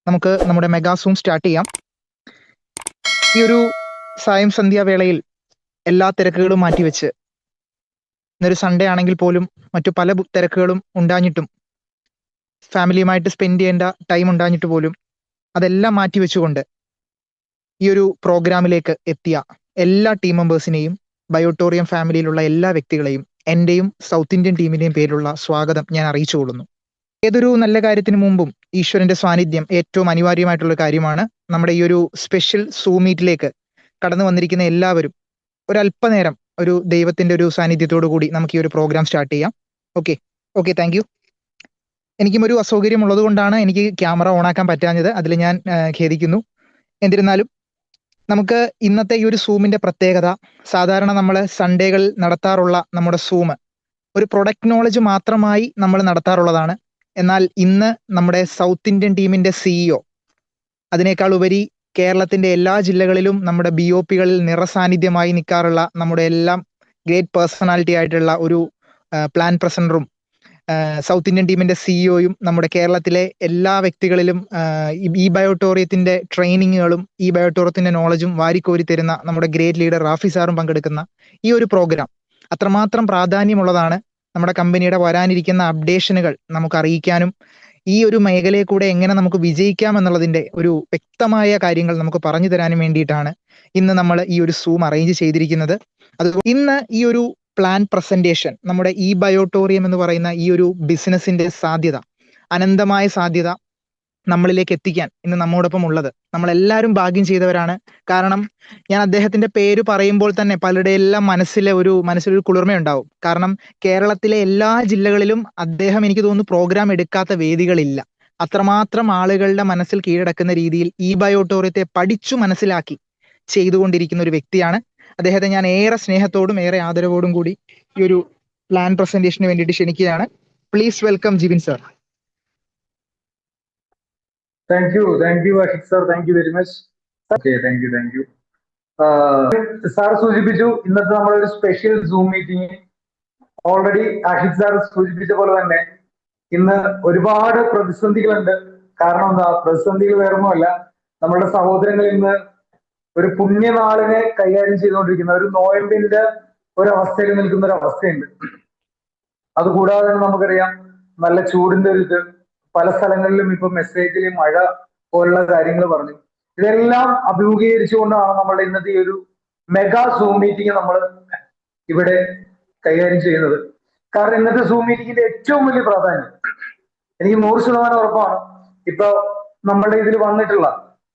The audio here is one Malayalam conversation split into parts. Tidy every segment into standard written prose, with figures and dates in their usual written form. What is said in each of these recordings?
നമുക്ക് നമ്മുടെ മെഗാ സൂം സ്റ്റാർട്ട് ചെയ്യാം. ഈ ഒരു സായം സന്ധ്യാവേളയിൽ എല്ലാ തിരക്കുകളും മാറ്റിവെച്ച് ഇന്നൊരു സൺഡേ ആണെങ്കിൽ പോലും മറ്റു പല തിരക്കുകളും ഉണ്ടാഞ്ഞിട്ടും ഫാമിലിയുമായിട്ട് സ്പെൻഡ് ചെയ്യേണ്ട ടൈം ഉണ്ടാഞ്ഞിട്ട് പോലും അതെല്ലാം മാറ്റിവെച്ചുകൊണ്ട് ഈ ഒരു പ്രോഗ്രാമിലേക്ക് എത്തിയ എല്ലാ ടീം മെമ്പേഴ്സിനെയും ബയോട്ടോറിയം ഫാമിലിയിലുള്ള എല്ലാ വ്യക്തികളെയും എന്റെയും സൗത്ത് ഇന്ത്യൻ ടീമിന്റെയും പേരിലുള്ള സ്വാഗതം ഞാൻ അറിയിച്ചു കൊള്ളുന്നു. ഏതൊരു നല്ല കാര്യത്തിന് മുമ്പും ഈശ്വരന്റെ സാന്നിധ്യം ഏറ്റവും അനിവാര്യമായിട്ടുള്ള കാര്യമാണ്. നമ്മുടെ ഈ ഒരു സ്പെഷ്യൽ സൂം മീറ്റിലേക്ക് കടന്നു വന്നിരിക്കുന്ന എല്ലാവരും ഒരല്പനേരം ഒരു ദൈവത്തിന്റെ ഒരു സാന്നിധ്യത്തോടു കൂടി നമുക്ക് ഈ ഒരു പ്രോഗ്രാം സ്റ്റാർട്ട് ചെയ്യാം. Okay thank you. എനിക്കും ഒരു അസൗകര്യം ഉള്ളത് കൊണ്ടാണ് എനിക്ക് ക്യാമറ ഓണാക്കാൻ പറ്റാഞ്ഞത്. അതിൽ ഞാൻ ഖേദിക്കുന്നു. എന്നിരുന്നാലും നമുക്ക് ഇന്നത്തെ ഈ ഒരു സൂമിന്റെ പ്രത്യേകത, സാധാരണ നമ്മൾ സൺഡേകൾ നടത്താറുള്ള നമ്മുടെ സൂം ഒരു പ്രൊഡക്റ്റ് നോളജ് മാത്രമായി നമ്മൾ നടത്താറുള്ളതാണ്. എന്നാൽ ഇന്ന് നമ്മുടെ സൗത്ത് ഇന്ത്യൻ ടീമിന്റെ സിഇഒ, അതിനേക്കാൾ ഉപരി കേരളത്തിന്റെ എല്ലാ ജില്ലകളിലും നമ്മുടെ BOPകളിൽ നിറസാന്നിധ്യമായി നിൽക്കാറുള്ള നമ്മുടെ എല്ലാം ഗ്രേറ്റ് പേഴ്സണാലിറ്റി ആയിട്ടുള്ള ഒരു പ്ലാൻ പ്രസന്ററും സൗത്ത് ഇന്ത്യൻ ടീമിന്റെ സിഇഒയും നമ്മുടെ കേരളത്തിലെ എല്ലാ വ്യക്തികളിലും ഈ ബയോട്ടോറിയത്തിന്റെ ട്രെയിനിങ്ങുകളും ഈ ബയോട്ടോറിയത്തിന്റെ നോളജും വാരിക്കോരി തരുന്ന നമ്മുടെ ഗ്രേറ്റ് ലീഡർ റാഫി സാറും പങ്കെടുക്കുന്ന ഈ ഒരു പ്രോഗ്രാം അത്രമാത്രം പ്രാധാന്യമുള്ളതാണ്. നമ്മുടെ കമ്പനിയുടെ വരാനിരിക്കുന്ന അപ്ഡേഷനുകൾ നമുക്ക് അറിയിക്കാനും ഈ ഒരു മേഖലയെ കൂടെ എങ്ങനെ നമുക്ക് വിജയിക്കാം എന്നുള്ളതിന്റെ ഒരു വ്യക്തമായ കാര്യങ്ങൾ നമുക്ക് പറഞ്ഞു തരാനും വേണ്ടിയിട്ടാണ് ഇന്ന് നമ്മൾ ഈ ഒരു സൂം അറേഞ്ച് ചെയ്തിരിക്കുന്നത്. അതുകൊണ്ട് ഇന്ന് ഈ ഒരു പ്ലാൻ പ്രസന്റേഷൻ, നമ്മുടെ ഈ ബയോട്ടോറിയം എന്ന് പറയുന്ന ഈ ഒരു ബിസിനസിന്റെ സാധ്യത, അനന്തമായ സാധ്യത നമ്മളിലേക്ക് എത്തിക്കാൻ ഇന്ന് നമ്മോടൊപ്പം ഉള്ളത് നമ്മളെല്ലാവരും ഭാഗ്യം ചെയ്തവരാണ്. കാരണം ഞാൻ അദ്ദേഹത്തിന്റെ പേര് പറയുമ്പോൾ തന്നെ പലരുടെ എല്ലാം മനസ്സിലൊരു കുളിർമയുണ്ടാവും. കാരണം കേരളത്തിലെ എല്ലാ ജില്ലകളിലും അദ്ദേഹം, എനിക്ക് തോന്നുന്നു, പ്രോഗ്രാം എടുക്കാത്ത വേദികളില്ല. അത്രമാത്രം ആളുകളുടെ മനസ്സിൽ കീഴടക്കുന്ന രീതിയിൽ ഈ ബയോട്ടോറിയത്തെ പഠിച്ചു മനസ്സിലാക്കി ചെയ്തുകൊണ്ടിരിക്കുന്ന ഒരു വ്യക്തിയാണ്. അദ്ദേഹത്തെ ഞാൻ ഏറെ സ്നേഹത്തോടും ഏറെ ആദരവോടും കൂടി ഈ ഒരു പ്ലാൻ പ്രസന്റേഷന് വേണ്ടിയിട്ട് ക്ഷണിക്കുകയാണ്. Please welcome Jibin sir. Thank you, Ashik sir. Thank you very much. Okay, thank you. Sir സൂചിപ്പിച്ചു, ഇന്നത്തെ നമ്മളൊരു special zoom meeting. Already Ashiq sir സൂചിപ്പിച്ച പോലെ തന്നെ ഇന്ന് ഒരുപാട് പ്രതിസന്ധികളുണ്ട്. കാരണം എന്താ, പ്രതിസന്ധികൾ വേറൊന്നുമല്ല, നമ്മളുടെ സഹോദരങ്ങൾ ഇന്ന് ഒരു പുണ്യനാളിനെ കൈകാര്യം ചെയ്തുകൊണ്ടിരിക്കുന്ന ഒരു നോയമ്പിന്റെ ഒരവസ്ഥയിൽ നിൽക്കുന്ന ഒരു അവസ്ഥയുണ്ട്. അതുകൂടാതെ തന്നെ നമുക്കറിയാം, നല്ല ചൂടിന്റെ ഒരു ഇത്, പല സ്ഥലങ്ങളിലും ഇപ്പൊ മെസ്സേജിൽ മഴ പോലുള്ള കാര്യങ്ങൾ പറഞ്ഞു. ഇതെല്ലാം അഭിമുഖീകരിച്ചുകൊണ്ടാണ് നമ്മുടെ ഇന്നത്തെ ഈ ഒരു മെഗാ സൂം മീറ്റിംഗ് നമ്മൾ ഇവിടെ കൈകാര്യം ചെയ്യുന്നത്. കാരണം ഇന്നത്തെ സൂം മീറ്റിംഗിന്റെ ഏറ്റവും വലിയ പ്രാധാന്യം എനിക്ക് 100% ഉറപ്പാണ്. ഇപ്പൊ നമ്മളുടെ ഇതിൽ വന്നിട്ടുള്ള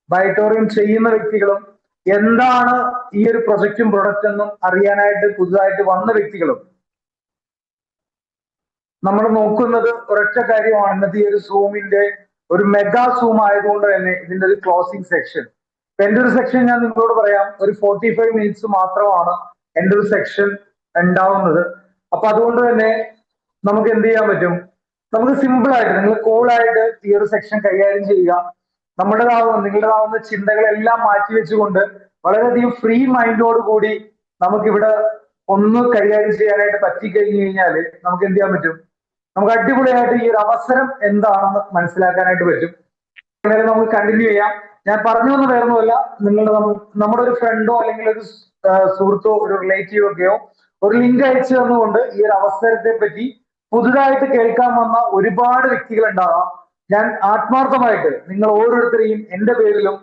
ബയോട്ടോറിയം ചെയ്യുന്ന വ്യക്തികളും എന്താണ് ഈ ഒരു പ്രൊജക്റ്റും പ്രൊഡക്റ്റ് എന്നും അറിയാനായിട്ട് പുതുതായിട്ട് വന്ന വ്യക്തികളും നമ്മൾ നോക്കുന്നത് ഒരൊറ്റ കാര്യമാണ്. ഇന്നത്തെ ഈ ഒരു സൂമിന്റെ ഒരു മെഗാ സൂം ആയതുകൊണ്ട് തന്നെ ഇതിന്റെ ഒരു ക്ലോസിംഗ് സെക്ഷൻ, എന്റെ ഒരു സെക്ഷൻ ഞാൻ നിങ്ങളോട് പറയാം, ഒരു 45 മിനിറ്റ്സ് മാത്രമാണ് എന്റെ ഒരു സെക്ഷൻ ഉണ്ടാവുന്നത്. അപ്പൊ അതുകൊണ്ട് തന്നെ നമുക്ക് എന്ത് ചെയ്യാൻ പറ്റും, നമുക്ക് സിമ്പിൾ ആയിട്ട് നിങ്ങൾ കൂളായിട്ട് ഈ ഒരു സെക്ഷൻ കൈകാര്യം ചെയ്യുക. നിങ്ങളുടേതാവുന്ന ചിന്തകളെല്ലാം മാറ്റിവെച്ചുകൊണ്ട് വളരെയധികം ഫ്രീ മൈൻഡോട് കൂടി നമുക്കിവിടെ ഒന്ന് കൈകാര്യം ചെയ്യാനായിട്ട് പറ്റിക്കഴിഞ്ഞു കഴിഞ്ഞാല് നമുക്ക് എന്ത് ചെയ്യാൻ പറ്റും, നമുക്ക് അടിപൊളിയായിട്ട് ഈ ഒരു അവസരം എന്താണെന്ന് മനസ്സിലാക്കാനായിട്ട് പറ്റും. അങ്ങനെ നമുക്ക് കണ്ടിന്യൂ ചെയ്യാം. ഞാൻ പറഞ്ഞു എന്ന് വേറൊന്നുമല്ല, നമ്മുടെ ഒരു ഫ്രണ്ടോ അല്ലെങ്കിൽ ഒരു സുഹൃത്തോ ഒരു റിലേറ്റീവോ ഒക്കെയോ ഒരു ലിങ്ക് അയച്ചു തന്നുകൊണ്ട് ഈ ഒരു അവസരത്തെ പറ്റി പുതുതായിട്ട് കേൾക്കാൻ വന്ന ഒരുപാട് വ്യക്തികൾ ഉണ്ടാകാം. ഞാൻ ആത്മാർത്ഥമായിട്ട് നിങ്ങൾ ഓരോരുത്തരെയും എന്റെ പേരിലും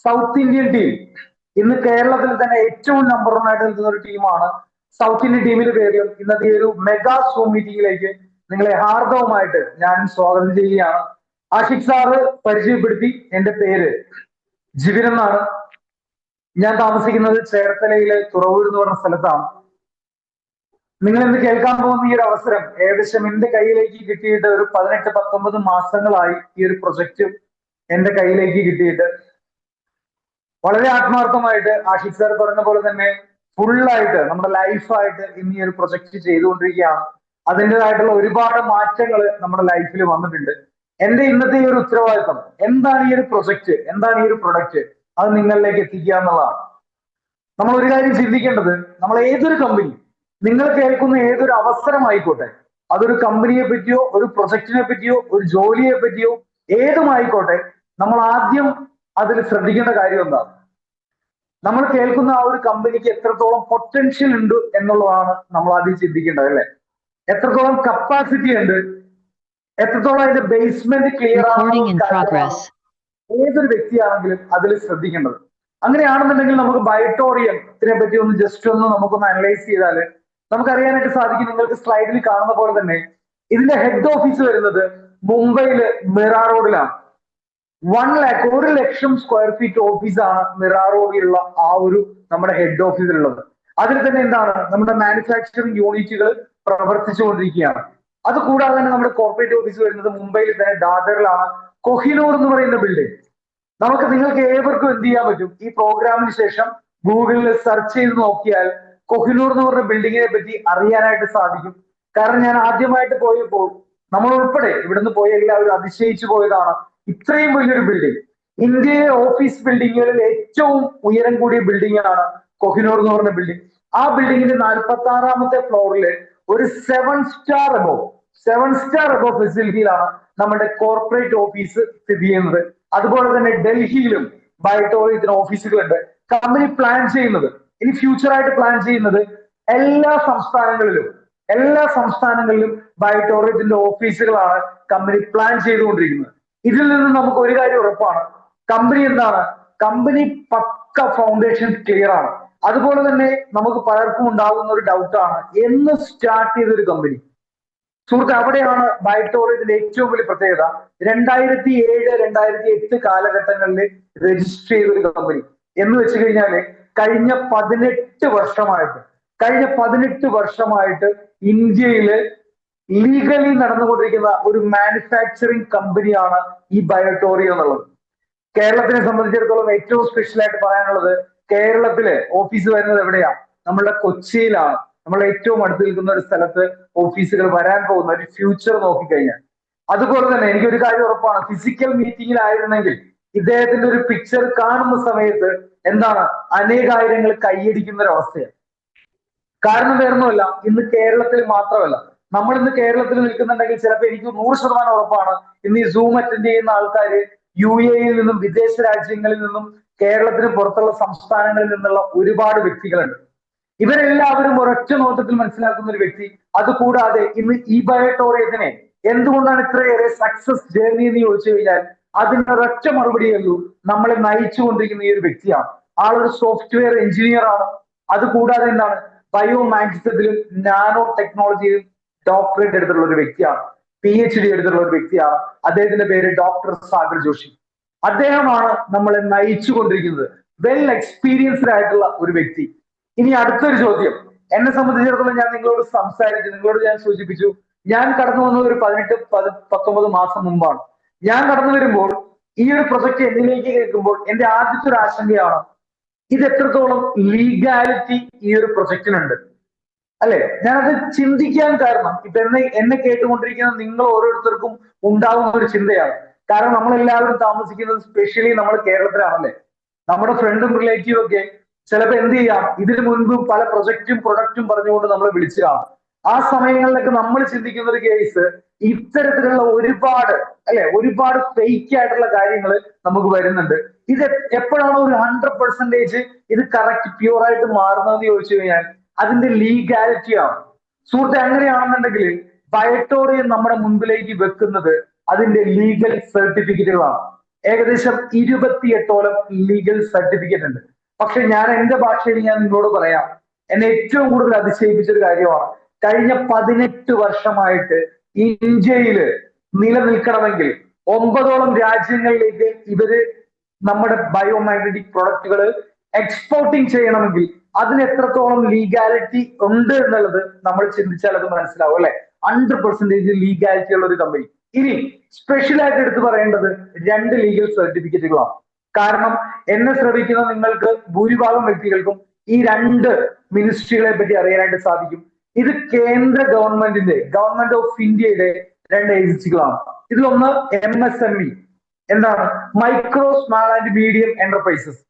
സൗത്ത് ഇന്ത്യൻ ടീം, ഇന്ന് കേരളത്തിൽ തന്നെ ഏറ്റവും നമ്പർ 1 ആയിട്ട് നിൽക്കുന്ന ഒരു ടീമാണ് സൗത്ത് ഇന്ത്യൻ ടീമിന്റെ പേരിലും ഇന്നത്തെ ഈ ഒരു മെഗാ സൂം മീറ്റിംഗിലേക്ക് നിങ്ങളെ ഹാർദവമായിട്ട് ഞാനും സ്വാഗതം ചെയ്യുകയാണ്. ആഷിഖ് സാറ് പരിചയപ്പെടുത്തി, എന്റെ പേര് ജിബിൻ എന്നാണ്. ഞാൻ താമസിക്കുന്നത് ചേർത്തലയിലെ തുറവൂർ എന്ന് പറഞ്ഞ സ്ഥലത്താണ്. നിങ്ങൾ ഇന്ന് കേൾക്കാൻ പോകുന്ന ഈ ഒരു അവസരം ഏകദേശം എന്റെ കയ്യിലേക്ക് കിട്ടിയിട്ട് ഒരു 18-19 മാസങ്ങളായി ഈ ഒരു പ്രൊജക്റ്റ് എന്റെ കയ്യിലേക്ക് കിട്ടിയിട്ട്. വളരെ ആത്മാർത്ഥമായിട്ട് ആഷിഖ് സാർ പറഞ്ഞ പോലെ തന്നെ ഫുള്ളായിട്ട് നമ്മുടെ ലൈഫായിട്ട് ഇന്ന് ഈ ഒരു പ്രൊജക്റ്റ് ചെയ്തുകൊണ്ടിരിക്കുകയാണ്. അതിൻ്റെതായിട്ടുള്ള ഒരുപാട് മാറ്റങ്ങൾ നമ്മുടെ ലൈഫിൽ വന്നിട്ടുണ്ട്. എന്റെ ഇന്നത്തെ ഈ ഒരു ഉത്തരവാദിത്തം, എന്താണ് ഈ ഒരു പ്രൊജക്റ്റ്, എന്താണ് ഈ ഒരു പ്രൊഡക്റ്റ്, അത് നിങ്ങളിലേക്ക് എത്തിക്കുക എന്നുള്ളതാണ്. നമ്മൾ ഒരു കാര്യം ചിന്തിക്കേണ്ടത്, നമ്മൾ ഏതൊരു കമ്പനി, നിങ്ങൾ കേൾക്കുന്ന ഏതൊരു അവസരമായിക്കോട്ടെ, അതൊരു കമ്പനിയെ പറ്റിയോ ഒരു പ്രൊജക്റ്റിനെ പറ്റിയോ ഒരു ജോലിയെ പറ്റിയോ ഏതുമായിക്കോട്ടെ, നമ്മൾ ആദ്യം അതിൽ ശ്രദ്ധിക്കേണ്ട കാര്യം എന്താണ്? നമ്മൾ കേൾക്കുന്ന ആ ഒരു കമ്പനിക്ക് എത്രത്തോളം പൊട്ടൻഷ്യൽ ഉണ്ട് എന്നുള്ളതാണ് നമ്മൾ ആദ്യം ചിന്തിക്കേണ്ടത്, അല്ലേ? എത്രത്തോളം കപ്പാസിറ്റി ഉണ്ട്, എത്രത്തോളം അതിന്റെ ബേസ്മെന്റ് ക്ലിയർ ആണെന്നുള്ള ഏതൊരു വ്യക്തിയാണെങ്കിലും അതിൽ ശ്രദ്ധിക്കേണ്ടത്. അങ്ങനെയാണെന്നുണ്ടെങ്കിൽ നമുക്ക് ബയോട്ടോറിയത്തിനെ പറ്റി ഒന്ന് ജസ്റ്റ് ഒന്ന് നമുക്കൊന്ന് അനലൈസ് ചെയ്താൽ നമുക്കറിയാനായിട്ട് സാധിക്കും. നിങ്ങൾക്ക് സ്ലൈഡിൽ കാണുന്ന പോലെ തന്നെ ഇതിന്റെ ഹെഡ് ഓഫീസ് വരുന്നത് മുംബൈയില് മിറ റോഡിലാണ്. 1,00,000 സ്ക്വയർ ഫീറ്റ് ഓഫീസാണ് മിറ റോഡിലുള്ള ആ ഒരു നമ്മുടെ ഹെഡ് ഓഫീസിലുള്ളത്. അതിൽ തന്നെ എന്താണ് നമ്മുടെ മാനുഫാക്ചറിങ് യൂണിറ്റുകൾ പ്രവർത്തിച്ചുകൊണ്ടിരിക്കുകയാണ്. അത് കൂടാതെ തന്നെ നമ്മുടെ കോർപ്പറേറ്റ് ഓഫീസ് വരുന്നത് മുംബൈയിൽ തന്നെ ദാദറിലാണ്, കൊഹിനൂർ എന്ന് പറയുന്ന ബിൽഡിംഗ്. നിങ്ങൾക്ക് ഏവർക്കും എന്ത് ചെയ്യാൻ പറ്റും? ഈ പ്രോഗ്രാമിന് ശേഷം ഗൂഗിളിൽ സെർച്ച് ചെയ്ത് നോക്കിയാൽ കൊഹിനൂർ എന്ന് പറഞ്ഞ ബിൽഡിങ്ങിനെ പറ്റി അറിയാനായിട്ട് സാധിക്കും. കാരണം ഞാൻ ആദ്യമായിട്ട് പോയപ്പോൾ നമ്മൾ ഉൾപ്പെടെ ഇവിടുന്ന് പോയ എല്ലാവരും അതിശയിച്ചു പോയതാണ്. ഇത്രയും വലിയൊരു ബിൽഡിംഗ്, ഇന്ത്യയിലെ ഓഫീസ് ബിൽഡിങ്ങുകളിൽ ഏറ്റവും ഉയരം കൂടിയ ബിൽഡിംഗ് ആണ് കൊഹിനൂർ എന്ന് പറഞ്ഞ ബിൽഡിംഗ്. ആ ബിൽഡിങ്ങിന്റെ 46ാമത്തെ ഫ്ലോറിൽ ഒരു 7 സ്റ്റാർ അബോ ഫെസിലിറ്റിയിലാണ് നമ്മുടെ കോർപ്പറേറ്റ് ഓഫീസ് സ്ഥിതി ചെയ്യുന്നത്. അതുപോലെ തന്നെ ഡൽഹിയിലും ബയോട്ടോറിയത്തിന് ഓഫീസുകളുണ്ട്. കമ്പനി പ്ലാൻ ചെയ്യുന്നത്, ഇനി ഫ്യൂച്ചറായിട്ട് പ്ലാൻ ചെയ്യുന്നത് എല്ലാ സംസ്ഥാനങ്ങളിലും ബയോട്ടോറിയത്തിന്റെ ഓഫീസുകളാണ് കമ്പനി പ്ലാൻ ചെയ്തുകൊണ്ടിരിക്കുന്നത്. ഇതിൽ നിന്ന് നമുക്ക് ഒരു കാര്യം ഉറപ്പാണ്, കമ്പനി എന്താണ്? കമ്പനി പക്ക ഫൗണ്ടേഷൻ ക്ലിയർ ആണ്. അതുപോലെ തന്നെ നമുക്ക് പലർക്കും ഉണ്ടാകുന്ന ഒരു ഡൗട്ടാണ്, എന്ന് സ്റ്റാർട്ട് ചെയ്തൊരു കമ്പനി? സുഹൃത്ത്, അവിടെയാണ് ബയോട്ടോറിയത്തിന്റെ ഏറ്റവും വലിയ പ്രത്യേകത. 2007-2008 കാലഘട്ടങ്ങളിൽ രജിസ്റ്റർ ചെയ്തൊരു കമ്പനി എന്ന് വെച്ച് കഴിഞ്ഞാല് കഴിഞ്ഞ 18 വർഷമായിട്ട് ഇന്ത്യയില് ലീഗലി നടന്നുകൊണ്ടിരിക്കുന്ന ഒരു മാനുഫാക്ചറിങ് കമ്പനിയാണ് ഈ ബയോട്ടോറിയം എന്നുള്ളത്. കേരളത്തിനെ സംബന്ധിച്ചിടത്തോളം ഏറ്റവും സ്പെഷ്യൽ ആയിട്ട് പറയാനുള്ളത്, കേരളത്തിലെ ഓഫീസ് വരുന്നത് എവിടെയാണ്? നമ്മളുടെ കൊച്ചിയിലാണ്. നമ്മൾ ഏറ്റവും അടുത്ത് നിൽക്കുന്ന ഒരു സ്ഥലത്ത് ഓഫീസുകൾ വരാൻ പോകുന്ന ഒരു ഫ്യൂച്ചർ നോക്കിക്കഴിഞ്ഞാൽ. അതുപോലെ തന്നെ എനിക്കൊരു കാര്യം ഉറപ്പാണ്, ഫിസിക്കൽ മീറ്റിംഗിലായിരുന്നെങ്കിൽ ഇദ്ദേഹത്തിന്റെ ഒരു പിക്ചർ കാണുന്ന സമയത്ത് എന്താണ് അനേകായിരങ്ങൾ കൈയടിക്കുന്ന ഒരു അവസ്ഥയാണ്. കാരണം വേറൊന്നുമല്ല, ഇന്ന് കേരളത്തിൽ മാത്രമല്ല, നമ്മൾ ഇന്ന് കേരളത്തിൽ നിൽക്കുന്നുണ്ടെങ്കിൽ ചിലപ്പോൾ എനിക്ക് 100% ഉറപ്പാണ് ഇന്ന് ഈ സൂം അറ്റൻഡ് ചെയ്യുന്ന ആൾക്കാർ UAE-യിൽ നിന്നും വിദേശ രാജ്യങ്ങളിൽ നിന്നും കേരളത്തിന് പുറത്തുള്ള സംസ്ഥാനങ്ങളിൽ നിന്നുള്ള ഒരുപാട് വ്യക്തികളുണ്ട്. ഇവരെല്ലാവരും ഒരൊറ്റ നോട്ടത്തിൽ മനസ്സിലാക്കുന്ന ഒരു വ്യക്തി. അതുകൂടാതെ ഇന്ന് ഈ ബയോട്ടോറിയത്തിനെ എന്തുകൊണ്ടാണ് ഇത്രയേറെ സക്സസ് ജേർണി എന്ന് ചോദിച്ചു കഴിഞ്ഞാൽ അതിനൊരൊറ്റ മറുപടിയുള്ളൂ, നമ്മളെ നയിച്ചുകൊണ്ടിരിക്കുന്ന ഈ ഒരു വ്യക്തിയാണ്. ആളൊരു സോഫ്റ്റ്വെയർ എഞ്ചിനീയർ ആണ്. അതുകൂടാതെ എന്താണ് ബയോമാഗ്നറ്റിസത്തിലും നാനോ ടെക്നോളജിയിലും ഡോക്ടറേറ്റ് എടുത്തിട്ടുള്ള ഒരു വ്യക്തിയാണ്, PhD എടുത്തിട്ടുള്ള ഒരു വ്യക്തിയാണ്. അദ്ദേഹത്തിന്റെ പേര് ഡോക്ടർ സാഗർ ജോഷി. അദ്ദേഹമാണ് നമ്മളെ നയിച്ചുകൊണ്ടിരിക്കുന്നത്, വെൽ എക്സ്പീരിയൻസ്ഡ് ആയിട്ടുള്ള ഒരു വ്യക്തി. ഇനി അടുത്തൊരു ചോദ്യം, എന്നെ സംബന്ധിച്ചിടത്തോളം ഞാൻ നിങ്ങളോട് ഞാൻ സൂചിപ്പിച്ചു, ഞാൻ കടന്നു വന്നത് ഒരു 18-19 മാസം മുമ്പാണ്. ഞാൻ കടന്നു വരുമ്പോൾ ഈ ഒരു പ്രൊജക്ട് എന്നിലേക്ക് കേൾക്കുമ്പോൾ എന്റെ ആദ്യത്തെ ഒരു ആശങ്കയാണ്, ഇത് എത്രത്തോളം ലീഗാലിറ്റി ഈ ഒരു പ്രൊജക്റ്റിനുണ്ട്, അല്ലെ? ഞാനത് ചിന്തിക്കാൻ കാരണം ഇപ്പൊ എന്നെ കേട്ടുകൊണ്ടിരിക്കുന്ന നിങ്ങൾ ഓരോരുത്തർക്കും ഉണ്ടാകുന്ന ഒരു ചിന്തയാണ്. കാരണം നമ്മളെല്ലാവരും താമസിക്കുന്നത് സ്പെഷ്യലി നമ്മൾ കേരളത്തിലാണല്ലേ. നമ്മുടെ ഫ്രണ്ടും റിലേറ്റീവും ഒക്കെ ചിലപ്പോൾ എന്ത് ചെയ്യാം, ഇതിനു മുൻപ് പല പ്രൊഡക്റ്റും പറഞ്ഞുകൊണ്ട് നമ്മളെ വിളിച്ചു കാണാം. ആ സമയങ്ങളിലൊക്കെ നമ്മൾ ചിന്തിക്കുന്ന ഒരു കേസ്, ഇത്തരത്തിലുള്ള ഒരുപാട് ഫേക്ക് ആയിട്ടുള്ള കാര്യങ്ങൾ നമുക്ക് വരുന്നുണ്ട്. ഇത് എപ്പോഴാണോ ഒരു 100% ഇത് കറക്റ്റ് പ്യൂർ ആയിട്ട് മാറുന്നതെന്ന് ചോദിച്ചു കഴിഞ്ഞാൽ അതിന്റെ ലീഗാലിറ്റി ആണ്. സുഹൃത്തെ, അങ്ങനെയാണെന്നുണ്ടെങ്കിൽ ബയോട്ടോറിയം നമ്മുടെ മുൻപിലേക്ക് വെക്കുന്നത് അതിന്റെ ലീഗൽ സർട്ടിഫിക്കറ്റുകളാണ്. ഏകദേശം 28ഓളം ലീഗൽ സർട്ടിഫിക്കറ്റ് ഉണ്ട്. പക്ഷെ ഞാൻ എന്റെ ഭാഷയിൽ ഞാൻ നിങ്ങളോട് പറയാം, എന്നെ ഏറ്റവും കൂടുതൽ അതിശയിപ്പിച്ചൊരു കാര്യമാണ്, കഴിഞ്ഞ 18 വർഷമായിട്ട് ഇന്ത്യയില് നിലനിൽക്കണമെങ്കിൽ 9ഓളം രാജ്യങ്ങളിലേക്ക് ഇവര് നമ്മുടെ ബയോമാഗ്നറ്റിക് പ്രൊഡക്റ്റുകൾ എക്സ്പോർട്ടിങ് ചെയ്യണമെങ്കിൽ അതിന് എത്രത്തോളം ലീഗാലിറ്റി ഉണ്ട് എന്നുള്ളത് നമ്മൾ ചിന്തിച്ചാൽ അത് മനസ്സിലാവും, അല്ലെ? 100% ലീഗാലിറ്റി ഉള്ള ഒരു കമ്പനി. ഇനി സ്പെഷ്യൽ ആയിട്ട് എടുത്തു പറയേണ്ടത് 2 ലീഗൽ സർട്ടിഫിക്കറ്റുകളാണ്. കാരണം എന്നെ ശ്രമിക്കുന്ന നിങ്ങൾക്ക് ഭൂരിഭാഗം വ്യക്തികൾക്കും ഈ 2 മിനിസ്ട്രികളെ പറ്റി അറിയാനായിട്ട് സാധിക്കും. ഇത് കേന്ദ്ര ഗവൺമെന്റ് ഓഫ് ഇന്ത്യയുടെ 2 ഏജൻസികളാണ്. ഇതിലൊന്ന് MSME, എന്താണ് micro small and medium enterprises.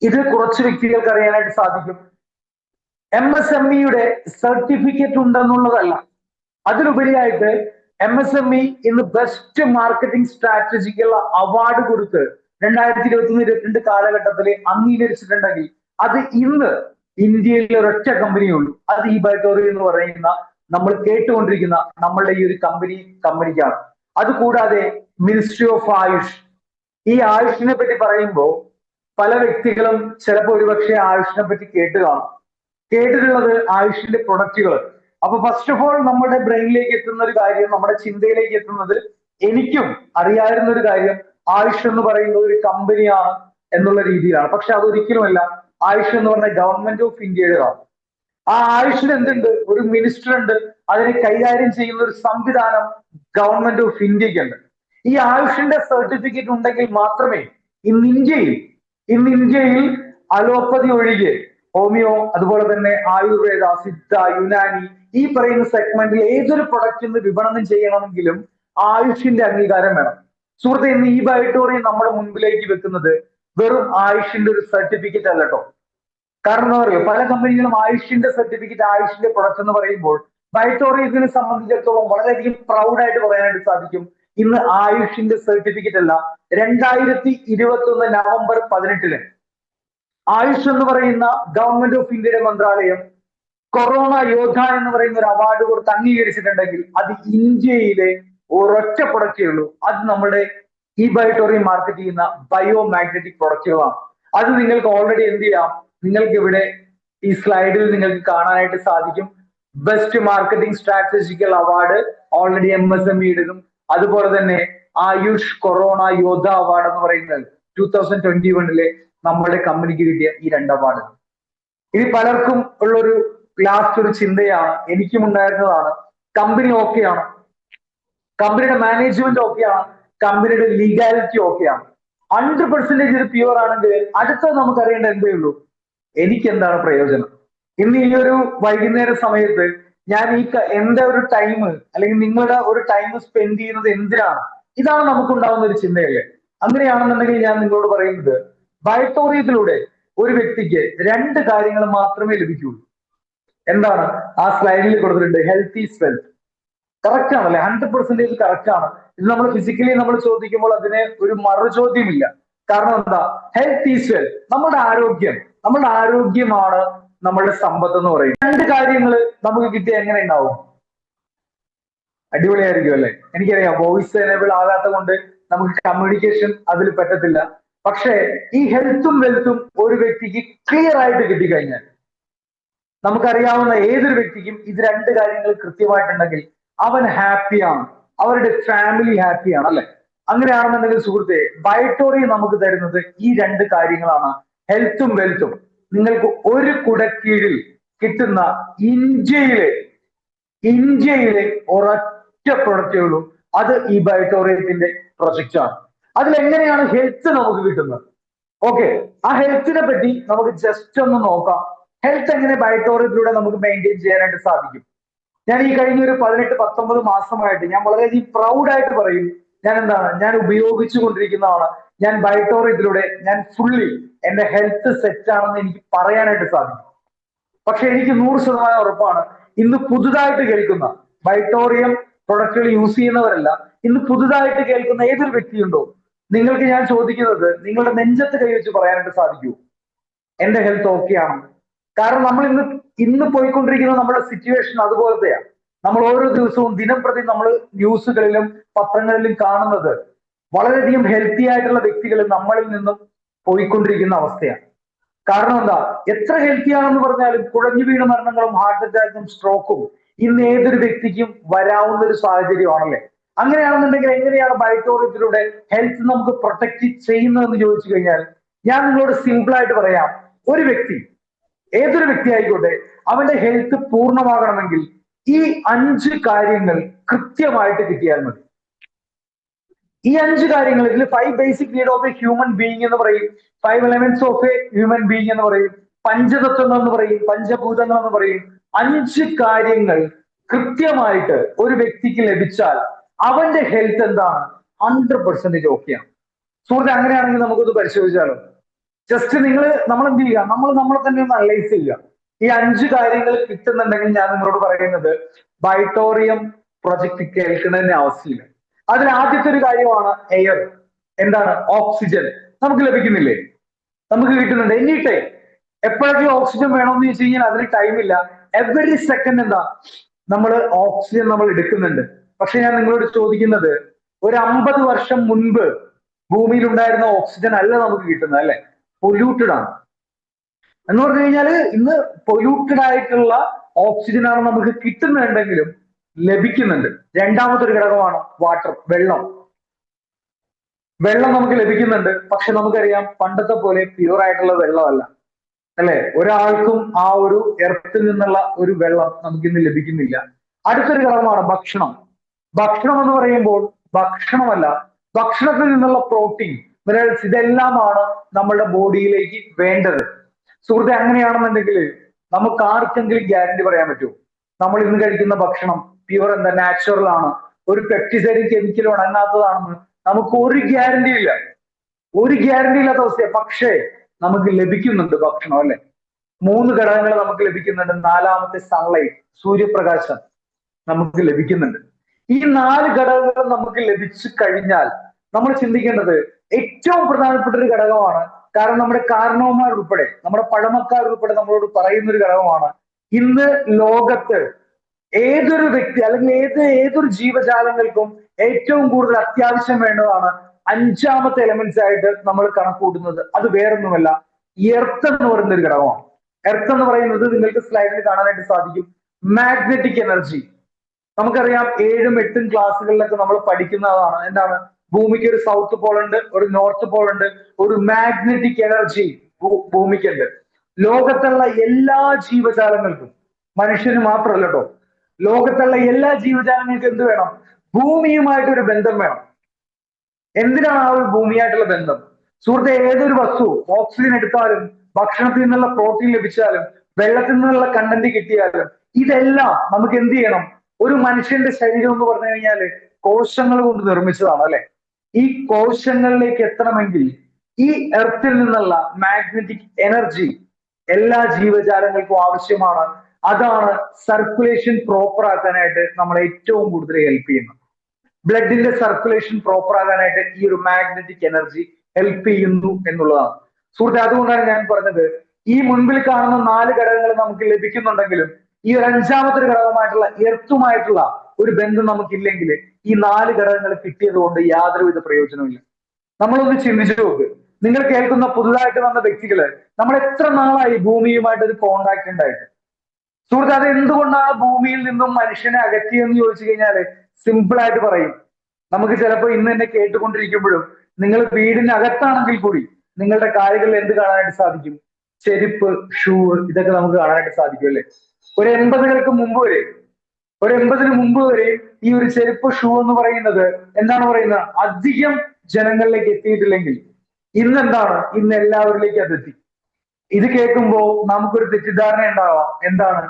ഇത് കുറച്ച് വ്യക്തികൾക്ക് അറിയാനായിട്ട് സാധിക്കും. MSMEയുടെ സർട്ടിഫിക്കറ്റ് ഉണ്ടെന്നുള്ളതല്ല, അതിലുപരിയായിട്ട് MSME ഇന്ന് ബെസ്റ്റ് മാർക്കറ്റിംഗ് സ്ട്രാറ്റജിക്കുള്ള അവാർഡ് കൊടുത്ത് 2021-22 കാലഘട്ടത്തിൽ അംഗീകരിച്ചിട്ടുണ്ടെങ്കിൽ അത് ഇന്ന് ഇന്ത്യയിൽ ഒരൊറ്റ കമ്പനിയുള്ളൂ. അത് ഈ ബൈറ്റോറി എന്ന് പറയുന്ന നമ്മൾ കേട്ടുകൊണ്ടിരിക്കുന്ന നമ്മളുടെ ഈ ഒരു കമ്പനിക്കാണ്. അതുകൂടാതെ മിനിസ്ട്രി ഓഫ് ആയുഷ്, ഈ ആയുഷിനെ പറ്റി പറയുമ്പോൾ പല വ്യക്തികളും ചിലപ്പോൾ ഒരുപക്ഷെ ആയുഷിനെ പറ്റി കേട്ടിട്ടുള്ളത് ആയുഷിന്റെ പ്രൊഡക്റ്റുകൾ. അപ്പൊ ഫസ്റ്റ് ഓഫ് ഓൾ നമ്മുടെ ബ്രെയിനിലേക്ക് എത്തുന്ന ഒരു കാര്യം, നമ്മുടെ ചിന്തയിലേക്ക് എത്തുന്നത്, എനിക്കും അറിയാവുന്ന ഒരു കാര്യം, ആയുഷ് എന്ന് പറയുന്നത് ഒരു കമ്പനിയാണ് എന്നുള്ള രീതിയിലാണ്. പക്ഷെ അതൊരിക്കലുമല്ല. ആയുഷ് എന്ന് പറഞ്ഞ ഗവൺമെന്റ് ഓഫ് ഇന്ത്യയുടേതാണ്. ആ ആയുഷിന് എന്തുണ്ട്? ഒരു മിനിസ്റ്റർ ഉണ്ട്. അതിനെ കൈകാര്യം ചെയ്യുന്ന ഒരു സംവിധാനം ഗവൺമെന്റ് ഓഫ് ഇന്ത്യക്കുണ്ട്. ഈ ആയുഷിന്റെ സർട്ടിഫിക്കറ്റ് ഉണ്ടെങ്കിൽ മാത്രമേ ഇന്ന് ഇന്ത്യയിൽ അലോപ്പതി ഒഴികെ ഹോമിയോ, അതുപോലെ തന്നെ ആയുർവേദ, സിദ്ധ, യുനാനി, ഈ പറയുന്ന സെഗ്മെന്റിൽ ഏതൊരു പ്രൊഡക്റ്റിന് വിപണനം ചെയ്യണമെങ്കിലും ആയുഷിന്റെ അംഗീകാരം വേണം. സുഹൃത്തെ, ഇന്ന് ഈ ബൈറ്റോറി നമ്മുടെ മുൻപിലേക്ക് വെക്കുന്നത് വെറും ആയുഷിന്റെ ഒരു സർട്ടിഫിക്കറ്റ് അല്ല കേട്ടോ. കാരണം എന്താ പറയുക, പല കമ്പനികളും ആയുഷിന്റെ സർട്ടിഫിക്കറ്റ്, ആയുഷിന്റെ പ്രൊഡക്റ്റ് എന്ന് പറയുമ്പോൾ ബൈറ്റോറി ഇതിനെ സംബന്ധിച്ചിടത്തോളം വളരെയധികം പ്രൗഡായിട്ട് പറയാനായിട്ട് സാധിക്കും. ഇന്ന് ആയുഷിന്റെ സർട്ടിഫിക്കറ്റ് അല്ല, 2021 നവംബർ 18 ആയുഷ് എന്ന് പറയുന്ന ഗവൺമെന്റ് ഓഫ് ഇന്ത്യയുടെ മന്ത്രാലയം കൊറോണ യോദ്ധ എന്ന് പറയുന്ന ഒരു അവാർഡ് കൊടുത്ത് അംഗീകരിച്ചിട്ടുണ്ടെങ്കിൽ അത് ഇന്ത്യയിലെ ഒരൊറ്റ പ്രൊഡക്റ്റേ ഉള്ളൂ. അത് നമ്മുടെ ഈ ബയോട്ടോറിയം മാർക്കറ്റ് ചെയ്യുന്ന ബയോ മാഗ്നറ്റിക് പ്രൊഡക്റ്റുകളാണ്. അത് നിങ്ങൾക്ക് ഓൾറെഡി എന്ത് ചെയ്യാം, നിങ്ങൾക്ക് ഇവിടെ ഈ സ്ലൈഡിൽ നിങ്ങൾക്ക് കാണാനായിട്ട് സാധിക്കും. Best marketing strategical award already MSMEയുടേതും, അതുപോലെ തന്നെ ആയുഷ് കൊറോണ യോദ്ധ അവാർഡ് എന്ന് പറയുന്നത് 2021 നമ്മുടെ കമ്പനിക്ക് കിട്ടിയ ഈ 2 അവാർഡ്. ഇനി പലർക്കും ഉള്ളൊരു ലാസ്റ്റ് ഒരു ചിന്തയാണ്, എനിക്കും ഉണ്ടായിരുന്നതാണ്. കമ്പനി ഓക്കെയാണ്, കമ്പനിയുടെ മാനേജ്മെന്റ് ഓക്കെയാണ്, കമ്പനിയുടെ ലീഗാലിറ്റി ഓക്കെയാണ്, 100% ഇത് പ്യുവർ ആണെങ്കിൽ അടുത്തത് നമുക്ക് അറിയേണ്ട എന്തേ ഉള്ളൂ, എനിക്ക് എന്താണ് പ്രയോജനം? ഇന്ന് ഈ ഒരു വൈകുന്നേര സമയത്ത് ഞാൻ എന്റെ ഒരു ടൈം അല്ലെങ്കിൽ നിങ്ങളുടെ ഒരു ടൈം സ്പെൻഡ് ചെയ്യുന്നത് എന്തിനാണ്? ഇതാണ് നമുക്കുണ്ടാവുന്ന ഒരു ചിന്തയല്ലേ. അങ്ങനെയാണെന്നുണ്ടെങ്കിൽ ഞാൻ നിങ്ങളോട് പറയുന്നത്, ബയോട്ടോറിയത്തിലൂടെ ഒരു വ്യക്തിക്ക് 2 കാര്യങ്ങൾ മാത്രമേ ലഭിക്കുകയുള്ളൂ. എന്താണ്? ആ സ്ലൈഡിൽ കൊടുത്തിട്ടുണ്ട്, ഹെൽത്ത് ഈസ് വെൽത്ത്. കറക്റ്റ് ആണല്ലേ? 100% കറക്റ്റ് ആണ്. ഇത് നമ്മൾ ഫിസിക്കലി നമ്മൾ ചോദിക്കുമ്പോൾ അതിന് ഒരു മറുചോദ്യമില്ല. കാരണം എന്താ? Health is wealth. നമ്മുടെ ആരോഗ്യമാണ് നമ്മളുടെ സമ്പത്ത് എന്ന് പറയുന്നത്. 2 കാര്യങ്ങൾ നമുക്ക് കിട്ടിയ എങ്ങനെ ഉണ്ടാവും? അടിപൊളിയായിരിക്കും അല്ലെ? എനിക്കറിയാം വോയിസ് എനേബിൾ ആകാത്ത കൊണ്ട് നമുക്ക് കമ്മ്യൂണിക്കേഷൻ അതിൽ പറ്റത്തില്ല. പക്ഷേ ഈ ഹെൽത്തും വെൽത്തും ഒരു വ്യക്തിക്ക് ക്ലിയർ ആയിട്ട് കിട്ടിക്കഴിഞ്ഞാൽ, നമുക്കറിയാവുന്ന ഏതൊരു വ്യക്തിക്കും ഇത് 2 കാര്യങ്ങൾ കൃത്യമായിട്ടുണ്ടെങ്കിൽ അവൻ ഹാപ്പിയാണ്, അവരുടെ ഫാമിലി ഹാപ്പിയാണ് അല്ലെ? അങ്ങനെയാണെന്നുണ്ടെങ്കിൽ സുഹൃത്തെ, ബയോട്ടോറി നമുക്ക് തരുന്നത് ഈ 2 കാര്യങ്ങളാണ്, ഹെൽത്തും വെൽത്തും. നിങ്ങൾക്ക് ഒരു കുടക്കീഴിൽ കിട്ടുന്ന ഇന്ത്യയിലെ ഒരൊറ്റ പ്രൊഡക്റ്റേ ഉള്ളൂ. അത് ഈ ബയോട്ടോറിയത്തിന്റെ പ്രൊജക്റ്റ് ആണ്. അതിലെങ്ങനെയാണ് ഹെൽത്ത് നമുക്ക് കിട്ടുന്നത്? ഓക്കെ, ആ ഹെൽത്തിനെ പറ്റി നമുക്ക് ജസ്റ്റ് ഒന്ന് നോക്കാം. ഹെൽത്ത് എങ്ങനെ ബയോട്ടോറിയത്തിലൂടെ നമുക്ക് മെയിൻറ്റെയിൻ ചെയ്യാനായിട്ട് സാധിക്കും? ഞാൻ ഈ കഴിഞ്ഞ ഒരു 18-19 മാസമായിട്ട് ഞാൻ വളരെയധികം പ്രൗഡായിട്ട് പറയും, ഞാൻ ഉപയോഗിച്ചു കൊണ്ടിരിക്കുന്നതാണ്. ഞാൻ ബയോട്ടോറിയത്തിലൂടെ ഞാൻ ഫുള്ളി എന്റെ ഹെൽത്ത് സെറ്റ് ആണെന്ന് എനിക്ക് പറയാനായിട്ട് സാധിക്കും. പക്ഷെ എനിക്ക് 100% ഉറപ്പാണ്, ഇന്ന് പുതുതായിട്ട് കേൾക്കുന്ന ബയോട്ടോറിയം പ്രൊഡക്റ്റുകൾ യൂസ് ചെയ്യുന്നവരല്ല, ഇന്ന് പുതുതായിട്ട് കേൾക്കുന്ന ഏതൊരു വ്യക്തിയുണ്ടോ, നിങ്ങൾക്ക് ഞാൻ ചോദിക്കുന്നത്, നിങ്ങളുടെ നെഞ്ചത്ത് കൈവച്ച് പറയാനായിട്ട് സാധിക്കൂ എന്റെ ഹെൽത്ത് ഓക്കെ ആണ്? കാരണം നമ്മൾ ഇന്ന് പോയിക്കൊണ്ടിരിക്കുന്ന നമ്മുടെ സിറ്റുവേഷൻ അതുപോലത്തെയാണ്. നമ്മൾ ഓരോ ദിവസവും ദിനംപ്രതി നമ്മൾ ന്യൂസുകളിലും പത്രങ്ങളിലും കാണുന്നത് വളരെയധികം ഹെൽത്തി ആയിട്ടുള്ള വ്യക്തികൾ നമ്മളിൽ നിന്നും പോയിക്കൊണ്ടിരിക്കുന്ന അവസ്ഥയാണ്. കാരണം എന്താ? എത്ര ഹെൽത്തി ആണെന്ന് പറഞ്ഞാലും കുഴഞ്ഞു വീണ മരണങ്ങളും ഹാർട്ട് അറ്റാക്കും സ്ട്രോക്കും ഇന്ന് ഏതൊരു വ്യക്തിക്കും വരാവുന്ന ഒരു സാഹചര്യമാണല്ലേ. അങ്ങനെയാണെന്നുണ്ടെങ്കിൽ എങ്ങനെയാണ് ബയോട്ടോറിയത്തിലൂടെ ഹെൽത്ത് നമുക്ക് പ്രൊട്ടക്ട് ചെയ്യുന്നതെന്ന് ചോദിച്ചു കഴിഞ്ഞാൽ, ഞാൻ നിങ്ങളോട് സിമ്പിൾ ആയിട്ട് പറയാം, ഏതൊരു വ്യക്തി ആയിക്കോട്ടെ, അവന്റെ ഹെൽത്ത് പൂർണ്ണമാകണമെങ്കിൽ ഈ 5 കാര്യങ്ങൾ കൃത്യമായിട്ട് കിട്ടിയാൽ മതി. ഈ 5 കാര്യങ്ങൾ, ഇതിൽ 5 basic need of A human being എന്ന് പറയും, 5 elements of A human being എന്ന് പറയും, പഞ്ചതത്വങ്ങൾ എന്ന് പറയും, പഞ്ചഭൂതങ്ങൾ എന്ന് പറയും. 5 കാര്യങ്ങൾ കൃത്യമായിട്ട് ഒരു വ്യക്തിക്ക് ലഭിച്ചാൽ അവന്റെ ഹെൽത്ത് എന്താണ്? 100% ഓക്കെയാണ്. സുഹൃത്തെ, അങ്ങനെയാണെങ്കിൽ നമുക്കൊന്ന് പരിശോധിച്ചാലോ? ജസ്റ്റ് നമ്മൾ എന്ത് ചെയ്യുക, നമ്മളെ തന്നെ ഒന്ന് അനലൈസ് ചെയ്യുക. ഈ 5 കാര്യങ്ങൾ കിട്ടുന്നുണ്ടെങ്കിൽ ഞാൻ നിങ്ങളോട് പറയുന്നത്, ബയോട്ടോറിയം പ്രൊജക്ട് കേൾക്കുന്നതിന് ആവശ്യമില്ല. അതിൽ ആദ്യത്തെ ഒരു കാര്യമാണ് എയർ. എന്താണ്? ഓക്സിജൻ നമുക്ക് ലഭിക്കുന്നില്ലേ? നമുക്ക് കിട്ടുന്നുണ്ട് എനി ടൈം. എപ്പോഴൊക്കെ ഓക്സിജൻ വേണമെന്ന് ചോദിച്ചു കഴിഞ്ഞാൽ അതിന് ടൈമില്ല. എവറി സെക്കൻഡ് എന്താ നമ്മൾ ഓക്സിജൻ നമ്മൾ എടുക്കുന്നുണ്ട്. പക്ഷെ ഞാൻ നിങ്ങളോട് ചോദിക്കുന്നത്, ഒരു 50 വർഷം മുൻപ് ഭൂമിയിൽ ഉണ്ടായിരുന്ന ഓക്സിജൻ അല്ല നമുക്ക് കിട്ടുന്നത്, അല്ലെ? പൊല്യൂട്ടഡ് ആണ്. എന്ന് പറഞ്ഞു കഴിഞ്ഞാൽ ഇന്ന് പൊല്യൂട്ടഡ് ആയിട്ടുള്ള ഓക്സിജൻ ആണ് നമുക്ക് കിട്ടുന്നുണ്ടെങ്കിലും ലഭിക്കുന്നുണ്ട്. രണ്ടാമത്തെ ഒരു ഘടകമാണ് വാട്ടർ, വെള്ളം. വെള്ളം നമുക്ക് ലഭിക്കുന്നുണ്ട്. പക്ഷെ നമുക്കറിയാം പണ്ടത്തെ പോലെ പ്യൂർ ആയിട്ടുള്ള വെള്ളമല്ല, അല്ലെ? ഒരാൾക്കും ആ ഒരു എർത്തിൽ നിന്നുള്ള ഒരു വെള്ളം നമുക്കിന്ന് ലഭിക്കുന്നില്ല. അടുത്തൊരു ഘടകമാണ് ഭക്ഷണം. ഭക്ഷണം എന്ന് പറയുമ്പോൾ ഭക്ഷണമല്ല, ഭക്ഷണത്തിൽ നിന്നുള്ള പ്രോട്ടീൻ, മിനറൽസ്, ഇതെല്ലാമാണ് നമ്മളുടെ ബോഡിയിലേക്ക് വേണ്ടത്. സുഹൃത്തെ, അങ്ങനെയാണെന്നുണ്ടെങ്കിൽ നമുക്ക് ആർക്കെങ്കിലും ഗ്യാരണ്ടി പറയാൻ പറ്റുമോ നമ്മൾ ഇന്ന് കഴിക്കുന്ന ഭക്ഷണം പ്യുവർ എന്താ, നാച്ചുറൽ ആണ്, ഒരു പെസ്റ്റിസൈഡും കെമിക്കലും അടങ്ങാത്തതാണെന്ന്? നമുക്ക് ഒരു ഗ്യാരണ്ടി ഇല്ല. ഒരു ഗ്യാരണ്ടി ഇല്ലാത്ത അവസ്ഥയാണ്. പക്ഷേ നമുക്ക് ലഭിക്കുന്നുണ്ട് ഭക്ഷണം, അല്ലെ? 3 ഘടകങ്ങൾ നമുക്ക് ലഭിക്കുന്നുണ്ട്. നാലാമത്തെ സൺലൈറ്റ്, സൂര്യപ്രകാശം നമുക്ക് ലഭിക്കുന്നുണ്ട്. ഈ 4 ഘടകങ്ങൾ നമുക്ക് ലഭിച്ചു കഴിഞ്ഞാൽ നമ്മൾ ചിന്തിക്കേണ്ടത് ഏറ്റവും പ്രധാനപ്പെട്ട ഒരു ഘടകമാണ്. കാരണം നമ്മുടെ കാരണവന്മാർ ഉൾപ്പെടെ, നമ്മുടെ പഴമക്കാർ ഉൾപ്പെടെ നമ്മളോട് പറയുന്ന ഒരു ഘടകമാണ്. ഇന്ന് ലോകത്ത് ഏതൊരു വ്യക്തി അല്ലെങ്കിൽ ഏതൊരു ജീവജാലങ്ങൾക്കും ഏറ്റവും കൂടുതൽ അത്യാവശ്യം വേണ്ടതാണ് 5ാമത്തെ എലമെന്റ്സ് ആയിട്ട് നമ്മൾ കണക്കൂട്ടുന്നത്. അത് വേറൊന്നുമല്ല, എർത്ത് എന്ന് പറയുന്ന ഒരു ഘടകമാണ്. എർത്ത് എന്ന് പറയുന്നത് നിങ്ങൾക്ക് സ്ലൈഡിൽ കാണാനായിട്ട് സാധിക്കും. Magnetic energy. നമുക്കറിയാം 7ഉം 8ഉം ക്ലാസ്സുകളിലൊക്കെ നമ്മൾ പഠിക്കുന്നതാണ്. എന്താണ്? ഭൂമിക്ക് ഒരു സൗത്ത് പോൾ ഉണ്ട്, ഒരു നോർത്ത് പോൾ ഉണ്ട്, ഒരു മാഗ്നറ്റിക് എനർജി ഭൂമിക്കുണ്ട്. ലോകത്തുള്ള എല്ലാ ജീവജാലങ്ങൾക്കും, മനുഷ്യന് മാത്രമല്ല കേട്ടോ, ലോകത്തുള്ള എല്ലാ ജീവജാലങ്ങൾക്കും എന്ത് വേണം? ഭൂമിയുമായിട്ടൊരു ബന്ധം വേണം. എന്തിനാണ് ആ ഒരു ഭൂമിയായിട്ടുള്ള ബന്ധം? സുഹൃത്തെ, ഏതൊരു വസ്തു, ഓക്സിജൻ എടുത്താലും ഭക്ഷണത്തിൽ നിന്നുള്ള പ്രോട്ടീൻ ലഭിച്ചാലും വെള്ളത്തിൽ നിന്നുള്ള കണ്ടന്റ് കിട്ടിയാലും ഇതെല്ലാം നമുക്ക് എന്ത് ചെയ്യണം? ഒരു മനുഷ്യന്റെ ശരീരം എന്ന് പറഞ്ഞു കഴിഞ്ഞാൽ കോശങ്ങൾ കൊണ്ട് നിർമ്മിച്ചതാണ്, അല്ലെ? ഈ കോശങ്ങളിലേക്ക് എത്തണമെങ്കിൽ ഈ എർത്തിൽ നിന്നുള്ള മാഗ്നറ്റിക് എനർജി എല്ലാ ജീവജാലങ്ങൾക്കും ആവശ്യമാണ്. അതാണ് സർക്കുലേഷൻ പ്രോപ്പർ ആക്കാനായിട്ട് നമ്മളെ ഏറ്റവും കൂടുതൽ ഹെൽപ്പ് ചെയ്യുന്നത്. ബ്ലഡിന്റെ സർക്കുലേഷൻ പ്രോപ്പർ ആകാനായിട്ട് ഈ ഒരു മാഗ്നറ്റിക് എനർജി ഹെൽപ്പ് ചെയ്യുന്നു എന്നുള്ളതാണ്. സുഹൃത്തെ, അതുകൊണ്ടാണ് ഞാൻ പറഞ്ഞത്, ഈ മുൻപിൽ കാണുന്ന 4 ഘടകങ്ങൾ നമുക്ക് ലഭിക്കുന്നുണ്ടെങ്കിലും ഈ ഒരു 5ാമത്തെ ഒരു ഘടകമായിട്ടുള്ള എർത്തുമായിട്ടുള്ള ഒരു ബന്ധം നമുക്കില്ലെങ്കിൽ ഈ 4 ഘടകങ്ങൾ കിട്ടിയത് കൊണ്ട് യാതൊരുവിധ പ്രയോജനമില്ല. നമ്മളൊന്ന് ചിന്തിച്ചു നോക്ക്. നിങ്ങൾ കേൾക്കുന്ന പുതുതായിട്ട് വന്ന വ്യക്തികള് നമ്മൾ എത്ര നാളായി ഭൂമിയുമായിട്ട് ഒരു കോണ്ടാക്ട് ഉണ്ടായിട്ട്? സുഹൃത്ത്, അത് എന്തുകൊണ്ടാണ് ഭൂമിയിൽ നിന്നും മനുഷ്യനെ അകറ്റിയെന്ന് ചോദിച്ചു കഴിഞ്ഞാല് സിമ്പിൾ ആയിട്ട് പറയും. നമുക്ക് ചിലപ്പോൾ ഇന്ന് എന്നെ കേട്ടുകൊണ്ടിരിക്കുമ്പോഴും നിങ്ങൾ വീടിനകത്താണെങ്കിൽ കൂടി നിങ്ങളുടെ കാലുകളിൽ എന്ത് കാണാനായിട്ട് സാധിക്കും? ചെരുപ്പ്, ഷൂ, ഇതൊക്കെ നമുക്ക് കാണാനായിട്ട് സാധിക്കും, അല്ലെ? ഒരു 80കൾക്ക് മുമ്പ് വരെ, ഒരു 80ന് മുമ്പ് വരെ ഈ ഒരു ചെരുപ്പ്, ഷൂ എന്ന് പറയുന്നത് എന്താണ് പറയുന്നത്, അധികം ജനങ്ങളിലേക്ക് എത്തിയിട്ടില്ലെങ്കിൽ ഇന്ന് എന്താണ്, ഇന്ന് എല്ലാവരിലേക്കും അതെത്തി. ഇത് കേൾക്കുമ്പോൾ നമുക്കൊരു തെറ്റിദ്ധാരണ ഉണ്ടാവാം. എന്താണ്?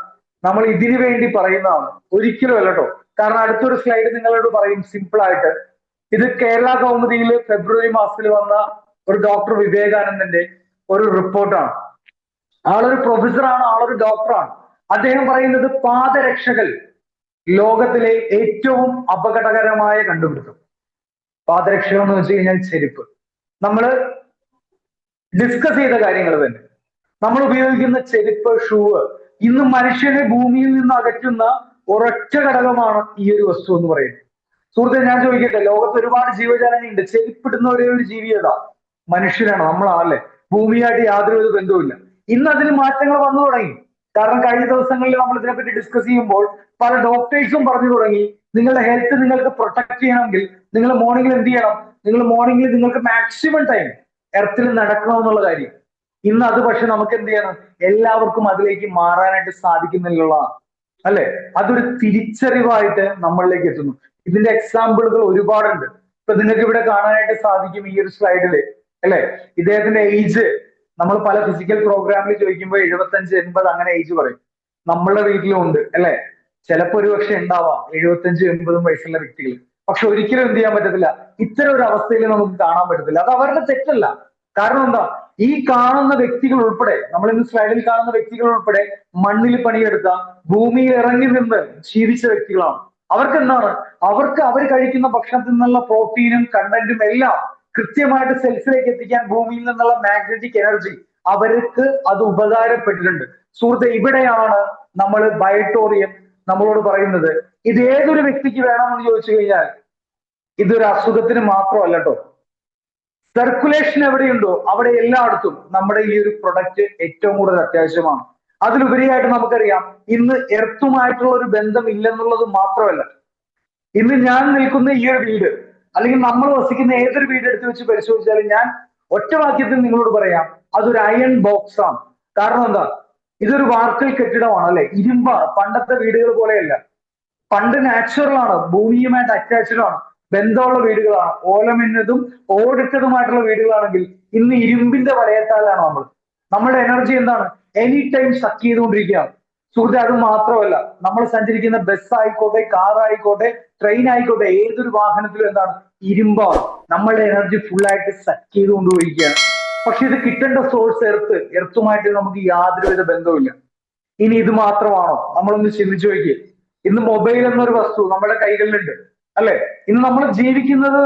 നമ്മൾ ഇതിനു വേണ്ടി പറയുന്നതാണ്. ഒരിക്കലും അല്ല കേട്ടോ. കാരണം അടുത്തൊരു സ്ലൈഡ് നിങ്ങളോട് പറയും സിമ്പിൾ ആയിട്ട്. ഇത് കേരള കൗമുദിയിൽ ഫെബ്രുവരി മാസത്തിൽ വന്ന ഒരു ഡോക്ടർ വിവേകാനന്ദന്റെ ഒരു റിപ്പോർട്ടാണ്. ആളൊരു പ്രൊഫസറാണ്, ആളൊരു ഡോക്ടറാണ്. അദ്ദേഹം പറയുന്നത് പാദരക്ഷകൾ ലോകത്തിലെ ഏറ്റവും അപകടകരമായ കണ്ടുപിടുത്തം. പാദരക്ഷകൾ എന്ന് വെച്ച് കഴിഞ്ഞാൽ ചെരുപ്പ്. നമ്മള് ഡിസ്കസ് ചെയ്ത കാര്യങ്ങൾ തന്നെ. നമ്മൾ ഉപയോഗിക്കുന്ന ചെരുപ്പ്, ഷൂ ഇന്ന് മനുഷ്യനെ ഭൂമിയിൽ നിന്ന് അകറ്റുന്ന ഒരൊറ്റ ഘടകമാണ് ഈ ഒരു വസ്തു എന്ന് പറയുന്നത്. സുഹൃത്തെ, ഞാൻ ചോദിക്കട്ടെ, ലോകത്ത് ഒരുപാട് ജീവജാലങ്ങളുണ്ട്. ചെരുപ്പിടുന്ന ഒരേ ഒരു ജീവി ഏതാ? മനുഷ്യരാണ്, നമ്മളാണല്ലേ. ഭൂമിയായിട്ട് യാതൊരു ബന്ധവുമില്ല. ഇന്ന് അതിന് മാറ്റങ്ങൾ വന്നു തുടങ്ങി. കാരണം കഴിഞ്ഞ ദിവസങ്ങളിൽ നമ്മൾ ഇതിനെപ്പറ്റി ഡിസ്കസ് ചെയ്യുമ്പോൾ പല ഡോക്ടേഴ്സും പറഞ്ഞു തുടങ്ങി, നിങ്ങളുടെ ഹെൽത്ത് നിങ്ങൾക്ക് പ്രൊട്ടക്ട് ചെയ്യണമെങ്കിൽ നിങ്ങൾ മോർണിംഗിൽ എന്ത് ചെയ്യണം? നിങ്ങൾ മോർണിംഗിൽ നിങ്ങൾക്ക് മാക്സിമം ടൈം എർത്തിൽ നടക്കണം എന്നുള്ള കാര്യം. ഇന്ന് അത് പക്ഷെ നമുക്ക് എന്ത് ചെയ്യണം? എല്ലാവർക്കും അതിലേക്ക് മാറാനായിട്ട് സാധിക്കുന്നില്ലുള്ളതാണ്, അല്ലെ? അതൊരു തിരിച്ചറിവായിട്ട് നമ്മളിലേക്ക് എത്തുന്നു. ഇതിന്റെ എക്സാമ്പിളുകൾ ഒരുപാടുണ്ട്. ഇപ്പൊ നിങ്ങൾക്ക് ഇവിടെ കാണാനായിട്ട് സാധിക്കും ഈ ഒരു സ്ലൈഡില്, അല്ലെ? ഇദ്ദേഹത്തിന്റെ ഏജ് നമ്മൾ പല ഫിസിക്കൽ പ്രോഗ്രാമിൽ ചോദിക്കുമ്പോൾ 75, 80 അങ്ങനെ ഏജ് പറയും. നമ്മളുടെ വീട്ടിലും ഉണ്ട്, അല്ലെ? ചിലപ്പോ ഒരു പക്ഷെ ഉണ്ടാവാം 75, 80 വയസ്സുള്ള വ്യക്തികൾ. പക്ഷെ ഒരിക്കലും എന്ത് ചെയ്യാൻ പറ്റത്തില്ല, ഇത്തരം ഒരു അവസ്ഥയിൽ നമുക്ക് കാണാൻ പറ്റത്തില്ല. അത് അവരുടെ തെറ്റല്ല. കാരണം എന്താ? ഈ കാണുന്ന വ്യക്തികൾ ഉൾപ്പെടെ, നമ്മൾ ഇന്ന് സ്ലൈഡിൽ കാണുന്ന വ്യക്തികൾ ഉൾപ്പെടെ മണ്ണിൽ പണിയെടുത്ത, ഭൂമിയിൽ ഇറങ്ങി നിന്ന് ജീവിച്ച വ്യക്തികളാണ്. അവർക്ക് എന്താണ്, അവർക്ക് അവർ കഴിക്കുന്ന ഭക്ഷണത്തിൽ നിന്നുള്ള പ്രോട്ടീനും കണ്ടന്റും എല്ലാം കൃത്യമായിട്ട് സെൽസിലേക്ക് എത്തിക്കാൻ ഭൂമിയിൽ നിന്നുള്ള മാഗ്നറ്റിക് എനർജി അവർക്ക് അത് ഉപകാരപ്പെട്ടിട്ടുണ്ട്. സുഹൃത്തെ, ഇവിടെയാണ് നമ്മൾ ബയോട്ടോറിയം നമ്മളോട് പറയുന്നത് ഇത് ഏതൊരു വ്യക്തിക്ക് വേണമെന്ന് ചോദിച്ചു കഴിഞ്ഞാൽ ഇതൊരു അസുഖത്തിന് മാത്രമല്ല കേട്ടോ. സർക്കുലേഷൻ എവിടെയുണ്ടോ അവിടെ എല്ലായിടത്തും നമ്മുടെ ഈ ഒരു പ്രൊഡക്റ്റ് ഏറ്റവും കൂടുതൽ അത്യാവശ്യമാണ്. അതിലുപരിയായിട്ട് നമുക്കറിയാം ഇന്ന് എർത്തുമായിട്ടുള്ള ഒരു ബന്ധം ഇല്ലെന്നുള്ളത് മാത്രമല്ല, ഇന്ന് ഞാൻ നിൽക്കുന്ന ഈ ഒരു വീട് അല്ലെങ്കിൽ നമ്മൾ വസിക്കുന്ന ഏതൊരു വീട് എടുത്ത് വെച്ച് പരിശോധിച്ചാലും ഞാൻ ഒറ്റ വാക്യത്തിൽ നിങ്ങളോട് പറയാം അതൊരു അയൺ ബോക്സ് ആണ്. കാരണം എന്താ, ഇതൊരു വാർക്കൽ കെട്ടിടമാണ് അല്ലെ, ഇരുമ്പാണ്. പണ്ടത്തെ വീടുകൾ പോലെയല്ല. പണ്ട് നാച്ചുറൽ ആണ്, ഭൂമിയുമായിട്ട് അറ്റാച്ച്ഡ് ആണ്, ബന്ധമുള്ള വീടുകളാണ്. ഓലമിന്നതും ഓടിട്ടതുമായിട്ടുള്ള വീടുകളാണെങ്കിൽ ഇന്ന് ഇരുമ്പിന്റെ വലയത്താലാണ് നമ്മുടെ എനർജി എന്താണ് എനി ടൈം സക്ക് ചെയ്തുകൊണ്ടിരിക്കുകയാണ്. സുഹൃത്തെ, അത് മാത്രമല്ല, നമ്മൾ സഞ്ചരിക്കുന്ന ബസ് ആയിക്കോട്ടെ, കാർ ആയിക്കോട്ടെ, ട്രെയിൻ ആയിക്കോട്ടെ, ഏതൊരു വാഹനത്തിലും എന്താണ് ഇരുമ്പാണ്. നമ്മളുടെ എനർജി ഫുള്ളായിട്ട് സക്ക് ചെയ്തുകൊണ്ടുപോയിരിക്കുകയാണ്. പക്ഷെ ഇത് കിട്ടേണ്ട സോഴ്സ് എർത്തുമായിട്ട് നമുക്ക് യാതൊരുവിധ ബന്ധവുമില്ല. ഇനി ഇത് മാത്രമാണോ? നമ്മളൊന്ന് ചിന്തിച്ചു നോക്കിയേ. ഇന്ന് മൊബൈൽ എന്നൊരു വസ്തു നമ്മുടെ കൈകളിലുണ്ട് അല്ലെ. ഇന്ന് നമ്മൾ ജീവിക്കുന്നത്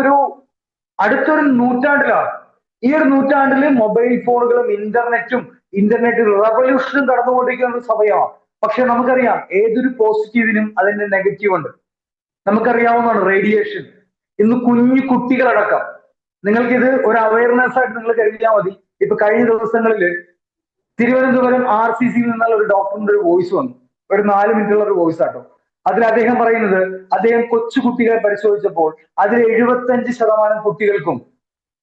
അടുത്തൊരു നൂറ്റാണ്ടിലാണ്. ഈ ഒരു നൂറ്റാണ്ടിൽ മൊബൈൽ ഫോണുകളും ഇന്റർനെറ്റ് റവല്യൂഷനും കടന്നുകൊണ്ടിരിക്കുന്ന ഒരു സമയമാണ്. പക്ഷെ നമുക്കറിയാം ഏതൊരു പോസിറ്റീവിനും അതിന്റെ നെഗറ്റീവ് ഉണ്ട്. നമുക്കറിയാവുന്നതാണ് റേഡിയേഷൻ. ഇന്ന് കുഞ്ഞു കുട്ടികളടക്കം, നിങ്ങൾക്കിത് ഒരു അവയർനെസ് ആയിട്ട് നിങ്ങൾ കരുതിയാൽ മതി. ഇപ്പൊ കഴിഞ്ഞ ദിവസങ്ങളിൽ തിരുവനന്തപുരം RCCയിൽ നിന്നുള്ള ഒരു ഡോക്ടറിന്റെ ഒരു വോയിസ് വന്നു, ഒരു 4 മിനിറ്റുള്ള ഒരു വോയിസ് ആട്ടോ. അതിൽ അദ്ദേഹം പറയുന്നത്, അദ്ദേഹം കൊച്ചു കുട്ടികളെ പരിശോധിച്ചപ്പോൾ അതിൽ 75% കുട്ടികൾക്കും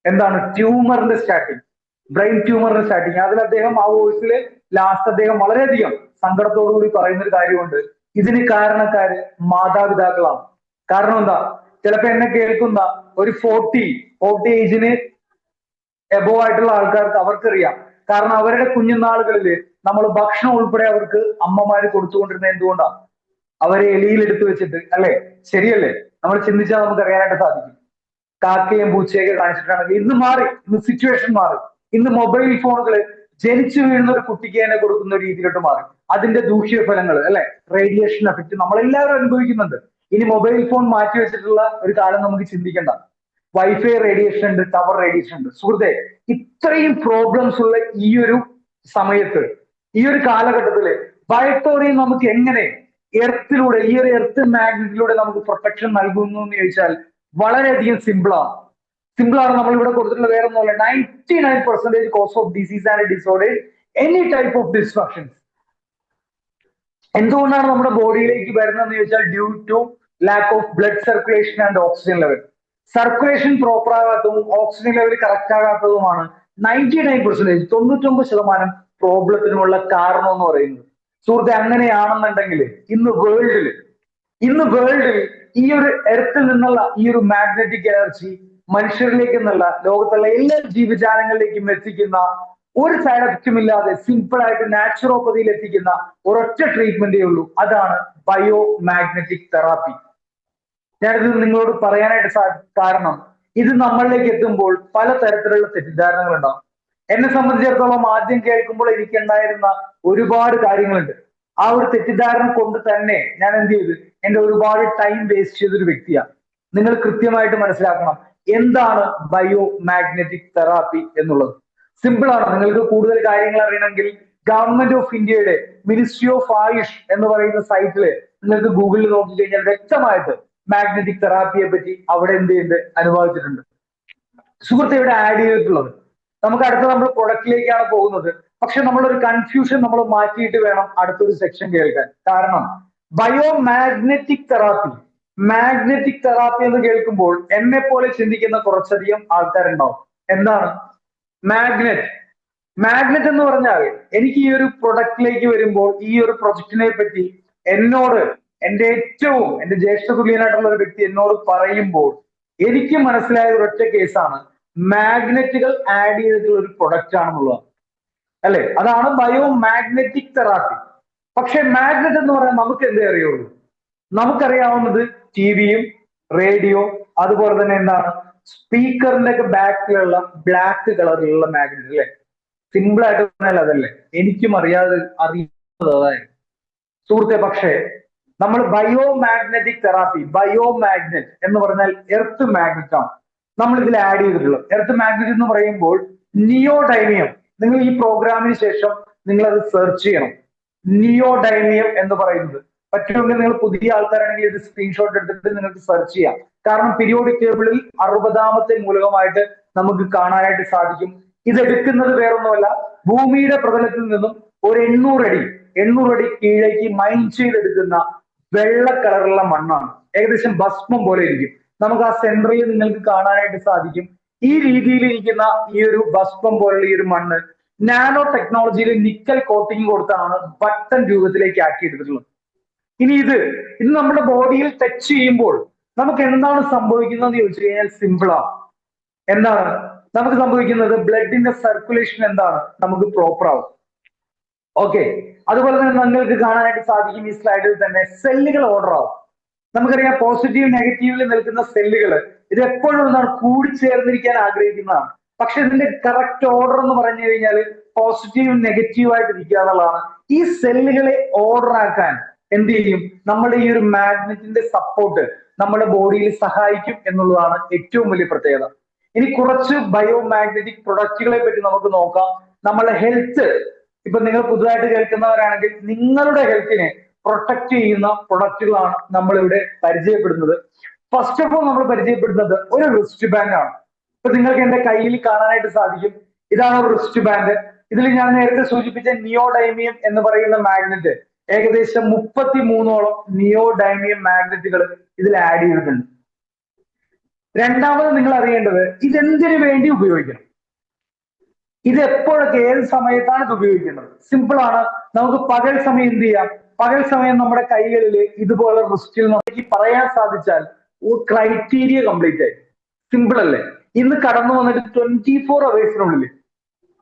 എന്താണ് ട്യൂമറിന്റെ സ്റ്റാർട്ടിങ്, ബ്രെയിൻ ട്യൂമറിന്റെ സ്റ്റാർട്ടിങ്. അതിൽ അദ്ദേഹം ആ വോയിസിൽ ലാസ്റ്റ് അദ്ദേഹം വളരെയധികം സങ്കടത്തോടു കൂടി പറയുന്ന ഒരു കാര്യമുണ്ട്, ഇതിന് കാരണക്കാര് മാതാപിതാക്കളാണ്. കാരണം എന്താ, ചിലപ്പോ എന്നെ കേൾക്കുന്ന ഒരു 40 ഏജിന് എബോ ആയിട്ടുള്ള ആൾക്കാർക്ക് അവർക്കറിയാം. കാരണം അവരുടെ കുഞ്ഞുനാളുകളിൽ നമ്മൾ ഭക്ഷണം ഉൾപ്പെടെ അവർക്ക് അമ്മമാര് കൊടുത്തുകൊണ്ടിരുന്നത് എന്തുകൊണ്ടാണ്? അവരെ എലിയിൽ എടുത്തു വെച്ചിട്ട് അല്ലെ, ശരിയല്ലേ? നമ്മൾ ചിന്തിച്ചാൽ നമുക്ക് അറിയാനായിട്ട് സാധിക്കും. കാക്കയും പൂച്ചയൊക്കെ കാണിച്ചിട്ടാണെങ്കിൽ ഇന്ന് മാറി, ഇന്ന് സിറ്റുവേഷൻ മാറി. ഇന്ന് മൊബൈൽ ഫോണുകൾ ജനിച്ചു വീഴുന്ന ഒരു കുട്ടിക്ക് തന്നെ കൊടുക്കുന്ന രീതിയിലോട്ട് മാറി. അതിന്റെ ദൂഷ്യഫലങ്ങൾ അല്ലെ, റേഡിയേഷൻ എഫക്ട് നമ്മളെല്ലാവരും അനുഭവിക്കുന്നുണ്ട്. ഇനി മൊബൈൽ ഫോൺ മാറ്റി വെച്ചിട്ടുള്ള ഒരു കാലം നമുക്ക് ചിന്തിക്കണ്ട. വൈഫൈ റേഡിയേഷൻ ഉണ്ട്, ടവർ റേഡിയേഷൻ ഉണ്ട്. സുഹൃത്തെ, ഇത്രയും പ്രോബ്ലംസ് ഉള്ള ഈ ഒരു സമയത്ത്, ഈ ഒരു കാലഘട്ടത്തില് ബയോട്ടോറിയം നമുക്ക് എങ്ങനെ എർത്തിലൂടെ, ഈ ഒരു എർത്ത് മാഗ്നറ്റിലൂടെ നമുക്ക് പ്രൊട്ടക്ഷൻ നൽകുന്നു എന്ന് ചോദിച്ചാൽ വളരെയധികം സിമ്പിളാണ്. നമ്മൾ ഇവിടെ കൊടുത്തിട്ടുള്ള വേറെ ഒന്നുമല്ല, 99% cause of disease and disorders, any type of dysfunctions. എന്തുകൊണ്ടാണ് നമ്മുടെ ബോഡിയിലേക്ക് വരുന്നതെന്ന് ചോദിച്ചാൽ due to lack of blood circulation and oxygen level. Circulation proper ആകാത്തതും ഓക്സിജൻ ലെവൽ കറക്റ്റ് ആകാത്തതുമാണ് 99%, 99% പ്രോബ്ലത്തിനുള്ള കാരണം എന്ന് പറയുന്നത്. സുഹൃത്തെ, അങ്ങനെയാണെന്നുണ്ടെങ്കിൽ ഇന്ന് വേൾഡിൽ ഈ ഒരു എർത്തിൽ നിന്നുള്ള ഈ ഒരു മാഗ്നറ്റിക് എനർജി മനുഷ്യരിലേക്ക് എന്നല്ല, ലോകത്തുള്ള എല്ലാ ജീവജാലങ്ങളിലേക്കും എത്തിക്കുന്ന, ഒരു സൈഡ് എഫക്റ്റും ഇല്ലാതെ സിമ്പിൾ ആയിട്ട് നാച്ചുറോപ്പതിയിൽ എത്തിക്കുന്ന ഒരൊറ്റ ട്രീറ്റ്മെന്റേ ഉള്ളൂ. അതാണ് ബയോ മാഗ്നറ്റിക് തെറാപ്പി. ഞാനിത് നിങ്ങളോട് പറയാനായിട്ട് കാരണം ഇത് നമ്മളിലേക്ക് എത്തുമ്പോൾ പല തരത്തിലുള്ള തെറ്റിദ്ധാരണകൾ ഉണ്ടാവും. എന്നെ സംബന്ധിച്ചിടത്തോളം ആദ്യം കേൾക്കുമ്പോൾ എനിക്കുണ്ടായിരുന്ന ഒരുപാട് കാര്യങ്ങളുണ്ട്. ആ ഒരു തെറ്റിദ്ധാരണ കൊണ്ട് തന്നെ ഞാൻ എന്ത് ചെയ്തു, എന്റെ ഒരുപാട് ടൈം വേസ്റ്റ് ചെയ്തൊരു വ്യക്തിയാണ്. നിങ്ങൾ കൃത്യമായിട്ട് മനസ്സിലാക്കണം എന്താണ് ബയോ മാഗ്നറ്റിക് തെറാപ്പി എന്നുള്ളത്. സിമ്പിൾ ആണ്. നിങ്ങൾക്ക് കൂടുതൽ കാര്യങ്ങൾ അറിയണമെങ്കിൽ ഗവൺമെന്റ് ഓഫ് ഇന്ത്യയുടെ മിനിസ്ട്രി ഓഫ് ആയുഷ് എന്ന് പറയുന്ന സൈറ്റില് നിങ്ങൾക്ക് ഗൂഗിളിൽ നോക്കി കഴിഞ്ഞാൽ വ്യക്തമായിട്ട് മാഗ്നറ്റിക് തെറാപ്പിയെ പറ്റി അവിടെ എന്ത് ചെയ്യുന്നത് അനുഭവിച്ചിട്ടുണ്ട്. സുഹൃത്തെ, ഇവിടെ ആഡ് ചെയ്തിട്ടുള്ളത് നമുക്ക് അടുത്ത നമ്മൾ പ്രൊഡക്റ്റിലേക്കാണ് പോകുന്നത്. പക്ഷെ നമ്മളൊരു കൺഫ്യൂഷൻ നമ്മൾ മാറ്റിയിട്ട് വേണം അടുത്തൊരു സെക്ഷൻ കേൾക്കാൻ. കാരണം ബയോ മാഗ്നറ്റിക് തെറാപ്പി എന്ന് കേൾക്കുമ്പോൾ എന്നെ പോലെ ചിന്തിക്കുന്ന കുറച്ചധികം ആൾക്കാരുണ്ടാവും. എന്താണ് മാഗ്നറ്റ് എന്ന് പറഞ്ഞാൽ, എനിക്ക് ഈ ഒരു പ്രൊഡക്റ്റിലേക്ക് വരുമ്പോൾ, ഈ ഒരു പ്രൊജക്റ്റിനെ പറ്റി എന്നോട് എന്റെ ജ്യേഷ്ഠ തുല്യനായിട്ടുള്ള ഒരു വ്യക്തി എന്നോട് പറയുമ്പോൾ എനിക്ക് മനസ്സിലായ ഒരൊറ്റ കേസാണ് മാഗ്നറ്റുകൾ ആഡ് ചെയ്തിട്ടുള്ള ഒരു പ്രൊഡക്റ്റ് ആണെന്നുള്ളത് അല്ലെ. അതാണ് ബയോ മാഗ്നറ്റിക് തെറാപ്പി. പക്ഷെ മാഗ്നറ്റ് എന്ന് പറയാൻ നമുക്ക് എന്തേ അറിയുള്ളൂ? നമുക്കറിയാവുന്നത് ടിവിയും റേഡിയോ, അതുപോലെ തന്നെ എന്താണ് സ്പീക്കറിന്റെ ഒക്കെ ബാക്കിലുള്ള ബ്ലാക്ക് കളറിലുള്ള മാഗ്നറ്റ് അല്ലെ. സിമ്പിൾ ആയിട്ട് പറഞ്ഞാൽ അതല്ലേ എനിക്കും അറിയുന്നത് അതായത് സുഹൃത്തെ. പക്ഷേ നമ്മൾ ബയോമാഗ്നറ്റിക് തെറാപ്പി, ബയോമാഗ്നറ്റ് എന്ന് പറഞ്ഞാൽ എർത്ത് മാഗ്നറ്റ് ആണ് നമ്മൾ ഇതിൽ ആഡ് ചെയ്തിട്ടുള്ളത്. എർത്ത് മാഗ്നറ്റ് എന്ന് പറയുമ്പോൾ നിയോഡൈമിയം, നിങ്ങൾ ഈ പ്രോഗ്രാമിന് ശേഷം നിങ്ങൾ അത് സെർച്ച് ചെയ്യണം. നിയോഡൈമിയം എന്ന് പറയുന്നത് പറ്റുമെങ്കിൽ നിങ്ങൾ പുതിയ ആൾക്കാരാണെങ്കിൽ ഇത് സ്ക്രീൻഷോട്ട് എടുത്തിട്ട് നിങ്ങൾക്ക് സെർച്ച് ചെയ്യാം. കാരണം പീരിയോഡിക് ടേബിളിൽ 60ാമത്തെ മൂലകമായിട്ട് നമുക്ക് കാണാനായിട്ട് സാധിക്കും. ഇത് എടുക്കുന്നത് വേറൊന്നുമല്ല, ഭൂമിയുടെ പ്രതലത്തിൽ നിന്നും ഒരു 800 അടി കീഴേക്ക് മൈൻ ചെയ്തെടുക്കുന്ന വെള്ള കളറുള്ള മണ്ണാണ്. ഏകദേശം ഭസ്മം പോലെ ഇരിക്കും. നമുക്ക് ആ സെന്ററിൽ നിങ്ങൾക്ക് കാണാനായിട്ട് സാധിക്കും. ഈ രീതിയിൽ ഇരിക്കുന്ന ഈ ഒരു ഭസ്മം പോലുള്ള ഈ ഒരു മണ്ണ് നാനോ ടെക്നോളജിയിൽ നിക്കൽ കോട്ടിങ് കൊടുത്താണ് ബട്ടൺ രൂപത്തിലേക്ക് ആക്കിയെടുത്തിട്ടുള്ളത്. ഇനി ഇത് നമ്മുടെ ബോഡിയിൽ ടച്ച് ചെയ്യുമ്പോൾ നമുക്ക് എന്താണ് സംഭവിക്കുന്നത് ചോദിച്ചു കഴിഞ്ഞാൽ സിമ്പിൾ ആണ്. എന്താണ് നമുക്ക് സംഭവിക്കുന്നത്? ബ്ലഡിന്റെ സർക്കുലേഷൻ എന്താണ് നമുക്ക് പ്രോപ്പർ ആവും. ഓക്കെ, അതുപോലെ തന്നെ നിങ്ങൾക്ക് കാണാനായിട്ട് സാധിക്കും ഈ സ്ലൈഡിൽ തന്നെ സെല്ലുകൾ ഓർഡർ ആവും. നമുക്കറിയാം പോസിറ്റീവ് നെഗറ്റീവിൽ നിൽക്കുന്ന സെല്ലുകൾ ഇത് എപ്പോഴും എന്താണ് കൂടിച്ചേർന്നിരിക്കാൻ ആഗ്രഹിക്കുന്നതാണ്. പക്ഷെ ഇതിന്റെ കറക്റ്റ് ഓർഡർ എന്ന് പറഞ്ഞു കഴിഞ്ഞാൽ പോസിറ്റീവ് നെഗറ്റീവ് ആയിട്ട് ഇരിക്കുക എന്നുള്ളതാണ്. ഈ സെല്ലുകളെ ഓർഡർ ആക്കാൻ എന്ത് ചെയ്യും? നമ്മുടെ ഈ ഒരു മാഗ്നറ്റിന്റെ സപ്പോർട്ട് നമ്മുടെ ബോഡിയിൽ സഹായിക്കും എന്നുള്ളതാണ് ഏറ്റവും വലിയ പ്രത്യേകത. ഇനി കുറച്ച് ബയോമാഗ്നറ്റിക് പ്രൊഡക്റ്റുകളെ പറ്റി നമുക്ക് നോക്കാം. നമ്മളെ ഹെൽത്ത്, ഇപ്പൊ നിങ്ങൾ പുതുതായിട്ട് കേൾക്കുന്നവരാണെങ്കിൽ നിങ്ങളുടെ ഹെൽത്തിനെ പ്രൊട്ടക്ട് ചെയ്യുന്ന പ്രൊഡക്റ്റുകളാണ് നമ്മളിവിടെ പരിചയപ്പെടുന്നത്. ഫസ്റ്റ് ഓഫ് ഓൾ നമ്മൾ പരിചയപ്പെടുന്നത് ഒരു റിസ്റ്റ് ബാൻഡ് ആണ്. ഇപ്പൊ നിങ്ങൾക്ക് എന്റെ കയ്യിൽ കാണാനായിട്ട് സാധിക്കും, ഇതാണ് ഒരു റിസ്റ്റ് ബാൻഡ്. ഇതിൽ ഞാൻ നേരത്തെ സൂചിപ്പിച്ച നിയോഡൈമിയം എന്ന് പറയുന്ന മാഗ്നറ്റ് ഏകദേശം 33ഓളം നിയോഡൈമിയം മാഗ്നറ്റുകൾ ഇതിൽ ആഡ് ചെയ്തിട്ടുണ്ട്. രണ്ടാമത് നിങ്ങൾ അറിയേണ്ടത് ഇതെന്തിനു വേണ്ടി ഉപയോഗിക്കണം, ഇത് എപ്പോഴൊക്കെ ഏത് സമയത്താണ് ഇത് ഉപയോഗിക്കേണ്ടത്? സിമ്പിൾ ആണ്. നമുക്ക് പകൽ സമയം എന്ത് ചെയ്യാം? പകൽ സമയം നമ്മുടെ കൈകളിൽ ഇതുപോലെ റിസ്റ്റിൽ നമുക്ക് പറയാൻ സാധിച്ചാൽ ക്രൈറ്റീരിയ കംപ്ലീറ്റ് ആയി. സിമ്പിൾ അല്ലേ? ഇന്ന് കടന്നു വന്നിട്ട് 24 അവേഴ്സിനുള്ളിൽ,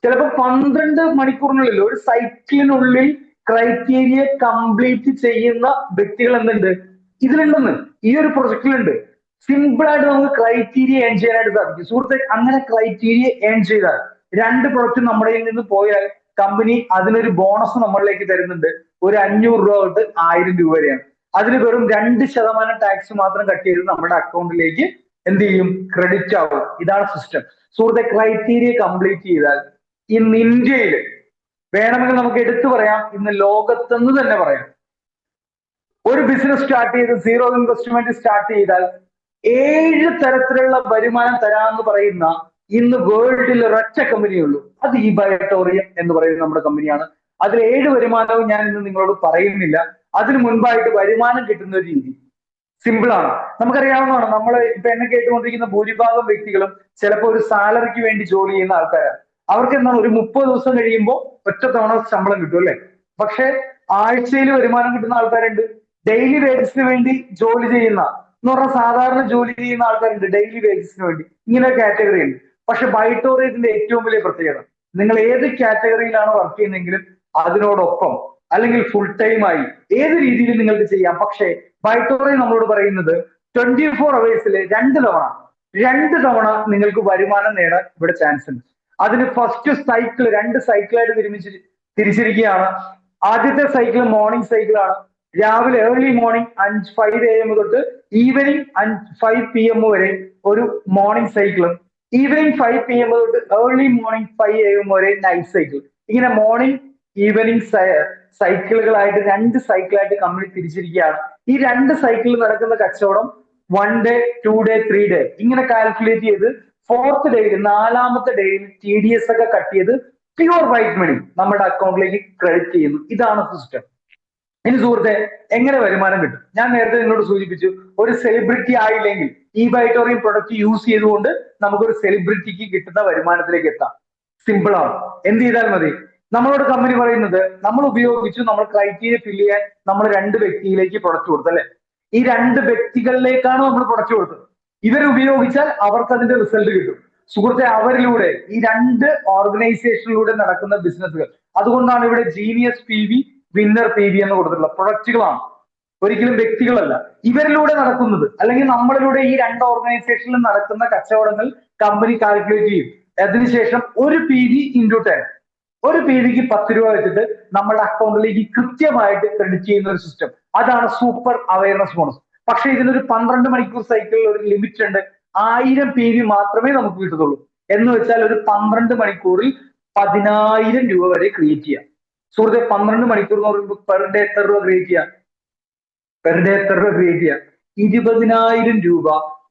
ചിലപ്പോൾ 12 മണിക്കൂറിനുള്ളിൽ, ഒരു സൈക്കിളിനുള്ളിൽ ക്രൈറ്റീരിയ കംപ്ലീറ്റ് ചെയ്യുന്ന വ്യക്തികൾ എന്തുണ്ട്? ഇതിലുണ്ടെന്ന്, ഈ ഒരു പ്രൊജക്റ്റിലുണ്ട്. സിമ്പിൾ ആയിട്ട് നമുക്ക് ക്രൈറ്റീരിയ ഏൺ ചെയ്യാനായിട്ട് സാധിക്കും. സുഹൃത്തെ, അങ്ങനെ ക്രൈറ്റീരിയ ഏൺ ചെയ്താൽ 2 പ്രൊഡക്റ്റ് നമ്മുടെ നിന്ന് പോയാൽ കമ്പനി അതിനൊരു ബോണസ് നമ്മളിലേക്ക് തരുന്നുണ്ട്. ഒരു 500 രൂപ തൊട്ട് 1000 രൂപ വരെയാണ്. അതിന് വെറും 2% ടാക്സ് മാത്രം കട്ട് ചെയ്ത് നമ്മുടെ അക്കൗണ്ടിലേക്ക് എന്ത് ചെയ്യും? ക്രെഡിറ്റ് ആവും. ഇതാണ് സിസ്റ്റം. സുഹൃത്തെ, ക്രൈറ്റീരിയ കംപ്ലീറ്റ് ചെയ്താൽ ഇന്ന് ഇന്ത്യയിൽ വേണമെങ്കിൽ നമുക്ക് എടുത്തു പറയാം, ഇന്ന് ലോകത്തെന്ന് തന്നെ പറയാം, ഒരു ബിസിനസ് സ്റ്റാർട്ട് ചെയ്ത് സീറോ ഇൻവെസ്റ്റ്മെന്റ് സ്റ്റാർട്ട് ചെയ്താൽ 7 തരത്തിലുള്ള വരുമാനം തരാമെന്ന് പറയുന്ന ഇന്ന് വേൾഡിൽ ഒരൊറ്റ കമ്പനിയുള്ളൂ. അത് ഈ ബയോട്ടോറിയം എന്ന് പറയുന്ന നമ്മുടെ കമ്പനിയാണ്. അതിൽ 7 വരുമാനവും ഞാൻ ഇന്ന് നിങ്ങളോട് പറയുന്നില്ല. അതിന് മുൻപായിട്ട് വരുമാനം കിട്ടുന്ന ഒരു രീതി സിമ്പിൾ ആണ്. നമുക്കറിയാവുന്നതാണ്, നമ്മൾ ഇപ്പൊ എന്നെ കേട്ടുകൊണ്ടിരിക്കുന്ന ഭൂരിഭാഗം വ്യക്തികളും ചിലപ്പോൾ ഒരു സാലറിക്ക് വേണ്ടി ജോലി ചെയ്യുന്ന ആൾക്കാരാണ്. അവർക്ക് എന്താണ് ഒരു 30 ദിവസം കഴിയുമ്പോൾ ഒറ്റത്തവണ ശമ്പളം കിട്ടും അല്ലെ? പക്ഷെ ആഴ്ചയിൽ വരുമാനം കിട്ടുന്ന ആൾക്കാരുണ്ട്. ഡെയിലി വേജസിന് വേണ്ടി ജോലി ചെയ്യുന്ന എന്ന് പറഞ്ഞാൽ സാധാരണ ജോലി ചെയ്യുന്ന ആൾക്കാരുണ്ട് ഡെയിലി വേജസിന് വേണ്ടി. ഇങ്ങനെ കാറ്റഗറി ഉണ്ട്. പക്ഷെ ബയോട്ടോറിയത്തിന്റെ ഏറ്റവും വലിയ പ്രത്യേകത, നിങ്ങൾ ഏത് കാറ്റഗറിയിലാണ് വർക്ക് ചെയ്യുന്നതെങ്കിലും അതിനോടൊപ്പം അല്ലെങ്കിൽ ഫുൾ ടൈം ആയി ഏത് രീതിയിൽ നിങ്ങൾക്ക് ചെയ്യാം. പക്ഷേ ബയോട്ടോറിയം നമ്മളോട് പറയുന്നത് 24 അവേഴ്സിൽ 2 തവണ നിങ്ങൾക്ക് വരുമാനം നേടാൻ ഇവിടെ ചാൻസ് ഉണ്ട്. അതിന് ഫസ്റ്റ് സൈക്കിൾ 2 സൈക്കിളായിട്ട് തിരിച്ചിരിക്കുകയാണ്. ആദ്യത്തെ സൈക്കിൾ മോർണിംഗ് സൈക്കിളാണ്. രാവിലെ ഏർലി മോർണിംഗ് 5 AM തൊട്ട് ഈവനിങ് 5 PM വരെ ഒരു മോർണിംഗ് സൈക്കിളും, ഈവനിങ് 5 PM തൊട്ട് ഏർലി മോർണിംഗ് 5 AM വരെ നൈറ്റ് സൈക്കിൾ. ഇങ്ങനെ മോർണിംഗ് ഈവനിങ് സൈക്കിളുകളായിട്ട് 2 സൈക്കിളായിട്ട് കമ്പനി തിരിച്ചിരിക്കുകയാണ്. ഈ 2 സൈക്കിളിൽ നടക്കുന്ന കച്ചവടം 1 ഡേ 2 ഡേ 3 ഡേ ഇങ്ങനെ കാൽക്കുലേറ്റ് ചെയ്ത് 4th ഡേയിൽ 4ാമത്തെ ഡേയിൽ TDS ഒക്കെ കട്ട് ചെയ്ത് പ്യുവർ വൈറ്റ് മണി നമ്മുടെ അക്കൗണ്ടിലേക്ക് ക്രെഡിറ്റ് ചെയ്യുന്നു. ഇതാണ് സിസ്റ്റം. ഇനി സുഹൃത്തെ, എങ്ങനെ വരുമാനം കിട്ടും? ഞാൻ നേരത്തെ നിങ്ങളോട് സൂചിപ്പിച്ചു, ഒരു സെലിബ്രിറ്റി ആയില്ലെങ്കിൽ ഈ ബയോട്ടോറിയം പ്രൊഡക്റ്റ് യൂസ് ചെയ്തുകൊണ്ട് നമുക്കൊരു സെലിബ്രിറ്റിക്ക് കിട്ടുന്ന വരുമാനത്തിലേക്ക് എത്താം. സിമ്പിൾ ആണ്. എന്ത് ചെയ്താൽ മതി? നമ്മളോട് കമ്പനി പറയുന്നത്, നമ്മൾ ഉപയോഗിച്ചു, നമ്മൾ ക്രൈറ്റീരിയ ഫില്ല് ചെയ്യാൻ നമ്മൾ 2 വ്യക്തിയിലേക്ക് പ്രൊഡക്റ്റ് കൊടുത്തു അല്ലെ? ഈ 2 വ്യക്തികളിലേക്കാണ് നമ്മൾ പ്രൊഡക്റ്റ് കൊടുത്തത്. ഇവരുപയോഗിച്ചാൽ അവർക്ക് അതിന്റെ റിസൾട്ട് കിട്ടും. സുഹൃത്തെ, അവരിലൂടെ ഈ 2 ഓർഗനൈസേഷനിലൂടെ നടക്കുന്ന ബിസിനസ്സുകൾ, അതുകൊണ്ടാണ് ഇവിടെ ജീനിയസ് PV, വിന്നർ PV എന്ന് കൊടുത്തിട്ടുള്ള പ്രൊഡക്റ്റുകളാണ്, ഒരിക്കലും വ്യക്തികളല്ല. ഇവരിലൂടെ നടക്കുന്നത് അല്ലെങ്കിൽ നമ്മളിലൂടെ ഈ 2 ഓർഗനൈസേഷനിൽ നടക്കുന്ന കച്ചവടങ്ങൾ കമ്പനി കാൽക്കുലേറ്റ് ചെയ്യും. അതിനുശേഷം ഒരു PV × 10 ഒരു PV-ക്ക് 10 രൂപ വെച്ചിട്ട് നമ്മുടെ അക്കൗണ്ടിലേക്ക് കൃത്യമായിട്ട് ക്രെഡിറ്റ് ചെയ്യുന്ന ഒരു സിസ്റ്റം. അതാണ് സൂപ്പർ അവയർനെസ് ബോണസ്. പക്ഷെ ഇതിനൊരു 12 മണിക്കൂർ സൈക്കിളിൽ ഒരു ലിമിറ്റ് ഉണ്ട്. 1000 PV മാത്രമേ നമുക്ക് കിട്ടത്തുള്ളൂ. എന്ന് വെച്ചാൽ ഒരു 12 മണിക്കൂറിൽ 10,000 രൂപ വരെ ക്രിയേറ്റ് ചെയ്യാം. സുഹൃത്തെ, 12 മണിക്കൂർ എന്ന് പറയുമ്പോൾ പെർ ഡേ എത്ര രൂപ ക്രിയേറ്റ് ചെയ്യാം? പെർ ഡേ എത്ര രൂപ ക്രിയേറ്റ് ചെയ്യാം? 20,000 രൂപ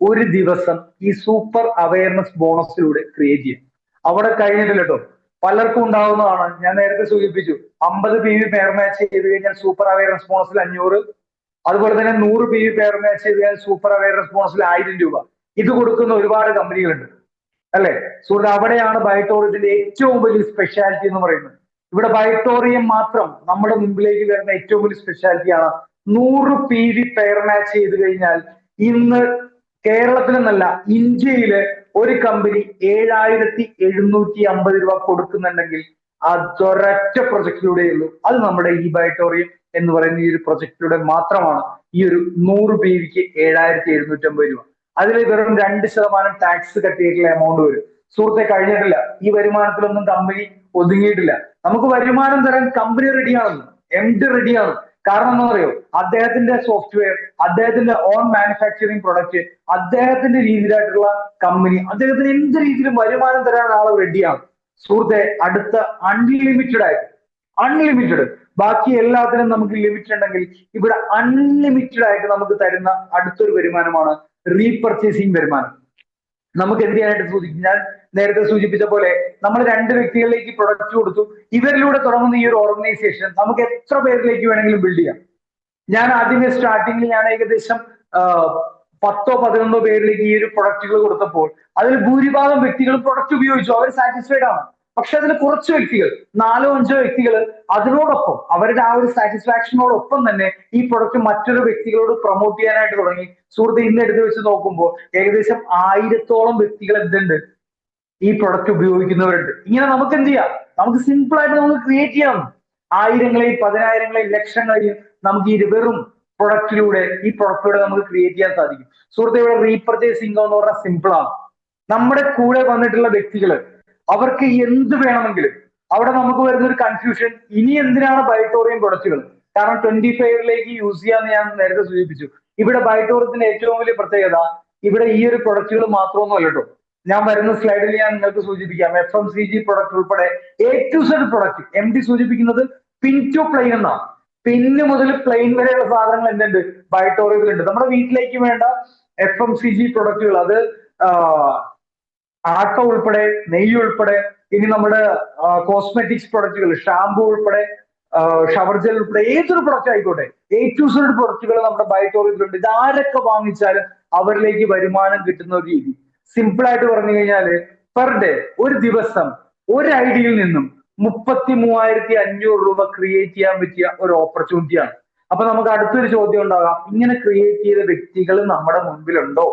ഒരു ദിവസം ഈ സൂപ്പർ അവയർനെസ് ബോണസിലൂടെ ക്രിയേറ്റ് ചെയ്യാം. അവിടെ കഴിഞ്ഞിട്ടില്ല കേട്ടോ, പലർക്കും ഉണ്ടാവുന്നതാണ്. ഞാൻ നേരത്തെ സൂചിപ്പിച്ചു, 50 PV പെയർ മാച്ച് ചെയ്ത് കഴിഞ്ഞാൽ സൂപ്പർ അവയർനെസ് ബോണസിൽ 500. അതുപോലെ തന്നെ 100 PV പെയർ മാച്ച് ചെയ്ത് കഴിഞ്ഞാൽ സൂപ്പർ അവയർനെസ് ബോണസിൽ 1000 രൂപ. ഇത് കൊടുക്കുന്ന ഒരുപാട് കമ്പനികളുണ്ട് അല്ലെ സുഹൃത്ത്? അവിടെയാണ് ബൈറ്റോറിയത്തിന്റെ ഏറ്റവും വലിയ സ്പെഷ്യാലിറ്റി എന്ന് പറയുന്നത്. ഇവിടെ ബൈറ്റോറിയം മാത്രം നമ്മുടെ മുമ്പിലേക്ക് വരുന്ന ഏറ്റവും വലിയ സ്പെഷ്യാലിറ്റിയാണ് 100 PV പെയർ മാച്ച് ചെയ്ത് കഴിഞ്ഞാൽ ഇന്ന് കേരളത്തിലെന്നല്ല ഇന്ത്യയില് ഒരു കമ്പനി 7,750 രൂപ കൊടുക്കുന്നുണ്ടെങ്കിൽ അതൊരൊറ്റ പ്രൊജക്റ്റിലൂടെ ഉള്ളൂ. അത് നമ്മുടെ ഈ ബൈറ്റോറിയം എന്ന് പറയുന്ന ഈ ഒരു പ്രൊജക്റ്റിലൂടെ മാത്രമാണ് ഈ ഒരു 100 PV-ക്ക് 7,750 രൂപ. അതിൽ വെറും 2% ടാക്സ് കട്ടിയിട്ടുള്ള എമൗണ്ട് വരും. സുഹൃത്തെ, കഴിഞ്ഞിട്ടില്ല. ഈ വരുമാനത്തിലൊന്നും കമ്പനി ഒതുങ്ങിയിട്ടില്ല. നമുക്ക് വരുമാനം തരാൻ കമ്പനി റെഡിയാണെന്ന്, MD റെഡിയാണ്. കാരണം എന്താ പറയുക, അദ്ദേഹത്തിന്റെ സോഫ്റ്റ്വെയർ, അദ്ദേഹത്തിന്റെ ഓൺ മാനുഫാക്ചറിങ് പ്രൊഡക്റ്റ്, അദ്ദേഹത്തിന്റെ രീതിയിലായിട്ടുള്ള കമ്പനി, അദ്ദേഹത്തിന് എന്ത് രീതിയിലും വരുമാനം തരാൻ ആൾ റെഡിയാണ്. സുഹൃത്തെ, അടുത്ത അൺലിമിറ്റഡ് ബാക്കി എല്ലാത്തിനും നമുക്ക് ലിമിറ്റ് ഉണ്ടെങ്കിൽ ഇവിടെ അൺലിമിറ്റഡ് ആയിട്ട് നമുക്ക് തരുന്ന അടുത്തൊരു വരുമാനമാണ് റീപർച്ചേസിങ് വരുമാനം. നമുക്ക് എന്ത് ചെയ്യാനായിട്ട് സൂചിപ്പിക്കും? ഞാൻ നേരത്തെ സൂചിപ്പിച്ച പോലെ നമ്മൾ 2 വ്യക്തികളിലേക്ക് പ്രൊഡക്റ്റ് കൊടുത്തു. ഇവരിലൂടെ തുടങ്ങുന്ന ഈ ഒരു ഓർഗനൈസേഷൻ നമുക്ക് എത്ര പേരിലേക്ക് വേണമെങ്കിലും ബിൽഡ് ചെയ്യാം. ഞാൻ ആദ്യമേ സ്റ്റാർട്ടിങ്ങിൽ ഞാൻ ഏകദേശം 10-11 പേരിലേക്ക് ഈ ഒരു പ്രൊഡക്റ്റുകൾ കൊടുത്തപ്പോൾ അതിൽ ഭൂരിഭാഗം വ്യക്തികളും പ്രൊഡക്റ്റ് ഉപയോഗിച്ചു, അവർ സാറ്റിസ്ഫൈഡ് ആണ്. പക്ഷെ അതിൽ കുറച്ച് വ്യക്തികൾ, 4-5 വ്യക്തികൾ അതിനോടൊപ്പം അവരുടെ ആ ഒരു സാറ്റിസ്ഫാക്ഷനോടൊപ്പം തന്നെ ഈ പ്രൊഡക്റ്റ് മറ്റൊരു വ്യക്തികളോട് പ്രൊമോട്ട് ചെയ്യാനായിട്ട് തുടങ്ങി. സുഹൃത്ത്, ഇന്ന് എടുത്ത് വെച്ച് നോക്കുമ്പോൾ ഏകദേശം 1000-ഓളം വ്യക്തികൾ എന്തുണ്ട്, ഈ പ്രൊഡക്റ്റ് ഉപയോഗിക്കുന്നവരുണ്ട്. ഇങ്ങനെ നമുക്ക് എന്ത് ചെയ്യാം? നമുക്ക് സിമ്പിൾ ആയിട്ട് നമുക്ക് ക്രിയേറ്റ് ചെയ്യാം. ആയിരങ്ങളെയും 10,000-ങ്ങളെയും ലക്ഷങ്ങളെയും നമുക്ക് ഈ വെറും പ്രൊഡക്റ്റിലൂടെ, ഈ പ്രൊഡക്റ്റിലൂടെ നമുക്ക് ക്രിയേറ്റ് ചെയ്യാൻ സാധിക്കും. സുഹൃത്തെ, ഇവിടെ റീപർച്ചേസ് ഇൻകം എന്ന് പറഞ്ഞാൽ സിമ്പിൾ ആണ്. നമ്മുടെ കൂടെ വന്നിട്ടുള്ള വ്യക്തികള് അവർക്ക് എന്ത് വേണമെങ്കിലും, അവിടെ നമുക്ക് വരുന്ന ഒരു കൺഫ്യൂഷൻ, ഇനി എന്തിനാണ് ബൈറ്റോറിയം പ്രൊഡക്റ്റുകൾ? കാരണം 25-ലേക്ക് യൂസ് ചെയ്യാന്ന് ഞാൻ നേരത്തെ സൂചിപ്പിച്ചു. ഇവിടെ ബൈറ്റോറിയത്തിന്റെ ഏറ്റവും വലിയ പ്രത്യേകത ഇവിടെ ഈ ഒരു പ്രൊഡക്റ്റുകൾ മാത്രമൊന്നും അല്ല കേട്ടോ. ഞാൻ വരുന്ന സ്ലൈഡിൽ ഞാൻ നിങ്ങൾക്ക് സൂചിപ്പിക്കാം. FMCG പ്രൊഡക്റ്റ് ഉൾപ്പെടെ A to Z product. MD സൂചിപ്പിക്കുന്നത് പിൻ ടു പ്ലെയിൻ എന്നാണ്. പിന്ന് മുതൽ പ്ലെയിൻ വരെയുള്ള സാധനങ്ങൾ എന്തുണ്ട്? ബൈറ്റോറിയത്തിലുണ്ട്. നമ്മുടെ വീട്ടിലേക്ക് വേണ്ട FMCG പ്രൊഡക്റ്റുകൾ, അത് ആട്ട ഉൾപ്പെടെ, നെയ്യ് ഉൾപ്പെടെ, ഇനി നമ്മുടെ കോസ്മെറ്റിക്സ് പ്രൊഡക്റ്റുകൾ, ഷാമ്പു ഉൾപ്പെടെ, ഷവർ ജെൽ ഉൾപ്പെടെ, ഏതൊരു പ്രൊഡക്റ്റ് ആയിക്കോട്ടെ, A to Z പ്രൊഡക്റ്റുകൾ നമ്മുടെ ബൈറ്റോറിയത്തിലുണ്ട്. ഇത് ആരൊക്കെ വാങ്ങിച്ചാലും അവരിലേക്ക് വരുമാനം കിട്ടുന്ന ഒരു രീതി. സിമ്പിൾ ആയിട്ട് പറഞ്ഞു കഴിഞ്ഞാല് പെർ ഡേ, ഒരു ദിവസം ഒരു ഐഡിയിൽ നിന്നും 33,500 രൂപ ക്രിയേറ്റ് ചെയ്യാൻ പറ്റിയ ഒരു ഓപ്പർച്യൂണിറ്റിയാണ്. അപ്പൊ നമുക്ക് അടുത്തൊരു ചോദ്യം ഉണ്ടാകാം, ഇങ്ങനെ ക്രിയേറ്റ് ചെയ്ത വ്യക്തികൾ നമ്മുടെ മുൻപിലുണ്ടോ?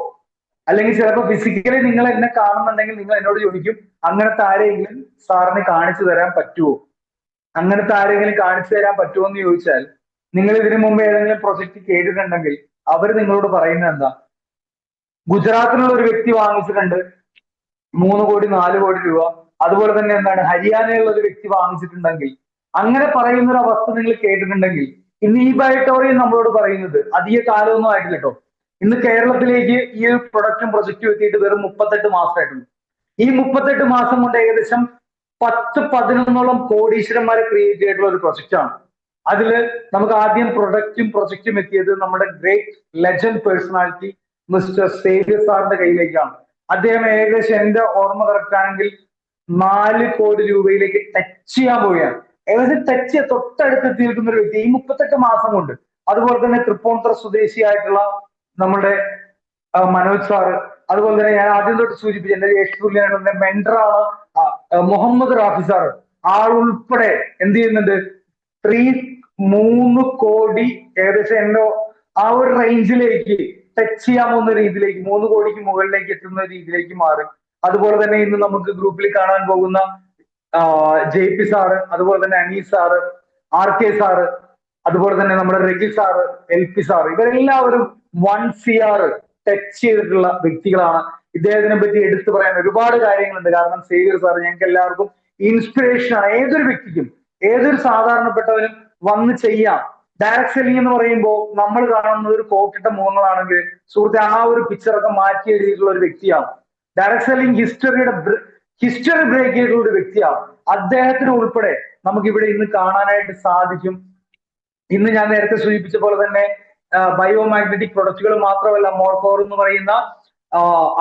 അല്ലെങ്കിൽ ചിലപ്പോൾ ഫിസിക്കലി നിങ്ങൾ എന്നെ കാണുന്നുണ്ടെങ്കിൽ നിങ്ങൾ എന്നോട് ചോദിക്കും, അങ്ങനത്തെ ആരെങ്കിലും സാറിന് കാണിച്ചു തരാൻ പറ്റുമോ? അങ്ങനത്തെ ആരെങ്കിലും കാണിച്ചു തരാൻ പറ്റുമോ എന്ന് ചോദിച്ചാൽ, നിങ്ങൾ ഇതിനു മുമ്പ് ഏതെങ്കിലും പ്രൊജക്ട് കേട്ടിട്ടുണ്ടെങ്കിൽ അവർ നിങ്ങളോട് പറയുന്നത് എന്താ? ഗുജറാത്തിലുള്ള ഒരു വ്യക്തി വാങ്ങിച്ചിട്ടുണ്ട് 3 കോടി 4 കോടി രൂപ. അതുപോലെ തന്നെ എന്താണ്, ഹരിയാനയുള്ള ഒരു വ്യക്തി വാങ്ങിച്ചിട്ടുണ്ടെങ്കിൽ, അങ്ങനെ പറയുന്ന ഒരു അവസ്ഥ നിങ്ങൾ കേട്ടിട്ടുണ്ടെങ്കിൽ, ഇന്ന് ഈ ബൈറ്റോറിയം നമ്മളോട് പറയുന്നത് അധിക കാലമൊന്നും ആയിട്ടില്ല കേട്ടോ. ഇന്ന് കേരളത്തിലേക്ക് ഈ ഒരു പ്രൊഡക്റ്റും പ്രൊജക്റ്റും എത്തിയിട്ട് വെറും 38 മാസമായിട്ടുള്ളൂ. ഈ 38 മാസം കൊണ്ട് ഏകദേശം 10-11ഓളം കോടീശ്വരന്മാരെ ക്രിയേറ്റ് ചെയ്തിട്ടുള്ള ഒരു പ്രൊജക്റ്റാണ്. അതില് നമുക്ക് ആദ്യം പ്രൊജക്റ്റും എത്തിയത് നമ്മുടെ great legend personality mister Xavier സാറിന്റെ കയ്യിലേക്കാണ്. അദ്ദേഹം ഏകദേശം എന്റെ ഓർമ്മ കറക്റ്റ് ആണെങ്കിൽ 4 കോടി രൂപയിലേക്ക് ടച്ച് ചെയ്യാൻ പോവുകയാണ്. ഏകദേശം ടച്ച് തൊട്ടടുത്ത് എത്തിയിരിക്കുന്ന ഒരു വ്യക്തി ഈ 38 മാസം കൊണ്ട്. അതുപോലെ തന്നെ തൃപ്പൂണിത്തുറ സ്വദേശിയായിട്ടുള്ള നമ്മുടെ മനോജ് സാറ്, അതുപോലെ തന്നെ ഞാൻ ആദ്യം തൊട്ട് സൂചിപ്പിച്ച എന്റെ ജ്യേഷ്ഠതുല്യനാണ്, എന്റെ മെന്ററാണ് മുഹമ്മദ് റാഫി സാറ്. ആളുൾപ്പെടെ എന്ത് ചെയ്യുന്നുണ്ട്? 3 കോടി ഏകദേശം എന്റെ ആ ഒരു റേഞ്ചിലേക്ക് ടച്ച് ചെയ്യാൻ പോകുന്ന രീതിയിലേക്ക്, 3 കോടിക്ക് മുകളിലേക്ക് എത്തുന്ന രീതിയിലേക്ക് മാറി. അതുപോലെ തന്നെ ഇന്ന് നമുക്ക് ഗ്രൂപ്പിൽ കാണാൻ പോകുന്ന JP സാറ്, അതുപോലെ തന്നെ അനീസ് സാറ്, RK സാറ്, അതുപോലെ തന്നെ നമ്മുടെ രഘി സാറ്, LP സാറ്, ഇവരെല്ലാവരും 1 CR ടച്ച് ചെയ്തിട്ടുള്ള വ്യക്തികളാണ്. ഇദ്ദേഹത്തിനെ പറ്റി എടുത്തു പറയാൻ ഒരുപാട് കാര്യങ്ങളുണ്ട്. കാരണം സേവ്യർ സാർ ഞങ്ങൾക്ക് എല്ലാവർക്കും ഇൻസ്പിറേഷൻ ആണ് ഏതൊരു വ്യക്തിക്കും, ഏതൊരു സാധാരണപ്പെട്ടവനും വന്ന് ചെയ്യാം. ഡയറക്ട് സെല്ലിംഗ് എന്ന് പറയുമ്പോൾ നമ്മൾ കാണുന്നത് ഒരു കോട്ടിട്ട മുഖങ്ങളാണെങ്കിൽ സുഹൃത്തെ ആ ഒരു പിക്ചറൊക്കെ മാറ്റി എഴുതിയിട്ടുള്ള ഒരു വ്യക്തിയാണ്. ഡയറക്ട് സെല്ലിംഗ് ഹിസ്റ്ററി ബ്രേക്ക് ചെയ്തിട്ടുള്ള ഒരു വ്യക്തിയാണ്. അദ്ദേഹത്തിന് ഉൾപ്പെടെ നമുക്ക് ഇവിടെ ഇന്ന് കാണാനായിട്ട് സാധിക്കും. ഇന്ന് ഞാൻ നേരത്തെ സൂചിപ്പിച്ച പോലെ തന്നെ ബയോമാഗ്നറ്റിക് പ്രൊഡക്റ്റുകൾ മാത്രമല്ല, മോർകോർ എന്ന് പറയുന്ന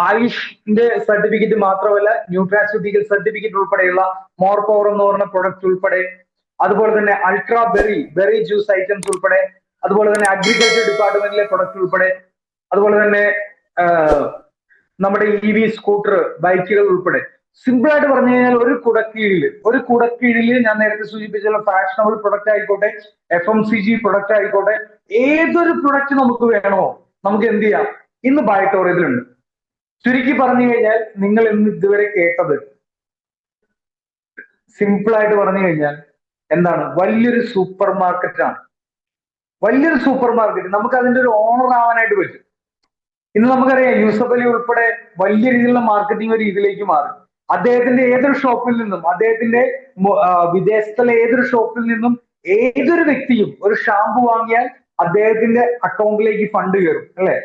ആയുഷിന്റെ സർട്ടിഫിക്കറ്റ് മാത്രമല്ല, ന്യൂട്രാസ്യൂട്ടിക്കൽ സർട്ടിഫിക്കറ്റ് ഉൾപ്പെടെയുള്ള മോർകോർ എന്ന് പറയുന്ന പ്രൊഡക്റ്റ് ഉൾപ്പെടെ, അതുപോലെ തന്നെ അൾട്രാ ബെറി ജ്യൂസ് ഐറ്റംസ് ഉൾപ്പെടെ, അതുപോലെ തന്നെ അഗ്രികൾച്ചർ ഡിപ്പാർട്ട്മെന്റിലെ പ്രൊഡക്റ്റ് ഉൾപ്പെടെ, അതുപോലെ തന്നെ നമ്മുടെ EV സ്കൂട്ടർ ബൈക്കുകൾ ഉൾപ്പെടെ, സിമ്പിൾ ആയിട്ട് പറഞ്ഞു കഴിഞ്ഞാൽ ഒരു കുടക്കീഴില് ഞാൻ നേരത്തെ സൂചിപ്പിച്ചുള്ള ഫാഷനബിൾ പ്രൊഡക്റ്റ് ആയിക്കോട്ടെ, FMCG പ്രൊഡക്റ്റ് ആയിക്കോട്ടെ, ഏതൊരു പ്രൊഡക്റ്റ് നമുക്ക് വേണമോ നമുക്ക് എന്ത് ചെയ്യാം, ഇന്ന് ബയോട്ടോറിയത്തിലുണ്ട്. ചുരുക്കി പറഞ്ഞു കഴിഞ്ഞാൽ നിങ്ങൾ ഇന്ന് ഇതുവരെ കേട്ടത് സിമ്പിൾ ആയിട്ട് പറഞ്ഞു കഴിഞ്ഞാൽ എന്താണ്, വലിയൊരു സൂപ്പർ മാർക്കറ്റാണ്. വലിയൊരു സൂപ്പർ മാർക്കറ്റ്, നമുക്ക് അതിന്റെ ഒരു ഓണർ ആവാനായിട്ട് പറ്റും. ഇന്ന് നമുക്കറിയാം യൂസഫ് അലി ഉൾപ്പെടെ വലിയ രീതിയിലുള്ള മാർക്കറ്റിംഗ് ഒരു രീതിയിലേക്ക് മാറി. അദ്ദേഹത്തിന്റെ ഏതൊരു ഷോപ്പിൽ നിന്നും, അദ്ദേഹത്തിന്റെ വിദേശത്തുള്ള ഏതൊരു ഷോപ്പിൽ നിന്നും ഏതൊരു വ്യക്തിയും ഒരു ഷാമ്പു വാങ്ങിയാൽ അദ്ദേഹത്തിന്റെ അക്കൗണ്ടിലേക്ക് ഫണ്ട് കയറും, അല്ലെ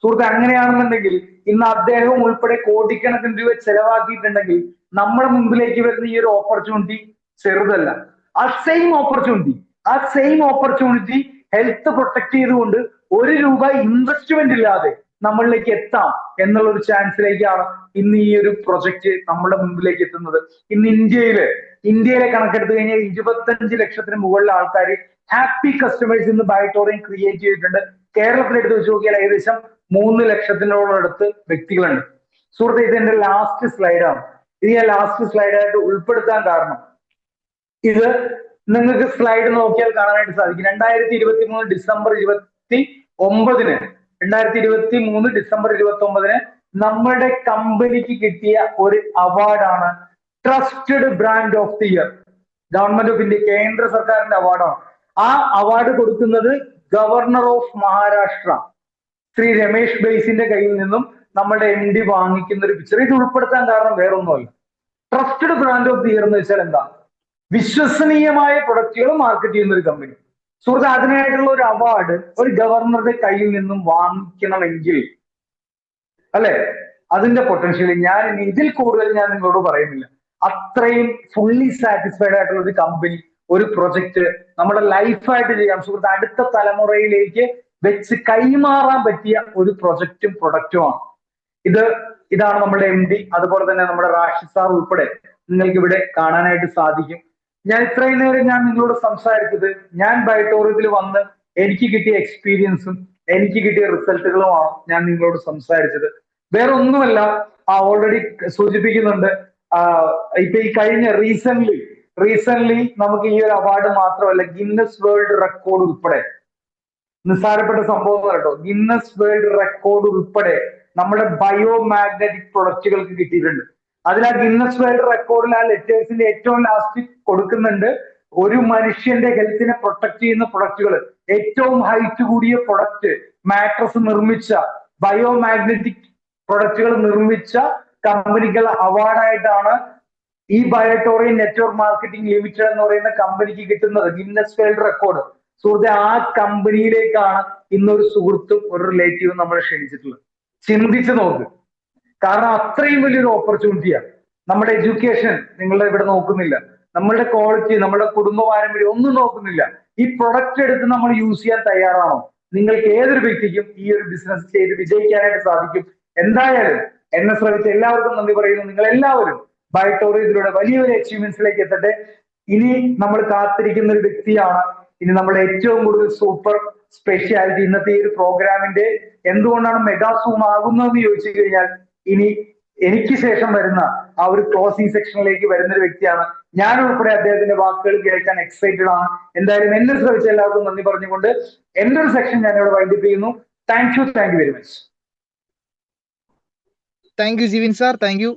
സുഹൃത്തെ? അങ്ങനെയാണെന്നുണ്ടെങ്കിൽ ഇന്ന് അദ്ദേഹം ഉൾപ്പെടെ കോടിക്കണക്കിന് രൂപ ചെലവാക്കിയിട്ടുണ്ടെങ്കിൽ നമ്മുടെ മുമ്പിലേക്ക് വരുന്ന ഈ ഒരു ഓപ്പർച്യൂണിറ്റി ചെറുതല്ല. ആ സെയിം ഓപ്പർച്യൂണിറ്റി ഹെൽത്ത് പ്രൊട്ടക്ട് ചെയ്തുകൊണ്ട് ₹1 ഇൻവെസ്റ്റ്മെന്റ് ഇല്ലാതെ നമ്മളിലേക്ക് എത്താം എന്നുള്ള ഒരു ചാൻസിലേക്കാണ് ഇന്ന് ഈ ഒരു പ്രൊജക്ട് നമ്മുടെ മുമ്പിലേക്ക് എത്തുന്നത്. ഇന്ന് ഇന്ത്യയിലെ കണക്കെടുത്തു കഴിഞ്ഞാൽ 25 ലക്ഷത്തിന് മുകളിൽ ആൾക്കാർ ഹാപ്പി കസ്റ്റമേഴ്സ് ഇന്ന് ബയോട്ടോറിയം ക്രിയേറ്റ് ചെയ്തിട്ടുണ്ട്. കേരളത്തിൽ എടുത്ത് വെച്ച് നോക്കിയാൽ ഏകദേശം 3 ലക്ഷത്തിനോളം അടുത്ത് വ്യക്തികളുണ്ട്. സുഹൃത്തെ, ഇത് എന്റെ ലാസ്റ്റ് സ്ലൈഡാണ്. ഇത് ഞാൻ ലാസ്റ്റ് സ്ലൈഡായിട്ട് ഉൾപ്പെടുത്താൻ കാരണം, ഇത് നിങ്ങൾക്ക് സ്ലൈഡ് നോക്കിയാൽ കാണാനായിട്ട് സാധിക്കും. 2023 ഡിസംബർ 29 നമ്മുടെ കമ്പനിക്ക് കിട്ടിയ ഒരു അവാർഡാണ് trusted brand of the year. Government of India, കേന്ദ്ര സർക്കാരിന്റെ അവാർഡാണ്. ആ അവാർഡ് കൊടുക്കുന്നത് ഗവർണർ ഓഫ് മഹാരാഷ്ട്ര ശ്രീ രമേശ് ബൈസിന്റെ കയ്യിൽ നിന്നും നമ്മുടെ MD വാങ്ങിക്കുന്ന ഒരു പിക്ചർ. ഇത് ഉൾപ്പെടുത്താൻ കാരണം വേറൊന്നുമല്ല, trusted brand of the year എന്ന് വെച്ചാൽ എന്താ, വിശ്വസനീയമായ പ്രൊഡക്റ്റുകൾ മാർക്കറ്റ് ചെയ്യുന്ന ഒരു കമ്പനി. സുഹൃത്ത്, അതിനായിട്ടുള്ള ഒരു അവാർഡ് ഒരു ഗവർണറുടെ കയ്യിൽ നിന്നും വാങ്ങിക്കണമെങ്കിൽ, അല്ലെ, അതിന്റെ പൊട്ടൻഷ്യൽ ഞാൻ ഇനി ഇതിൽ കൂടുതൽ ഞാൻ നിങ്ങളോട് പറയുന്നില്ല. അത്രയും ഫുള്ളി സാറ്റിസ്ഫൈഡ് ആയിട്ടുള്ള ഒരു കമ്പനി, ഒരു പ്രൊജക്ട് നമ്മുടെ ലൈഫായിട്ട് ചെയ്യാം സുഹൃത്ത്. അടുത്ത തലമുറയിലേക്ക് വെച്ച് കൈമാറാൻ പറ്റിയ ഒരു പ്രൊജക്റ്റും പ്രൊഡക്റ്റുമാണ് ഇതാണ് നമ്മുടെ MD, അതുപോലെ തന്നെ നമ്മുടെ റാഷിദ് സാർ ഉൾപ്പെടെ നിങ്ങൾക്ക് ഇവിടെ കാണാനായിട്ട് സാധിക്കും. ഞാൻ ഇത്രയും നേരം ഞാൻ നിങ്ങളോട് സംസാരിച്ചത് ഞാൻ ബയോട്ടോറിയത്തിൽ വന്ന് എനിക്ക് കിട്ടിയ എക്സ്പീരിയൻസും എനിക്ക് കിട്ടിയ റിസൾട്ടുകളുമാണ് ഞാൻ നിങ്ങളോട് സംസാരിച്ചത്. വേറെ ഒന്നുമല്ല, ഓൾറെഡി സൂചിപ്പിക്കുന്നുണ്ട്. ഇപ്പൊ ഈ കഴിഞ്ഞ റീസെന്റ് നമുക്ക് ഈ ഒരു അവാർഡ് മാത്രമല്ല, ഗിന്നസ് വേൾഡ് റെക്കോർഡ് ഉൾപ്പെടെ, നിസ്സാരപ്പെട്ട സംഭവം കേട്ടോ, ഗിന്നസ് വേൾഡ് റെക്കോർഡ് ഉൾപ്പെടെ നമ്മുടെ ബയോമാഗ്നറ്റിക് പ്രൊഡക്റ്റുകൾക്ക് കിട്ടിയിട്ടുണ്ട്. അതിൽ ആ ഗിന്നസ് വേൾഡ് റെക്കോർഡിൽ ആ ലെറ്റേഴ്സിന്റെ ഏറ്റവും ലാസ്റ്റ് കൊടുക്കുന്നുണ്ട്, ഒരു മനുഷ്യന്റെ ഹെൽത്തിനെ പ്രൊട്ടക്ട് ചെയ്യുന്ന പ്രൊഡക്റ്റുകൾ, ഏറ്റവും ഹൈറ്റ് കൂടിയ പ്രൊഡക്റ്റ് മാട്രസ് നിർമ്മിച്ച, ബയോമാഗ്നറ്റിക് പ്രൊഡക്റ്റുകൾ നിർമ്മിച്ച കമ്പനികൾ അവാർഡായിട്ടാണ് ഈ ബയോട്ടോറിയം നെറ്റ്വർക്ക് മാർക്കറ്റിംഗ് ലിമിറ്റഡ് എന്ന് പറയുന്ന കമ്പനിക്ക് കിട്ടുന്നത് ഗിന്നസ് വേൾഡ് റെക്കോർഡ്. സുഹൃത്തെ, ആ കമ്പനിയിലേക്കാണ് ഇന്നൊരു സുഹൃത്തും ഒരു റിലേറ്റീവും നമ്മളെ ക്ഷണിച്ചിട്ടുള്ളത്. ചിന്തിച്ചു നോക്ക്, കാരണം അത്രയും വലിയൊരു ഓപ്പർച്യൂണിറ്റിയാണ്. നമ്മുടെ എഡ്യൂക്കേഷൻ നിങ്ങളുടെ ഇവിടെ നോക്കുന്നില്ല, നമ്മളുടെ ക്വാളിറ്റി, നമ്മുടെ കുടുംബ പാരമ്പര്യം ഒന്നും നോക്കുന്നില്ല. ഈ പ്രൊഡക്റ്റ് എടുത്ത് നമ്മൾ യൂസ് ചെയ്യാൻ തയ്യാറാണോ? നിങ്ങൾക്ക് ഏതൊരു വ്യക്തിക്കും ഈ ഒരു ബിസിനസ് ചെയ്ത് വിജയിക്കാനായിട്ട് സാധിക്കും. എന്തായാലും എന്നെ ശ്രമിച്ച എല്ലാവർക്കും നന്ദി പറയുന്നു. നിങ്ങൾ എല്ലാവരും ബയോട്ടോറിയത്തിലൂടെ വലിയ വലിയ അച്ചീവ്മെന്റ്സിലേക്ക് എത്തട്ടെ. ഇനി നമ്മൾ കാത്തിരിക്കുന്ന ഒരു വ്യക്തിയാണ്, ഇനി നമ്മുടെ ഏറ്റവും കൂടുതൽ സൂപ്പർ സ്പെഷ്യാലിറ്റി ഇന്നത്തെ ഈ ഒരു പ്രോഗ്രാമിന്റെ എന്തുകൊണ്ടാണ് മെഗാ സൂം ആകുന്നതെന്ന് ചോദിച്ചു കഴിഞ്ഞാൽ, ഇനി എനിക്ക് ശേഷം വരുന്ന ആ ഒരു ക്ലോസിംഗ് സെക്ഷനിലേക്ക് വരുന്ന ഒരു വ്യക്തിയാണ്. ഞാൻ ഉൾപ്പെടെ അദ്ദേഹത്തിന്റെ വാക്കുകൾ കേൾക്കാൻ എക്സൈറ്റഡ് ആണ്. എന്തായാലും എന്നെ ശ്രമിച്ച എല്ലാവർക്കും നന്ദി പറഞ്ഞുകൊണ്ട് എന്റെ ഒരു സെക്ഷൻ ഞാൻ ഇവിടെ വൈൻഡപ്പ് ചെയ്യുന്നു. Thank you very much. Thank you Jivin sir, thank U.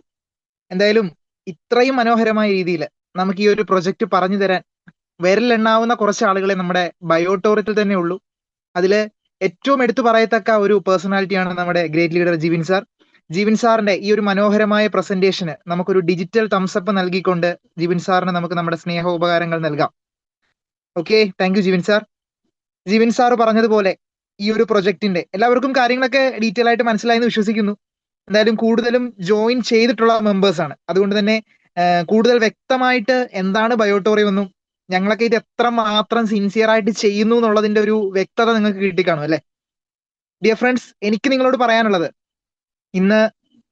എന്തായാലും ഇത്രയും മനോഹരമായ രീതിയിൽ നമുക്ക് ഈ ഒരു പ്രൊജക്ട് പറഞ്ഞു തരാൻ വിരലെണ്ണാവുന്ന കുറച്ച് ആളുകളെ നമ്മുടെ ബയോട്ടോറിയത്തിൽ തന്നെ ഉള്ളൂ. അതില് ഏറ്റവും എടുത്തു പറയത്തക്ക ഒരു പേഴ്സണാലിറ്റിയാണ് നമ്മുടെ ഗ്രേറ്റ് ലീഡർ ജിവിൻ സാർ. ജീവൻ സാറിന്റെ ഈ ഒരു മനോഹരമായ പ്രസന്റേഷന് നമുക്കൊരു ഡിജിറ്റൽ തംസപ്പ് നൽകിക്കൊണ്ട് ജീവൻ സാറിന് നമുക്ക് നമ്മുടെ സ്നേഹോപകാരങ്ങൾ നൽകാം. Okay, thank you Jeevan sir. Jeevan sir പറഞ്ഞതുപോലെ ഈ ഒരു പ്രൊജക്ടിന്റെ എല്ലാവർക്കും കാര്യങ്ങളൊക്കെ ഡീറ്റെയിൽ ആയിട്ട് മനസ്സിലായെന്ന് വിശ്വസിക്കുന്നു. എന്തായാലും കൂടുതലും ജോയിൻ ചെയ്തിട്ടുള്ള മെമ്പേഴ്സ് ആണ്. അതുകൊണ്ട് തന്നെ കൂടുതൽ വ്യക്തമായിട്ട് എന്താണ് ബയോട്ടോറിയം എന്നും ഞങ്ങളൊക്കെ ഇത് എത്ര മാത്രം സിൻസിയർ ആയിട്ട് ചെയ്യുന്നു എന്നുള്ളതിന്റെ ഒരു വ്യക്തത നിങ്ങൾക്ക് കിട്ടിക്കാണും അല്ലെ? ഡിയർ ഫ്രണ്ട്സ്, എനിക്ക് നിങ്ങളോട് പറയാനുള്ളത്, ഇന്ന്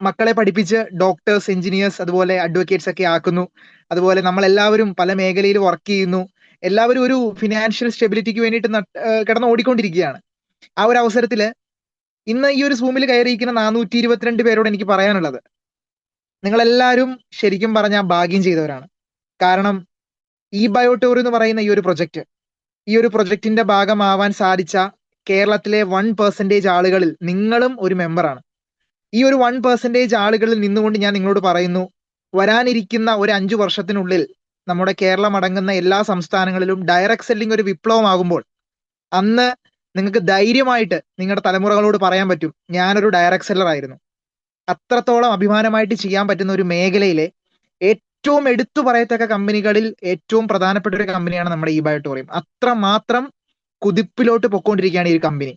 മക്കളെ പഠിപ്പിച്ച് ഡോക്ടേഴ്സ്, എഞ്ചിനീയേഴ്സ്, അതുപോലെ അഡ്വക്കേറ്റ്സ് ഒക്കെ ആക്കുന്നു. അതുപോലെ നമ്മൾ എല്ലാവരും പല മേഖലയിൽ വർക്ക് ചെയ്യുന്നു. എല്ലാവരും ഒരു ഫിനാൻഷ്യൽ സ്റ്റെബിലിറ്റിക്ക് വേണ്ടിയിട്ട് കിടന്ന് ഓടിക്കൊണ്ടിരിക്കുകയാണ്. ആ ഒരു അവസരത്തില് ഇന്ന് ഈ ഒരു സൂമിൽ കയറിയിരിക്കുന്ന 422 പേരോട് എനിക്ക് പറയാനുള്ളത്, നിങ്ങളെല്ലാവരും ശരിക്കും പറഞ്ഞാൽ ഭാഗ്യം ചെയ്തവരാണ്. കാരണം ഈ ബയോട്ടോറി എന്ന് പറയുന്ന ഈ ഒരു പ്രൊജക്ടിന്റെ ഭാഗമാവാൻ സാധിച്ച കേരളത്തിലെ 1% ആളുകളിൽ നിങ്ങളും ഒരു മെമ്പറാണ്. ഈ ഒരു 1% ആളുകളിൽ നിന്നുകൊണ്ട് ഞാൻ നിങ്ങളോട് പറയുന്നു, വരാനിരിക്കുന്ന ഒരു 5 വർഷത്തിനുള്ളിൽ നമ്മുടെ കേരളം അടങ്ങുന്ന എല്ലാ സംസ്ഥാനങ്ങളിലും ഡയറക്ട് സെല്ലിംഗ് ഒരു വിപ്ലവമാകുമ്പോൾ അന്ന് നിങ്ങൾക്ക് ധൈര്യമായിട്ട് നിങ്ങളുടെ തലമുറകളോട് പറയാൻ പറ്റും, ഞാനൊരു ഡയറക്ട് സെല്ലർ ആയിരുന്നു. അത്രത്തോളം അഭിമാനമായിട്ട് ചെയ്യാൻ പറ്റുന്ന ഒരു മേഖലയിലെ ഏറ്റവും എടുത്തു പറയത്തക്ക കമ്പനികളിൽ ഏറ്റവും പ്രധാനപ്പെട്ട ഒരു കമ്പനിയാണ് നമ്മുടെ ഈ ബയോട്ടോറിയം. അത്രമാത്രം കുതിപ്പിലോട്ട് പൊക്കോണ്ടിരിക്കുകയാണ് ഈ കമ്പനി.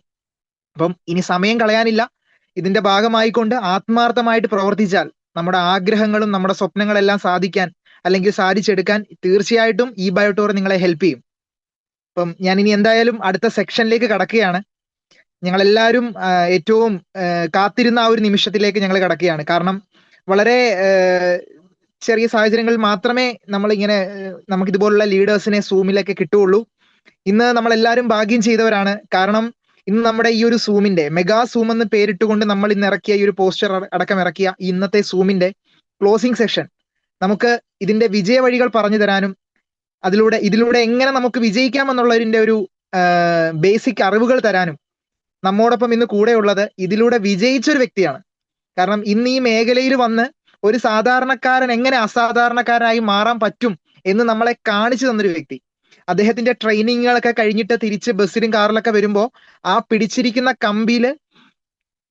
അപ്പം ഇനി സമയം കളയാനില്ല. ഇതിന്റെ ഭാഗമായിക്കൊണ്ട് ആത്മാർത്ഥമായിട്ട് പ്രവർത്തിച്ചാൽ നമ്മുടെ ആഗ്രഹങ്ങളും നമ്മുടെ സ്വപ്നങ്ങളെല്ലാം സാധിക്കാൻ അല്ലെങ്കിൽ സാധിച്ചെടുക്കാൻ തീർച്ചയായിട്ടും ഈ ബയോട്ടോറിയം നിങ്ങളെ ഹെൽപ്പ് ചെയ്യും. അപ്പം ഞാൻ ഇനി എന്തായാലും അടുത്ത സെക്ഷനിലേക്ക് കടക്കുകയാണ്. ഞങ്ങളെല്ലാവരും ഏറ്റവും കാത്തിരുന്ന ആ ഒരു നിമിഷത്തിലേക്ക് ഞങ്ങൾ കടക്കുകയാണ്. കാരണം വളരെ ചെറിയ സാഹചര്യങ്ങളിൽ മാത്രമേ നമ്മൾ ഇങ്ങനെ നമുക്ക് ഇതുപോലുള്ള ലീഡേഴ്സിനെ സൂമിലൊക്കെ കിട്ടുകയുള്ളൂ. ഇന്ന് നമ്മളെല്ലാവരും ഭാഗ്യം ചെയ്തവരാണ്. കാരണം ഇന്ന് നമ്മുടെ ഈ ഒരു സൂമിന്റെ മെഗാ സൂം എന്ന് പേരിട്ടുകൊണ്ട് നമ്മൾ ഇന്ന് ഇറക്കിയ ഈ ഒരു പോസ്റ്റർ അടക്കം ഇറക്കിയ ഇന്നത്തെ സൂമിന്റെ ക്ലോസിംഗ് സെഷൻ നമുക്ക് ഇതിന്റെ വിജയ വഴികൾ പറഞ്ഞു തരാനും ഇതിലൂടെ എങ്ങനെ നമുക്ക് വിജയിക്കാമെന്നുള്ളതിന്റെ ഒരു ബേസിക് അറിവുകൾ തരാനും നമ്മോടൊപ്പം ഇന്ന് കൂടെയുള്ളത് ഇതിലൂടെ വിജയിച്ച ഒരു വ്യക്തിയാണ്. കാരണം ഇന്ന് ഈ മേഖലയിൽ വന്ന് ഒരു സാധാരണക്കാരൻ എങ്ങനെ അസാധാരണക്കാരനായി മാറാൻ പറ്റും എന്ന് നമ്മളെ കാണിച്ചു തന്നൊരു വ്യക്തി. അദ്ദേഹത്തിന്റെ ട്രെയിനിങ്ങുകളൊക്കെ കഴിഞ്ഞിട്ട് തിരിച്ച് ബസ്സിലും കാറിലൊക്കെ വരുമ്പോൾ ആ പിടിച്ചിരിക്കുന്ന കമ്പിയില്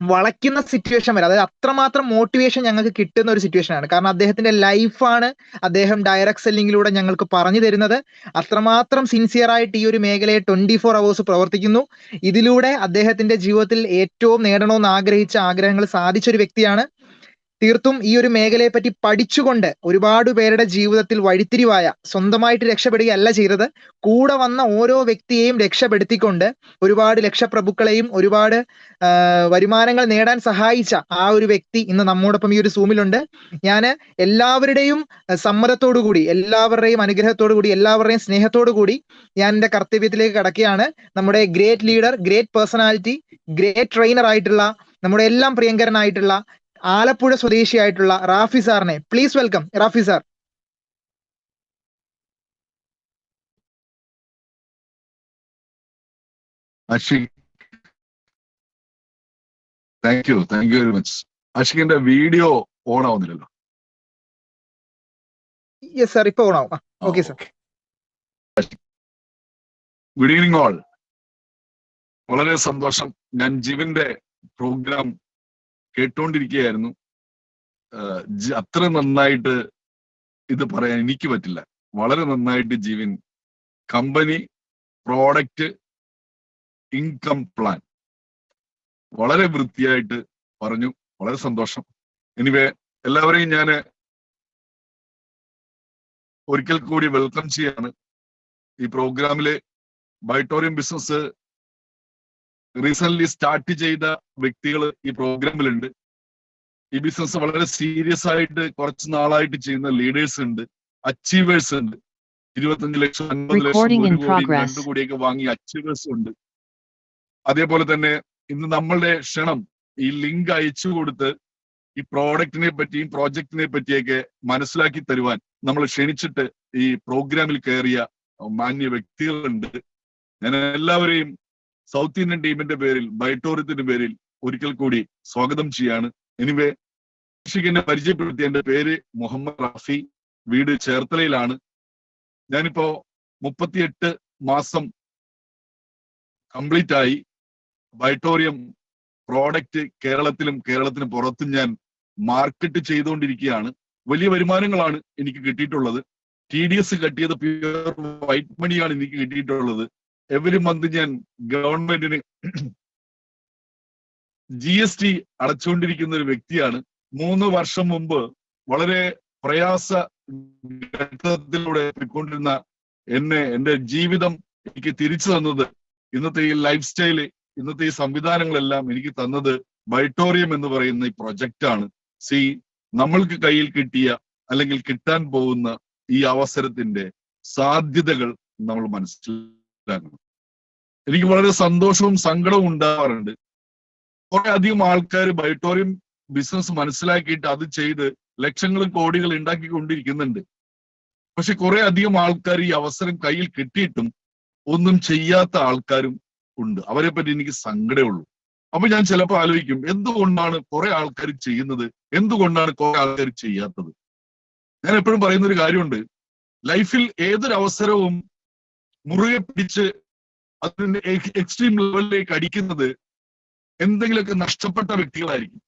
വളയ്ക്കുന്ന സിറ്റുവേഷൻ വരെ, അതായത് അത്രമാത്രം മോട്ടിവേഷൻ ഞങ്ങൾക്ക് കിട്ടുന്ന ഒരു സിറ്റുവേഷൻ ആണ്. കാരണം അദ്ദേഹത്തിന്റെ ലൈഫാണ് അദ്ദേഹം ഡയറക്ട് സെല്ലിങ്ങിലൂടെ ഞങ്ങൾക്ക് പറഞ്ഞു തരുന്നത്. അത്രമാത്രം സിൻസിയർ ആയിട്ട് ഈ ഒരു മേഖലയെ 24 hours പ്രവർത്തിക്കുന്നു. ഇതിലൂടെ അദ്ദേഹത്തിന്റെ ജീവിതത്തിൽ ഏറ്റവും നേടണമെന്ന് ആഗ്രഹിച്ച ആഗ്രഹങ്ങൾ സാധിച്ചൊരു വ്യക്തിയാണ്. തീർത്തും ഈ ഒരു മേഖലയെ പറ്റി പഠിച്ചുകൊണ്ട് ഒരുപാട് പേരുടെ ജീവിതത്തിൽ വഴിത്തിരിവായ, സ്വന്തമായിട്ട് രക്ഷപ്പെടുകയല്ല ചെയ്തത്, കൂടെ വന്ന ഓരോ വ്യക്തിയെയും രക്ഷപ്പെടുത്തിക്കൊണ്ട് ഒരുപാട് ലക്ഷപ്രഭുക്കളെയും ഒരുപാട് വരുമാനങ്ങൾ നേടാൻ സഹായിച്ച ആ ഒരു വ്യക്തി ഇന്ന് നമ്മോടൊപ്പം ഈ ഒരു സൂമിലുണ്ട്. ഞാൻ എല്ലാവരുടെയും സമ്മതത്തോടു കൂടി, എല്ലാവരുടെയും അനുഗ്രഹത്തോടു കൂടി, എല്ലാവരുടെയും സ്നേഹത്തോടു കൂടി ഞാൻ എൻ്റെ കർത്തവ്യത്തിലേക്ക് കടക്കുകയാണ്. നമ്മുടെ great leader, great personality, great trainer ആയിട്ടുള്ള നമ്മുടെ എല്ലാം പ്രിയങ്കരനായിട്ടുള്ള ആലപ്പുഴ സ്വദേശിയായിട്ടുള്ള റാഫി സാറിനെ please welcome. Rafi sir. Thank you very much. അഷിഖിന്റെ വീഡിയോ ഓൺ ആവുന്നില്ലല്ലോ? യെസ് സാർ, ഇപ്പൊ ഓൺ ആവും. Okay sir. Good evening all. വളരെ സന്തോഷം. ഞാൻ ജീവന്റെ പ്രോഗ്രാം കേട്ടുകൊണ്ടിരിക്കുകയായിരുന്നു. അത്ര നന്നായിട്ട് ഇത് പറയാൻ എനിക്ക് പറ്റില്ല. വളരെ നന്നായിട്ട് ജീവൻ കമ്പനി, പ്രോഡക്റ്റ്, ഇൻകം പ്ലാൻ വളരെ വൃത്തിയായിട്ട് പറഞ്ഞു. വളരെ സന്തോഷം. എനിവേ, എല്ലാവരെയും ഞാൻ ഒരിക്കൽ കൂടി വെൽക്കം ചെയ്യാണ്. ഈ പ്രോഗ്രാമില് ബയോട്ടോറിയം ബിസിനസ് റീസെന്റ് സ്റ്റാർട്ട് ചെയ്ത വ്യക്തികൾ ഈ പ്രോഗ്രാമിലുണ്ട്. ഈ ബിസിനസ് വളരെ സീരിയസ് ആയിട്ട് കുറച്ച് നാളായിട്ട് ചെയ്യുന്ന ലീഡേഴ്സ് ഉണ്ട്, അച്ചീവേഴ്സ് ഉണ്ട്. 25 ലക്ഷം, 50 ലക്ഷം, 1 കോടി, 2 കോടിയൊക്കെ വാങ്ങിയ അച്ചീവേഴ്സ് ഉണ്ട്. അതേപോലെ തന്നെ ഇന്ന് നമ്മളുടെ ക്ഷണം, ഈ ലിങ്ക് അയച്ചു കൊടുത്ത് ഈ പ്രോഡക്റ്റിനെ പറ്റിയും പ്രോജക്റ്റിനെ പറ്റിയൊക്കെ മനസ്സിലാക്കി തരുവാൻ നമ്മൾ ക്ഷണിച്ചിട്ട് ഈ പ്രോഗ്രാമിൽ കയറിയ മാന്യ വ്യക്തികളുണ്ട്. ഞാൻ എല്ലാവരെയും സൗത്ത് ഇന്ത്യൻ ടീമിന്റെ പേരിൽ, ബയോട്ടോറിയത്തിന്റെ പേരിൽ ഒരിക്കൽ കൂടി സ്വാഗതം ചെയ്യാണ്. എനിവേ, അഷിഖിനെ പരിചയപ്പെടുത്തിയ എന്റെ പേര് മുഹമ്മദ് റാഫി, വീട് ചേർത്തലയിലാണ്. ഞാനിപ്പോ 38 മാസം കംപ്ലീറ്റ് ആയി. ബയോട്ടോറിയം പ്രോഡക്റ്റ് കേരളത്തിന് പുറത്തും ഞാൻ മാർക്കറ്റ് ചെയ്തുകൊണ്ടിരിക്കുകയാണ്. വലിയ വരുമാനങ്ങളാണ് എനിക്ക് കിട്ടിയിട്ടുള്ളത്. TDS കട്ടിയത് പ്യുവർ വൈറ്റ് മണിയാണ് എനിക്ക് കിട്ടിയിട്ടുള്ളത്. എവരി മന്ത് ഞാൻ ഗവൺമെന്റിന് GST അടച്ചുകൊണ്ടിരിക്കുന്ന ഒരു വ്യക്തിയാണ്. 3 വർഷം മുമ്പ് വളരെ പ്രയാസ ഘട്ടത്തിലൂടെ പോയിക്കൊണ്ടിരുന്ന എന്റെ ജീവിതം എനിക്ക് തിരിച്ചു തന്നത്, ഇന്നത്തെ ഈ ലൈഫ് സ്റ്റൈല്, ഇന്നത്തെ ഈ സംവിധാനങ്ങളെല്ലാം എനിക്ക് തന്നത് ബൈറ്റോറിയം എന്ന് പറയുന്ന ഈ പ്രൊജക്റ്റ് ആണ്. നമ്മൾക്ക് കയ്യിൽ കിട്ടിയ അല്ലെങ്കിൽ കിട്ടാൻ പോകുന്ന ഈ അവസരത്തിന്റെ സാധ്യതകൾ നമ്മൾ മനസ്സിലാക്കണം. എനിക്ക് വളരെ സന്തോഷവും സങ്കടവും ഉണ്ടാവാറുണ്ട്. കുറെ അധികം ആൾക്കാർ ബൈറ്റോറിയം ബിസിനസ് മനസ്സിലാക്കിയിട്ട് അത് ചെയ്ത് ലക്ഷങ്ങളും കോടികൾ ഉണ്ടാക്കിക്കൊണ്ടിരിക്കുന്നുണ്ട്. പക്ഷെ കുറെ അധികം ആൾക്കാർ ഈ അവസരം കയ്യിൽ കിട്ടിയിട്ടും ഒന്നും ചെയ്യാത്ത ആൾക്കാരും ഉണ്ട്. അവരെ പറ്റി എനിക്ക് സങ്കടമുള്ളൂ. അപ്പൊ ഞാൻ ചിലപ്പോൾ ആലോചിക്കും, എന്തുകൊണ്ടാണ് കുറെ ആൾക്കാർ ചെയ്യുന്നത്, എന്തുകൊണ്ടാണ് കുറെ ആൾക്കാർ ചെയ്യാത്തത്? ഞാൻ എപ്പോഴും പറയുന്ന ഒരു കാര്യമുണ്ട്, ലൈഫിൽ ഏതൊരു അവസരവും മുറുകെ പിടിച്ച് അതിന്റെ എക്സ്ട്രീം ലെവലിലേക്ക് അടിക്കുന്നത് എന്തെങ്കിലുമൊക്കെ നഷ്ടപ്പെട്ട വ്യക്തികളായിരിക്കും.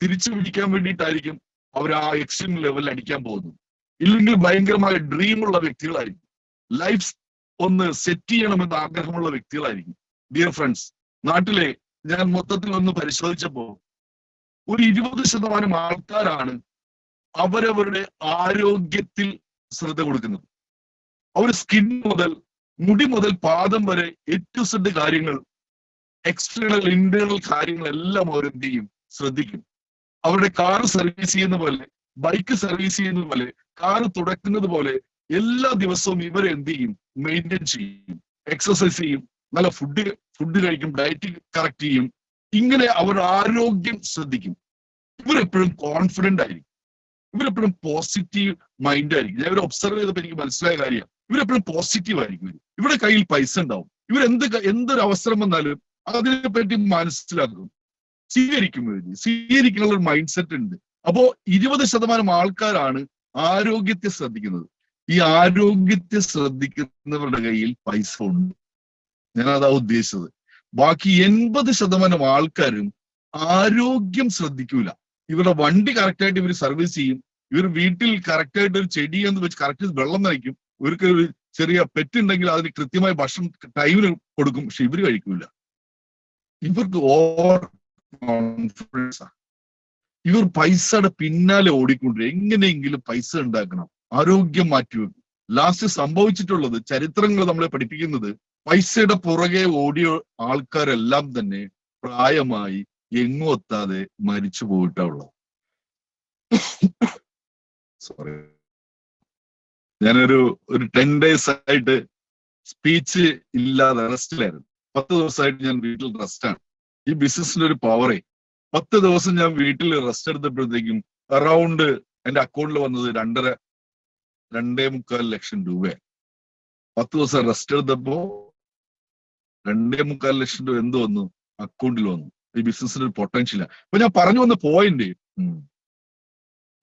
തിരിച്ചു പിടിക്കാൻ വേണ്ടിയിട്ടായിരിക്കും അവർ ആ എക്സ്ട്രീം ലെവലിൽ അടിക്കാൻ പോകുന്നത്. ഇല്ലെങ്കിൽ ഭയങ്കരമായ ഡ്രീമുള്ള വ്യക്തികളായിരിക്കും. ലൈഫ് ഒന്ന് സെറ്റ് ചെയ്യണമെന്ന് ആഗ്രഹമുള്ള വ്യക്തികളായിരിക്കും. ഡിയർ ഫ്രണ്ട്സ്, നാട്ടിലെ ഞാൻ മൊത്തത്തിൽ ഒന്ന് പരിശോധിച്ചപ്പോ ഒരു 20% ആൾക്കാരാണ് അവരവരുടെ ആരോഗ്യത്തിൽ ശ്രദ്ധ കൊടുക്കുന്നത്. അവർ സ്കിൻ മുതൽ മുടി മുതൽ പാദം വരെ A to Z കാര്യങ്ങൾ, എക്സ്റ്റേണൽ ഇന്റേണൽ കാര്യങ്ങളെല്ലാം അവർ എന്ത് ചെയ്യും, ശ്രദ്ധിക്കും. അവരുടെ കാർ സർവീസ് ചെയ്യുന്ന പോലെ, ബൈക്ക് സർവീസ് ചെയ്യുന്നത് പോലെ, കാർ തുടക്കുന്നത് പോലെ എല്ലാ ദിവസവും ഇവരെ എന്ത് ചെയ്യും, മെയിൻറ്റെയിൻ ചെയ്യും, എക്സസൈസ് ചെയ്യും, നല്ല ഫുഡ് കഴിക്കും, ഡയറ്റ് കറക്റ്റ് ചെയ്യും. ഇങ്ങനെ അവർ ആരോഗ്യം ശ്രദ്ധിക്കും. ഇവരെപ്പോഴും കോൺഫിഡന്റ് ആയിരിക്കും, ഇവരെപ്പോഴും പോസിറ്റീവ് മൈൻഡ് ആയിരിക്കും. ഞാൻ ഇവരെ ഒബ്സർവ് ചെയ്തപ്പോൾ എനിക്ക് മനസ്സിലായ കാര്യം, ഇവരെപ്പോഴും പോസിറ്റീവ് ആയിരിക്കും. ഇവരുടെ കയ്യിൽ പൈസ ഉണ്ടാവും. എന്തൊരു അവസരം വന്നാലും അതിനെപ്പറ്റി മനസ്സിലാക്കും, സ്വീകരിക്കാനുള്ള ഒരു മൈൻഡ് സെറ്റ് ഉണ്ട്. അപ്പോ 20% ആൾക്കാരാണ് ആരോഗ്യത്തെ ശ്രദ്ധിക്കുന്നത്. ഈ ആരോഗ്യത്തെ ശ്രദ്ധിക്കുന്നവരുടെ കയ്യിൽ പൈസ ഉണ്ട്. ഞാൻ അതാ ഉദ്ദേശിച്ചത്. ബാക്കി 80% ആൾക്കാരും ആരോഗ്യം ശ്രദ്ധിക്കൂല. ഇവരുടെ വണ്ടി കറക്റ്റായിട്ട് ഇവർ സർവീസ് ചെയ്യും, ഇവർ വീട്ടിൽ കറക്റ്റായിട്ട് ഒരു ചെടി എന്ന് വെച്ച് കറക്റ്റ് വെള്ളം നനയ്ക്കും, ഇവർക്ക് ഒരു ചെറിയ പെറ്റ് ഉണ്ടെങ്കിൽ അതിന് കൃത്യമായ ഭക്ഷണം ടൈമിന് കൊടുക്കും. പക്ഷെ ഇവർ കഴിക്കൂല. ഇവർക്ക് ഓവർ കോൺഫിഡൻസ്. ഇവർ പൈസയുടെ പിന്നാലെ ഓടിക്കൊണ്ടിരിക്കും, എങ്ങനെയെങ്കിലും പൈസ ഉണ്ടാക്കണം, ആരോഗ്യം മാറ്റിവെക്കും. ലാസ്റ്റ് സംഭവിച്ചിട്ടുള്ളത്, ചരിത്രങ്ങൾ നമ്മളെ പഠിപ്പിക്കുന്നത്, പൈസയുടെ പുറകെ ഓടിയ ആൾക്കാരെല്ലാം തന്നെ പ്രായമായി എങ്ങും എത്താതെ മരിച്ചു പോയിട്ടുള്ളത്. സോറി, ഞാനൊരു 10 days ആയിട്ട് സ്പീച്ച് ഇല്ലാതെ റെസ്റ്റിലായിരുന്നു. 10 ദിവസമായിട്ട് ഞാൻ വീട്ടിൽ റെസ്റ്റാണ്. ഈ ബിസിനസിന്റെ ഒരു പവറേ. 10 ദിവസം ഞാൻ വീട്ടിൽ റെസ്റ്റ് എടുത്തപ്പോഴത്തേക്കും അറൗണ്ട് എന്റെ അക്കൗണ്ടിൽ വന്നത് 2.25 ലക്ഷം രൂപയാണ്. 10 ദിവസം റെസ്റ്റ് എടുത്തപ്പോ 2.25 ലക്ഷം രൂപ എന്ത് വന്നു, അക്കൗണ്ടിൽ വന്നു. ഈ ബിസിനസിന് ഒരു പൊട്ടൻഷ്യൽ. അപ്പൊ ഞാൻ പറഞ്ഞു വന്ന പോയിന്റ്,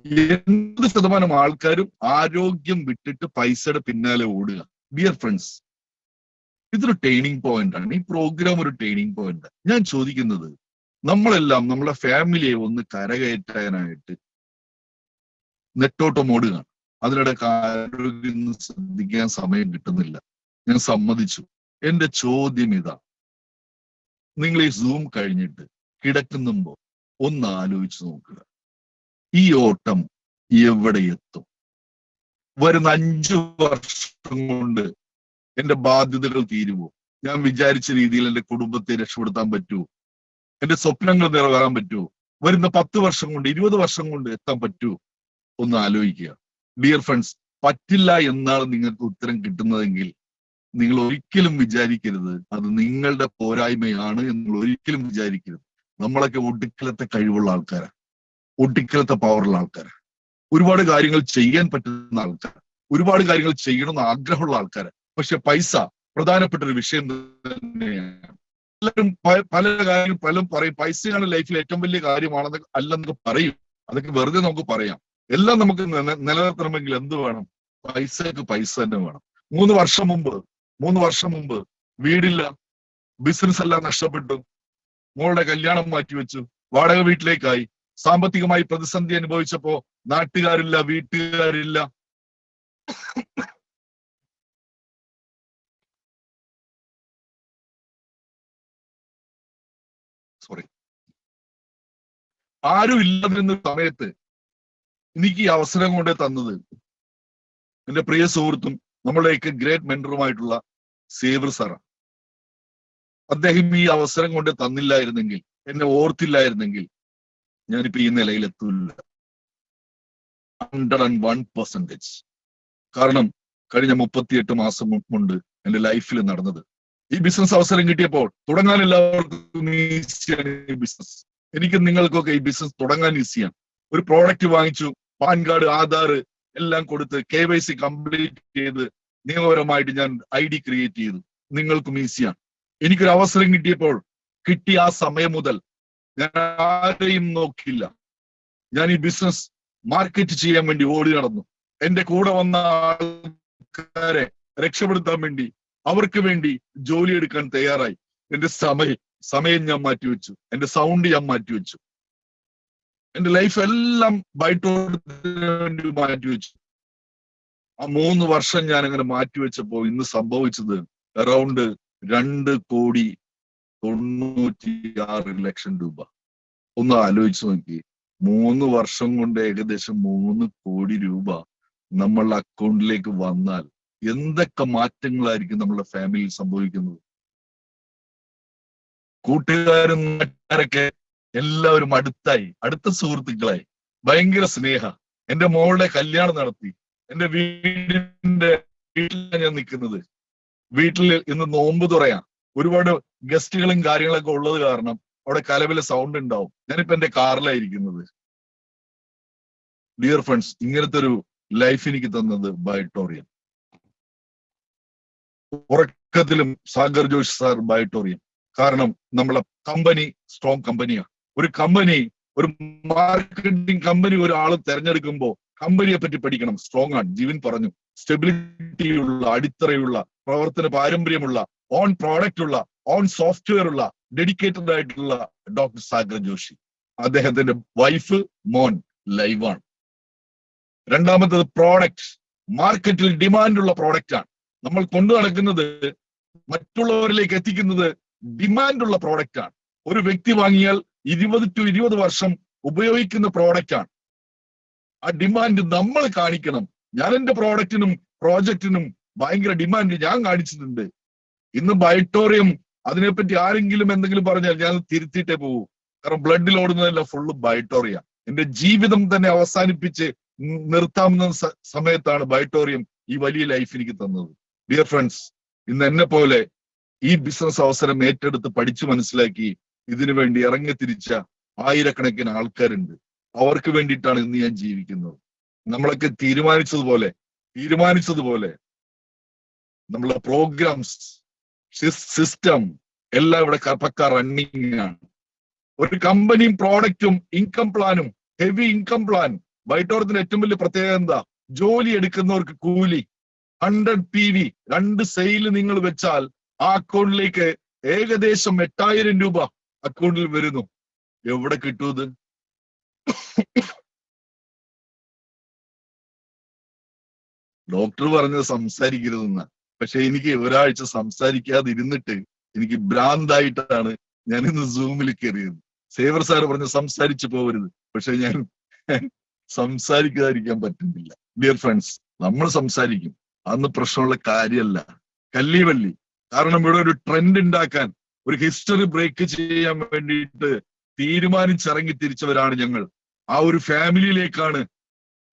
80% ആൾക്കാരും ആരോഗ്യം വിട്ടിട്ട് പൈസയുടെ പിന്നാലെ ഓടുക. ഡിയർ ഫ്രണ്ട്സ്, ഇതൊരു ടേണിംഗ് പോയിന്റ് ആണ്. ഈ പ്രോഗ്രാം ഒരു ടേണിംഗ് പോയിന്റ്. ഞാൻ ചോദിക്കുന്നത്, നമ്മളെല്ലാം നമ്മളെ ഫാമിലിയെ ഒന്ന് കരകയറ്റാനായിട്ട് നെട്ടോട്ടം ഓടുകയാണ്. അതിനിടയ്ക്ക് ആരോഗ്യം ശ്രദ്ധിക്കാൻ സമയം കിട്ടുന്നില്ല. ഞാൻ സമ്മതിച്ചു. എന്റെ ചോദ്യം ഇതാ, നിങ്ങൾ ഈ സൂം കഴിഞ്ഞിട്ട് കിടക്കുന്നുമ്പോ ഒന്ന് ആലോചിച്ച് നോക്കുക, ഈ ഓട്ടം എവിടെ എത്തും? വരുന്ന 5 വർഷം കൊണ്ട് എന്റെ ബാധ്യതകൾ തീരുമോ? ഞാൻ വിചാരിച്ച രീതിയിൽ എന്റെ കുടുംബത്തെ രക്ഷപ്പെടുത്താൻ പറ്റുമോ? എന്റെ സ്വപ്നങ്ങൾ നിറവേറാൻ പറ്റുമോ? വരുന്ന 10 വർഷം കൊണ്ട് 20 വർഷം കൊണ്ട് എത്താൻ പറ്റുമോ? ഒന്ന് ആലോചിക്കുക. ഡിയർ ഫ്രണ്ട്സ്, പറ്റില്ല എന്നാണ് നിങ്ങൾക്ക് ഉത്തരം കിട്ടുന്നതെങ്കിൽ നിങ്ങൾ ഒരിക്കലും വിചാരിക്കരുത് അത് നിങ്ങളുടെ പോരായ്മയാണ് എന്ന് ഒരിക്കലും വിചാരിക്കരുത്. നമ്മളൊക്കെ ഒടുക്കലത്തെ കഴിവുള്ള ആൾക്കാരാണ്, ഒടുക്കലത്തെ പവറുള്ള ആൾക്കാരാണ്, ഒരുപാട് കാര്യങ്ങൾ ചെയ്യാൻ പറ്റുന്ന ആൾക്കാരാണ്, ഒരുപാട് കാര്യങ്ങൾ ചെയ്യണമെന്ന് ആഗ്രഹമുള്ള ആൾക്കാരാണ്. പക്ഷെ പൈസ പ്രധാനപ്പെട്ട ഒരു വിഷയം തന്നെയാണ്. എല്ലാവരും പല കാര്യങ്ങളും പലരും പറയും, പൈസയാണ് ലൈഫിൽ ഏറ്റവും വലിയ കാര്യമാണെന്ന് അല്ലെന്നൊക്കെ പറയും. അതൊക്കെ വെറുതെ നമുക്ക് പറയാം. എല്ലാം നമുക്ക് നിലനിർത്തണമെങ്കിൽ എന്ത് വേണം? പൈസക്ക് പൈസ തന്നെ വേണം. 3 വർഷം മുമ്പ് വീടില്ല, ബിസിനസ് എല്ലാം നഷ്ടപ്പെട്ടു, മോളുടെ കല്യാണം മാറ്റിവെച്ചു, വാടക വീട്ടിലേക്കായി. സാമ്പത്തികമായി പ്രതിസന്ധി അനുഭവിച്ചപ്പോ നാട്ടുകാരില്ല, വീട്ടുകാരില്ല. സോറി, ആരും ഇല്ലാതിരുന്ന സമയത്ത് എനിക്ക് ഈ അവസരം കൊണ്ട് തന്നത് എന്റെ പ്രിയ സുഹൃത്തും നമ്മുടെയൊക്കെ ഗ്രേറ്റ് മെന്ററുമായിട്ടുള്ള സേവർ സാറാണ്. അദ്ദേഹം ഈ അവസരം കൊണ്ട് തന്നില്ലായിരുന്നെങ്കിൽ, എന്നെ ഓർത്തില്ലായിരുന്നെങ്കിൽ ഞാനിപ്പോ ഈ നിലയിലെത്തൂല്ല. 101%. കാരണം കഴിഞ്ഞ 38 മാസം മുമ്പ് എന്റെ ലൈഫിൽ നടന്നത്. ഈ ബിസിനസ് അവസരം കിട്ടിയപ്പോൾ തുടങ്ങാൻ എല്ലാവർക്കും ഈസിയാണ് ഈ ബിസിനസ്. എനിക്ക് നിങ്ങൾക്കൊക്കെ ഈ ബിസിനസ് തുടങ്ങാൻ ഈസിയാണ്. ഒരു പ്രോഡക്റ്റ് വാങ്ങിച്ചു, പാൻ കാർഡ്, ആധാർ എല്ലാം കൊടുത്ത് KYC കംപ്ലീറ്റ് ചെയ്ത് നിയമപരമായിട്ട് ഞാൻ ID ക്രിയേറ്റ് ചെയ്തു. നിങ്ങൾക്കും ഈസിയാണ്. എനിക്കൊരു അവസരം കിട്ടിയപ്പോൾ കിട്ടിയ ആ സമയം മുതൽ ഞാൻ ആരെയും നോക്കിയില്ല. ഞാൻ ഈ ബിസിനസ് മാർക്കറ്റ് ചെയ്യാൻ വേണ്ടി ഓടി നടന്നു. എന്റെ കൂടെ വന്ന ആൾക്കാരെ രക്ഷപ്പെടുത്താൻ വേണ്ടി, അവർക്ക് വേണ്ടി ജോലി എടുക്കാൻ തയ്യാറായി. എന്റെ സമയം ഞാൻ മാറ്റിവെച്ചു, എന്റെ സൗണ്ട് ഞാൻ മാറ്റിവെച്ചു, എന്റെ ലൈഫ് എല്ലാം ബൈറ്റോറിന് വേണ്ടി മാറ്റിവെച്ചു. ആ 3 വർഷം ഞാൻ അങ്ങനെ മാറ്റിവെച്ചപ്പോ ഇന്ന് സംഭവിച്ചത് അറൗണ്ട് 2,96,00,000 രൂപ. ഒന്ന് ആലോചിച്ച് നോക്കി. 3 വർഷം കൊണ്ട് ഏകദേശം 3 കോടി രൂപ നമ്മളുടെ അക്കൗണ്ടിലേക്ക് വന്നാൽ എന്തൊക്കെ മാറ്റങ്ങളായിരിക്കും നമ്മളുടെ ഫാമിലിയിൽ സംഭവിക്കുന്നത്. കൂട്ടുകാരും നാട്ടുകാരൊക്കെ എല്ലാവരും അടുത്ത സുഹൃത്തുക്കളായി, ഭയങ്കര സ്നേഹ. എന്റെ മോളുടെ കല്യാണം നടത്തി. എന്റെ വീട്ടിലാണ് ഞാൻ നിൽക്കുന്നത്. വീട്ടിൽ ഇന്ന് നോമ്പ് തുറയാം. ഒരുപാട് ഗസ്റ്റുകളും കാര്യങ്ങളൊക്കെ ഉള്ളത് കാരണം അവിടെ കലവിലെ സൗണ്ട് ഉണ്ടാവും. ഞാനിപ്പോ എന്റെ കാറിലായിരിക്കുന്നത്. ഡിയർ ഫ്രണ്ട്സ്, ഇങ്ങനത്തെ ഒരു ലൈഫ് എനിക്ക് തന്നത് ബൈറ്റോറിയം. ഉറക്കത്തിലും സാഗർ ജോഷി സാർ ബൈറ്റോറിയം. കാരണം നമ്മളെ കമ്പനി സ്ട്രോങ് കമ്പനിയാണ്. ഒരു മാർക്കറ്റിംഗ് കമ്പനി ഒരാൾ തെരഞ്ഞെടുക്കുമ്പോൾ കമ്പനിയെ പറ്റി പഠിക്കണം. സ്ട്രോങ് ആണ്. ജീവൻ പറഞ്ഞു, സ്റ്റെബിലിറ്റിയുള്ള, അടിത്തറയുള്ള, പ്രവർത്തന പാരമ്പര്യമുള്ള, ഓൺ പ്രോഡക്റ്റ് ഉള്ള, ഓൺ സോഫ്റ്റ്വെയർ ഉള്ള, ഡെഡിക്കേറ്റഡ് ആയിട്ടുള്ള ഡോക്ടർ സാഗർ ജോഷി. അദ്ദേഹത്തിന്റെ വൈഫ്, മോൻ ലൈവാണ്. രണ്ടാമത്തത് പ്രോഡക്റ്റ്. മാർക്കറ്റിൽ ഡിമാൻഡുള്ള പ്രോഡക്റ്റ് ആണ്. നമ്മൾ കൊണ്ടു നടക്കുന്നത്, മറ്റുള്ളവരിലേക്ക് എത്തിക്കുന്നത് ഡിമാൻഡുള്ള പ്രോഡക്റ്റ് ആണ്. ഒരു വ്യക്തി വാങ്ങിയാൽ 20 to 20 വർഷം ഉപയോഗിക്കുന്ന പ്രോഡക്റ്റ് ആണ്. ആ ഡിമാൻഡ് നമ്മൾ കാണിക്കണം. ഞാൻ എന്റെ പ്രോഡക്റ്റിനും പ്രോജക്റ്റിനും ഭയങ്കര ഡിമാൻഡ് ഞാൻ കാണിച്ചിട്ടുണ്ട്. ഇന്ന് ബൈറ്റോറിയം അതിനെപ്പറ്റി ആരെങ്കിലും എന്തെങ്കിലും പറഞ്ഞാൽ ഞാൻ തിരുത്തിയിട്ടേ പോകൂ. കാരണം ബ്ലഡിൽ ഓടുന്നതല്ല, ഫുള്ള് ബൈറ്റോറിയ. എന്റെ ജീവിതം തന്നെ അവസാനിപ്പിച്ച് നിർത്താവുന്ന സമയത്താണ് ബൈറ്റോറിയം ഈ വലിയ ലൈഫ് എനിക്ക് തന്നത്. ഡിയർ ഫ്രണ്ട്സ്, ഇന്ന് എന്നെ പോലെ ഈ ബിസിനസ് അവസരം ഏറ്റെടുത്ത് പഠിച്ചു മനസ്സിലാക്കി ഇതിനു വേണ്ടി ഇറങ്ങിത്തിരിച്ച ആയിരക്കണക്കിന് ആൾക്കാരുണ്ട്. അവർക്ക് വേണ്ടിയിട്ടാണ് ഇന്ന് ഞാൻ ജീവിക്കുന്നത്. നമ്മളൊക്കെ തീരുമാനിച്ചതുപോലെ നമ്മളെ പ്രോഗ്രാംസ്, സിസ്റ്റം എല്ലാം ഇവിടെ പക്ക റണ്ണിങ് ആണ്. ഒരു കമ്പനിയും പ്രോഡക്റ്റും ഇൻകം പ്ലാനും, ഹെവി ഇൻകം പ്ലാൻ. ബൈറ്റോറിയത്തിന്റെ ഏറ്റവും വലിയ പ്രത്യേകത എന്താ? ജോലി എടുക്കുന്നവർക്ക് കൂലി 100 PV. 2 സെയിൽ നിങ്ങൾ വെച്ചാൽ ആ അക്കൗണ്ടിലേക്ക് ഏകദേശം 8,000 രൂപ അക്കൗണ്ടിൽ വരുന്നു. എവിടെ കിട്ടൂത്? ഡോക്ടർ പറഞ്ഞത് സംസാരിക്കരുതെന്ന. പക്ഷെ എനിക്ക് ഒരാഴ്ച സംസാരിക്കാതിരുന്നിട്ട് എനിക്ക് ഭ്രാന്തായിട്ടാണ് ഞാൻ ഇന്ന് സൂമിൽ കയറിയത്. സേവർ സാർ പറഞ്ഞ് സംസാരിച്ചു പോകരുത്. പക്ഷെ ഞാൻ സംസാരിക്കാതിരിക്കാൻ പറ്റുന്നില്ല. ഡിയർ ഫ്രണ്ട്സ്, നമ്മൾ സംസാരിക്കും, അന്ന് പ്രശ്നമുള്ള കാര്യമല്ല. കല്ലിവല്ലി. കാരണം ഇവിടെ ഒരു ട്രെൻഡ് ഉണ്ടാക്കാൻ, ഒരു ഹിസ്റ്ററി ബ്രേക്ക് ചെയ്യാൻ വേണ്ടിയിട്ട് തീരുമാനിച്ചിറങ്ങി തിരിച്ചവരാണ് ഞങ്ങൾ. ആ ഒരു ഫാമിലിയിലേക്കാണ്,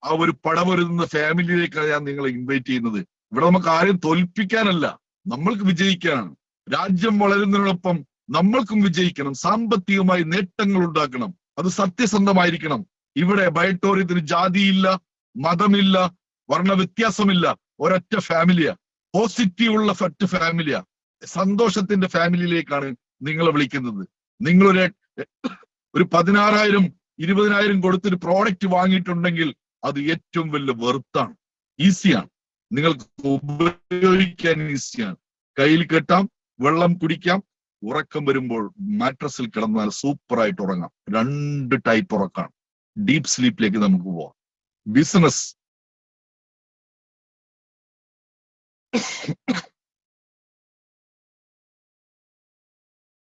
ആ ഒരു പടമൊരുന്ന ഫാമിലിയിലേക്കാണ് ഞാൻ നിങ്ങളെ ഇൻവൈറ്റ് ചെയ്യുന്നത്. ഇവിടെ നമുക്ക് ആരെയും തോൽപ്പിക്കാനല്ല, നമ്മൾക്ക് വിജയിക്കാനാണ്. രാജ്യം വളരുന്നതിനോടൊപ്പം നമ്മൾക്കും വിജയിക്കണം. സാമ്പത്തികമായി നേട്ടങ്ങൾ ഉണ്ടാക്കണം. അത് സത്യസന്ധമായിരിക്കണം. ഇവിടെ ബൈറ്റോറിയത്തിന് ജാതിയില്ല, മതമില്ല, വർണ്ണ വ്യത്യാസമില്ല. ഒരൊറ്റ ഫാമിലിയാ, പോസിറ്റീവുള്ള ഒറ്റ ഫാമിലിയാ, സന്തോഷത്തിന്റെ ഫാമിലിയിലേക്കാണ് നിങ്ങളെ വിളിക്കുന്നത്. നിങ്ങളൊരു 16,000 20,000 കൊടുത്തൊരു പ്രോഡക്റ്റ് വാങ്ങിയിട്ടുണ്ടെങ്കിൽ അത് ഏറ്റവും വലിയ വെറുത്താണ്. ഈസിയാണ്, നിങ്ങൾക്ക് ഉപയോഗിക്കാൻ ഈസിയാണ്. കയ്യിൽ കെട്ടാം, വെള്ളം കുടിക്കാം, ഉറക്കം വരുമ്പോൾ മാട്രസിൽ കിടന്നാൽ സൂപ്പറായിട്ട് ഉറങ്ങാം. 2 ടൈപ്പ് ഉറക്കാണ്. ഡീപ്പ് സ്ലീപ്പിലേക്ക് നമുക്ക് പോവാം. ബിസിനസ്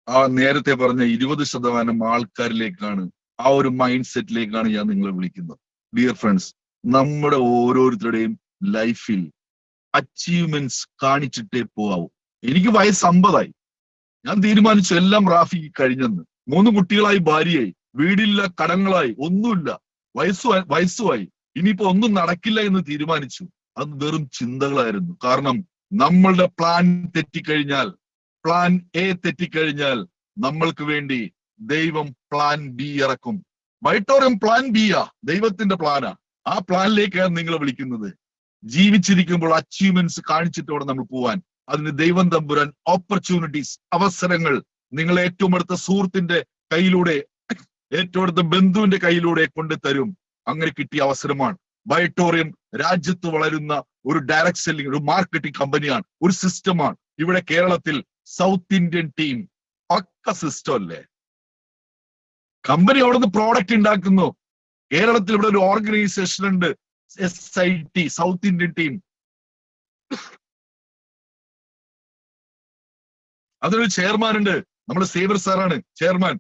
ആ നേരത്തെ പറഞ്ഞ 20% ആൾക്കാരിലേക്കാണ്, ആ ഒരു മൈൻഡ് സെറ്റിലേക്കാണ് ഞാൻ നിങ്ങളെ വിളിക്കുന്നത്. ഡിയർ ഫ്രണ്ട്സ്, നമ്മുടെ ഓരോരുത്തരുടെയും ലൈഫിൽ അച്ചീവ്മെന്റ്സ് കാണിച്ചിട്ടേ പോവാവൂ. എനിക്ക് വയസ്സ് 50ആയി. ഞാൻ തീരുമാനിച്ചു എല്ലാം റാഫിക്ക് കഴിഞ്ഞെന്ന്. 3 കുട്ടികളായി, ഭാര്യയായി, വീടില്ല, കടങ്ങളായി, ഒന്നുമില്ല, വയസ്സുമായി. ഇനിയിപ്പോ ഒന്നും നടക്കില്ല എന്ന് തീരുമാനിച്ചു. അത് വെറും ചിന്തകളായിരുന്നു. കാരണം നമ്മളുടെ പ്ലാൻ തെറ്റിക്കഴിഞ്ഞാൽ, പ്ലാൻ എ തെറ്റിക്കഴിഞ്ഞാൽ നമ്മൾക്ക് വേണ്ടി ദൈവം പ്ലാൻ ബി ഇറക്കും. വൈറ്റോറിയം പ്ലാൻ ബിയാ, ദൈവത്തിന്റെ പ്ലാനാ. ആ പ്ലാനിലേക്കാണ് നിങ്ങളെ വിളിക്കുന്നത്. ജീവിച്ചിരിക്കുമ്പോൾ അച്ചീവ്മെന്റ്സ് കാണിച്ചിട്ടോടെ നമ്മൾ പോവാൻ. അതിന് ദൈവം തമ്പുരാൻ ഓപ്പർച്യൂണിറ്റീസ്, അവസരങ്ങൾ നിങ്ങളെ ഏറ്റവും അടുത്ത സുഹൃത്തിന്റെ കയ്യിലൂടെ, ഏറ്റവും അടുത്ത ബന്ധുവിന്റെ കയ്യിലൂടെ കൊണ്ടുതരും. അങ്ങനെ കിട്ടിയ അവസരമാണ്. വൈറ്റോറിയം രാജ്യത്ത് വളരുന്ന ഒരു ഡയറക്ട് സെല്ലിംഗ്, ഒരു മാർക്കറ്റിംഗ് കമ്പനിയാണ്, ഒരു സിസ്റ്റമാണ്. ഇവിടെ കേരളത്തിൽ സൗത്ത് ഇന്ത്യൻ ടീം പക്ക സിസ്റ്റം അല്ലേ? കമ്പനി അവിടെ നിന്ന് പ്രോഡക്റ്റ് ഉണ്ടാക്കുന്നു. കേരളത്തിൽ ഇവിടെ ഒരു ഓർഗനൈസേഷൻ ഉണ്ട്, SIT, സൗത്ത് ഇന്ത്യൻ ടീം. അതിനൊരു ചെയർമാൻ ഉണ്ട്, നമ്മുടെ സേവർ സാറാണ് ചെയർമാൻ.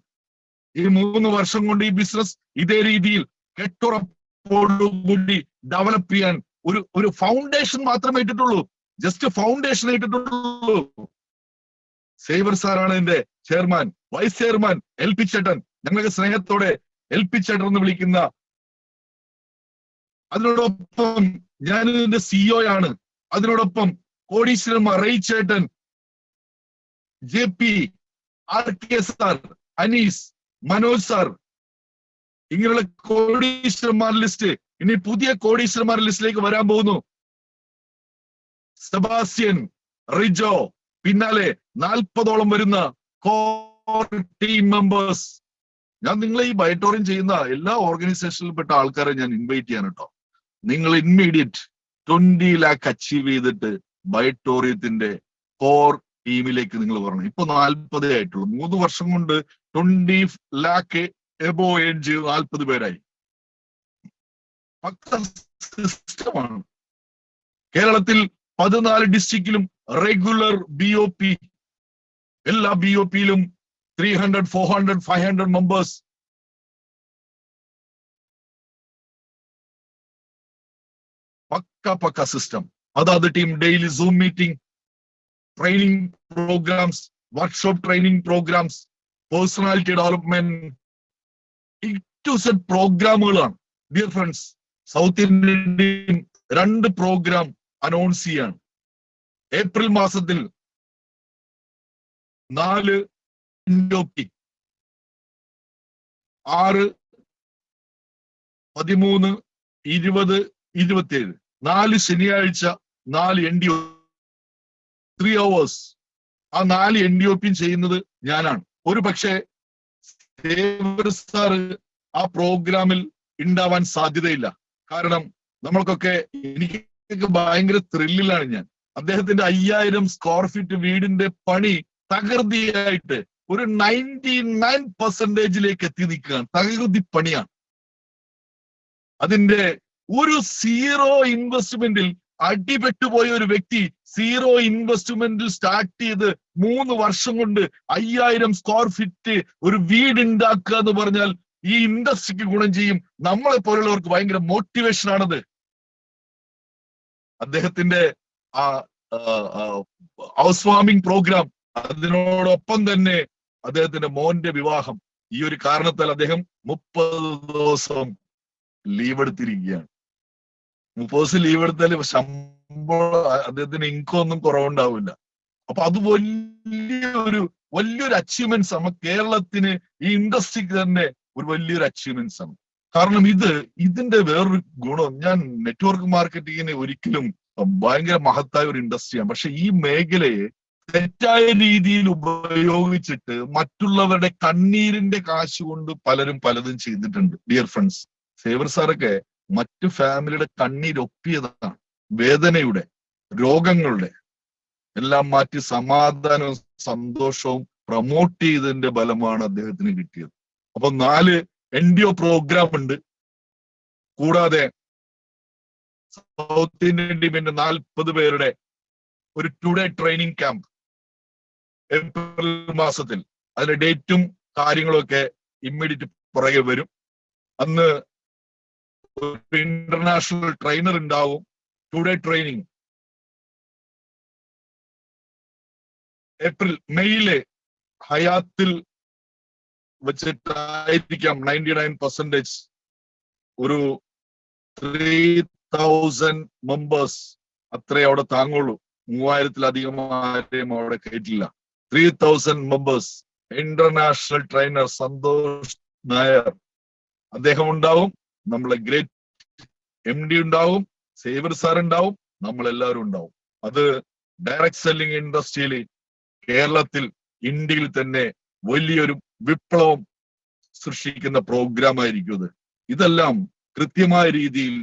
ഈ 3 വർഷം കൊണ്ട് ഈ ബിസിനസ് ഇതേ രീതിയിൽ കെട്ടുറപ്പോടുകൂടി ഡെവലപ്പ് ചെയ്യാൻ ഒരു ഫൗണ്ടേഷൻ മാത്രമേ ഇട്ടിട്ടുള്ളൂ. ജസ്റ്റ് ഫൗണ്ടേഷൻ ഇട്ടിട്ടുള്ളൂ. സേവർ സാറാണ് എന്റെ ചെയർമാൻ. വൈസ് ചെയർമാൻ LP ചേട്ടൻ, ഞങ്ങൾക്ക് സ്നേഹത്തോടെ LP ചേട്ടൻ എന്ന് വിളിക്കുന്ന. അതിനോടൊപ്പം ഞാൻ ഇതിന്റെ CEO ആണ്. അതിനോടൊപ്പം കോടീശ്വരന്മാർ റൈ ചേട്ടൻ, JP, RK sir, Anees, Manoj sir, ഇങ്ങനെയുള്ള കോടീശ്വരന്മാർ ലിസ്റ്റ്. ഇനി പുതിയ കോടീശ്വരന്മാർ ലിസ്റ്റിലേക്ക് വരാൻ പോകുന്നു. സെബാസ്റ്റ്യൻ, റിജോ, പിന്നാലെ 40ഓളം വരുന്ന കോർ ടീം മെമ്പേഴ്സ്. ഞാൻ നിങ്ങളെ ഈ വൈറ്റോറിയം ചെയ്യുന്ന എല്ലാ ഓർഗനൈസേഷനിൽപ്പെട്ട ആൾക്കാരെ ഞാൻ ഇൻവൈറ്റ് ചെയ്യാൻ കേട്ടോ. നിങ്ങൾ ഇമ്മീഡിയറ്റ് 20 lakh അച്ചീവ് ചെയ്തിട്ട് വൈറ്റോറിയത്തിന്റെ കോർ ടീമിലേക്ക് നിങ്ങൾ പറഞ്ഞു. ഇപ്പൊ 40 ആയിട്ടുള്ളൂ. 3 വർഷം കൊണ്ട് 20 lakh എബോ ഏൺ ചെയ്ത് 40 പേരായി. പക്ക സിസ്റ്റമാണ്. കേരളത്തിൽ 14 ഡിസ്ട്രിക്റ്റിലും റെഗുലർ BOP, എല്ലാ BOPയിലും 300, 400, 500 മെമ്പേഴ്സ്. പക്ക സിസ്റ്റം. അതാത് team daily Zoom meeting, training programmes, workshop training programmes, personality development, to Z പ്രോഗ്രാമുകളാണ്. Dear friends, south Indian team 2 programme announce ചെയ്യാണ്. ഏപ്രിൽ മാസത്തിൽ 4 NDOP, 6, 13, 20, 27, 4 ശനിയാഴ്ച 4 NDOP, 3 hours. ആ 4 NDOP ചെയ്യുന്നത് ഞാനാണ്. ഒരു പക്ഷേ സാറ് ആ പ്രോഗ്രാമിൽ ഉണ്ടാവാൻ സാധ്യതയില്ല. കാരണം നമ്മൾക്കൊക്കെ, എനിക്കൊക്കെ ഭയങ്കര ത്രില്ലിലാണ് ഞാൻ. അദ്ദേഹത്തിന്റെ 5000 സ്ക്വയർ ഫീറ്റ് വീടിന്റെ പണി തകൃതിയായിട്ട് ഒരു 99% എത്തി നിൽക്കുകയാണ്. തകൃതി പണിയാണ്. അതിന്റെ ഒരു 0 ഇൻവെസ്റ്റ്മെന്റിൽ അടിപെട്ടുപോയ ഒരു വ്യക്തി 0 ഇൻവെസ്റ്റ്മെന്റിൽ സ്റ്റാർട്ട് ചെയ്ത് 3 വർഷം കൊണ്ട് 5000 സ്ക്വയർ ഫീറ്റ് ഒരു വീട് ഉണ്ടാക്കുക എന്ന് പറഞ്ഞാൽ ഈ ഇൻഡസ്ട്രിക്ക് ഗുണം ചെയ്യും. നമ്മളെ പോലുള്ളവർക്ക് ഭയങ്കര മോട്ടിവേഷൻ ആണത്. അദ്ദേഹത്തിന്റെ ആ ഹൗസ് വാമിംഗ് പ്രോഗ്രാം, അതിനോടൊപ്പം തന്നെ അദ്ദേഹത്തിന്റെ മോന്റെ വിവാഹം. ഈ ഒരു കാരണത്താൽ അദ്ദേഹം 30 ദിവസം ലീവ് എടുത്തിരിക്കുകയാണ്. 30 ദിവസം ലീവ് എടുത്താൽ ശമ്പളം, അദ്ദേഹത്തിന് ഇൻകം ഒന്നും കുറവുണ്ടാവില്ല. അപ്പൊ അത് വലിയൊരു അച്ചീവ്മെന്റ്സ് ആണ്. കേരളത്തിന് ഈ ഇൻഡസ്ട്രിക്ക് തന്നെ ഒരു വലിയൊരു അച്ചീവ്മെന്റ്സ് ആണ്. കാരണം ഇതിന്റെ വേറൊരു ഗുണം, ഞാൻ നെറ്റ്വർക്ക് മാർക്കറ്റിങ്ങിനെ ഒരിക്കലും ഭയങ്കര മഹത്തായ ഒരു ഇൻഡസ്ട്രിയാണ്. പക്ഷെ ഈ മേഖലയെ തെറ്റായ രീതിയിൽ ഉപയോഗിച്ചിട്ട് മറ്റുള്ളവരുടെ കണ്ണീരിന്റെ കാശ് കൊണ്ട് പലരും പലതും ചെയ്തിട്ടുണ്ട്. ഡിയർ ഫ്രണ്ട്സ്, സേവർ സാറൊക്കെ മറ്റു ഫാമിലിയുടെ കണ്ണീരൊപ്പിയതാണ്. വേദനയുടെ, രോഗങ്ങളുടെ എല്ലാം മാറ്റി സമാധാനവും സന്തോഷവും പ്രൊമോട്ട് ചെയ്തതിന്റെ ബലമാണ് അദ്ദേഹത്തിന് കിട്ടിയത്. അപ്പൊ 4 NDO പ്രോഗ്രാം ഉണ്ട്. കൂടാതെ സൗത്ത് ഇന്ത്യൻ ടീമിന്റെ 40 പേരുടെ ഒരു 2 ഡേ ട്രെയിനിങ് ക്യാമ്പ് ഏപ്രിൽ മാസത്തിൽ, അതിന്റെ ഡേറ്റും കാര്യങ്ങളൊക്കെ ഇമ്മീഡിയറ്റ് പുറകെ വരും. അന്ന് ഒരു ഇന്റർനാഷണൽ ട്രെയിനർ ഉണ്ടാവും. 2 ഡേ ട്രെയിനിങ് മെയ്യില് ഹയാത്തിൽ വെച്ചിട്ടായിരിക്കാം 99% ഒരു 3000 മെമ്പേഴ്സ് അത്രേ അവിടെ താങ്ങുള്ളൂ. 3000-ലധികം ആരെയും അവിടെ കയറ്റില്ല. 3000 members. International trainer Santhosh Nair അദ്ദേഹം ഉണ്ടാവും. നമ്മളെ ഗ്രേറ്റ് MD ഉണ്ടാവും. സേവർ സാർ ഉണ്ടാവും. നമ്മളെല്ലാവരും ഉണ്ടാവും. അത് ഡയറക്ട് സെല്ലിംഗ് ഇൻഡസ്ട്രിയിൽ കേരളത്തിൽ, ഇന്ത്യയിൽ തന്നെ വലിയൊരു വിപ്ലവം സൃഷ്ടിക്കുന്ന പ്രോഗ്രാം ആയിരിക്കും ഇത്. ഇതെല്ലാം കൃത്യമായ രീതിയിൽ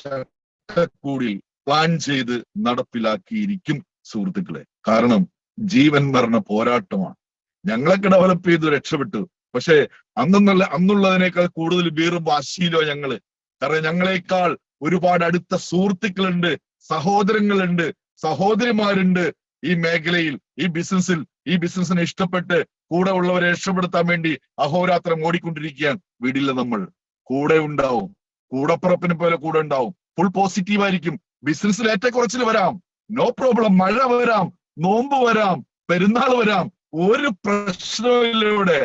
ചട്ടക്കൂടിൽ പ്ലാൻ ചെയ്ത് നടപ്പിലാക്കിയിരിക്കും സുഹൃത്തുക്കളെ. കാരണം ജീവൻ മരണ പോരാട്ടമാണ്. ഞങ്ങളൊക്കെ ഡെവലപ്പ് ചെയ്ത് രക്ഷപ്പെട്ടു. പക്ഷെ അന്നുള്ളതിനേക്കാൾ കൂടുതൽ വീറും വാശിയിലോ ഞങ്ങള്. കാരണം ഞങ്ങളെക്കാൾ ഒരുപാട് അടുത്ത സുഹൃത്തുക്കളുണ്ട്, സഹോദരങ്ങളുണ്ട്, സഹോദരിമാരുണ്ട് ഈ മേഖലയിൽ, ഈ ബിസിനസിനെ ഇഷ്ടപ്പെട്ട് കൂടെ ഉള്ളവരെ രക്ഷപ്പെടുത്താൻ വേണ്ടി അഹോരാത്രം ഓടിക്കൊണ്ടിരിക്കാൻ വിടില്ല. നമ്മൾ കൂടെ ഉണ്ടാവും. കൂടപ്പുറപ്പിനെ പോലെ കൂടെ ഉണ്ടാവും. ഫുൾ പോസിറ്റീവ് ആയിരിക്കും. ബിസിനസ്സിൽ ഏറ്റക്കുറച്ചിൽ വരാം, നോ പ്രോബ്ലം. മഴ വരാം, നോമ്പ് വരാം, പെരുന്നാൾ വരാം, ഒരു പ്രശ്നമില്ലൂടെ.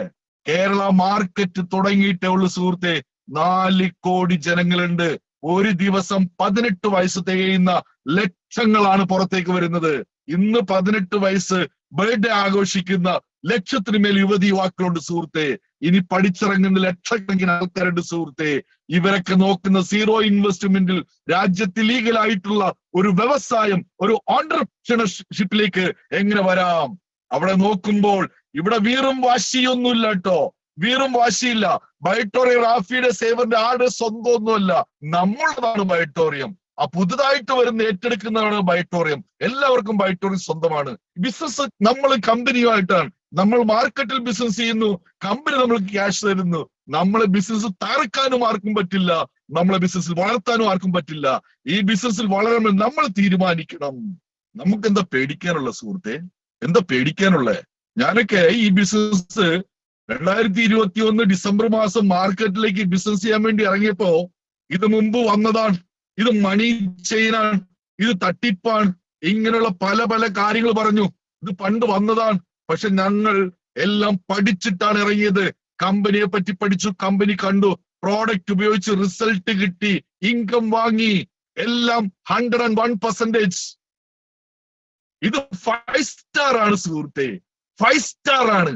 കേരള മാർക്കറ്റ് തുടങ്ങിയിട്ടേ ഉള്ളു സുഹൃത്തെ. 4 കോടി ജനങ്ങളുണ്ട്. ഒരു ദിവസം 18 വയസ്സ് തികയുന്ന ലക്ഷങ്ങളാണ് പുറത്തേക്ക് വരുന്നത്. ഇന്ന് 18 വയസ്സ് ബർത്ത്ഡേ ആഘോഷിക്കുന്ന ലക്ഷത്തിന് മേൽ യുവതി യുവാക്കളുണ്ട് സുഹൃത്തെ. ഇനി പഠിച്ചിറങ്ങുന്ന ലക്ഷക്കണക്കിന് ആൾക്കാരുണ്ട് സുഹൃത്തെ. ഇവരൊക്കെ നോക്കുന്ന സീറോ ഇൻവെസ്റ്റ്മെന്റിൽ രാജ്യത്ത് ലീഗലായിട്ടുള്ള ഒരു വ്യവസായം, ഒരു ഓൺടർപ്രണർഷിപ്പിലേക്ക് എങ്ങനെ വരാം. അവിടെ നോക്കുമ്പോൾ ഇവിടെ വീറും വാശിയൊന്നുമില്ല കേട്ടോ. വീറും വാശിയില്ല. ബയോട്ടോറിയം റാഫിയുടെ സേവറിന്റെ ആട് സ്വന്തമൊന്നുമല്ല, നമ്മളുടേതാണ് ബയോട്ടോറിയം. ആ പുതുതായിട്ട് വരുന്ന ഏറ്റെടുക്കുന്നതാണ് ബയോട്ടോറിയം. എല്ലാവർക്കും ബയോട്ടോറിയം സ്വന്തമാണ്. ബിസിനസ് നമ്മൾ കമ്പനിയുമായിട്ടാണ്. നമ്മൾ മാർക്കറ്റിൽ ബിസിനസ് ചെയ്യുന്നു, കമ്പനി നമ്മൾക്ക് ക്യാഷ് തരുന്നു. നമ്മളെ ബിസിനസ് തകർക്കാനും ആർക്കും പറ്റില്ല, നമ്മളെ ബിസിനസ്സിൽ വളർത്താനും ആർക്കും പറ്റില്ല. ഈ ബിസിനസ്സിൽ വളരാൻ നമ്മൾ തീരുമാനിക്കണം. നമുക്ക് എന്താ പേടിക്കാനുള്ള സുഹൃത്തെ? എന്താ പേടിക്കാനുള്ളേ? ഞാനൊക്കെ ഈ ബിസിനസ് 2021 ഡിസംബർ മാസം മാർക്കറ്റിലേക്ക് ബിസിനസ് ചെയ്യാൻ വേണ്ടി ഇറങ്ങിയപ്പോ ഇത് മുമ്പ് വന്നതാണ്, ഇത് മണി ചെയിനാണ്, ഇത് തട്ടിപ്പാണ്, ഇങ്ങനെയുള്ള പല പല കാര്യങ്ങൾ പറഞ്ഞു. ഇത് പണ്ട് വന്നതാണ്. പക്ഷെ ഞങ്ങൾ എല്ലാം പഠിച്ചിട്ടാണ് ഇറങ്ങിയത്. കമ്പനിയെ പറ്റി പഠിച്ചു, കമ്പനി കണ്ടു, പ്രോഡക്റ്റ് ഉപയോഗിച്ച് റിസൾട്ട് കിട്ടി, ഇൻകം വാങ്ങി, എല്ലാം 101%. ഇത് 5 സ്റ്റാർ ആണ് സുഹൃത്തെ, 5 സ്റ്റാർ ആണ്.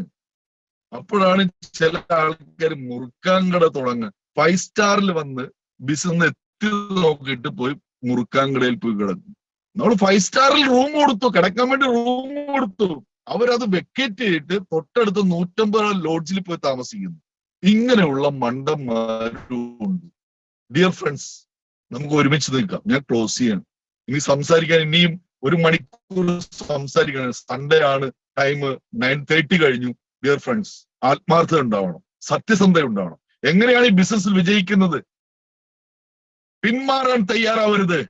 അപ്പോഴാണ് ചില ആൾക്കാർ മുറുക്കാൻ കട തുടങ്ങുക. 5 സ്റ്റാറിൽ വന്ന് ബിസിനസ് എത്തി നോക്കിയിട്ട് പോയി മുറുക്കാൻ കടയിൽ പോയി കിടക്കും. നമ്മൾ 5 സ്റ്റാറിൽ റൂം കൊടുത്തു, കിടക്കാൻ വേണ്ടി റൂം കൊടുത്തു. അവരത് വെക്കേറ്റ് ചെയ്തിട്ട് തൊട്ടടുത്ത് 150 ലോഡ്ജിൽ പോയി താമസിക്കുന്നു. ഇങ്ങനെയുള്ള മണ്ടന്മാരുണ്ട്. ഡിയർ ഫ്രണ്ട്സ്, നമുക്ക് ഒരുമിച്ച് നിൽക്കാം. ഞാൻ ക്ലോസ് ചെയ്യണം. ഇനി സംസാരിക്കാൻ ഇനിയും 1 മണിക്കൂർ സംസാരിക്കണം. സൺഡേ ആണ്, ടൈം 9:30 കഴിഞ്ഞു. ഡിയർ ഫ്രണ്ട്സ്, ആത്മാർത്ഥത ഉണ്ടാവണം, സത്യസന്ധത ഉണ്ടാവണം. എങ്ങനെയാണ് ഈ ബിസിനസ്സിൽ വിജയിക്കുന്നത്? പിന്മാറാൻ തയ്യാറാവരുത്.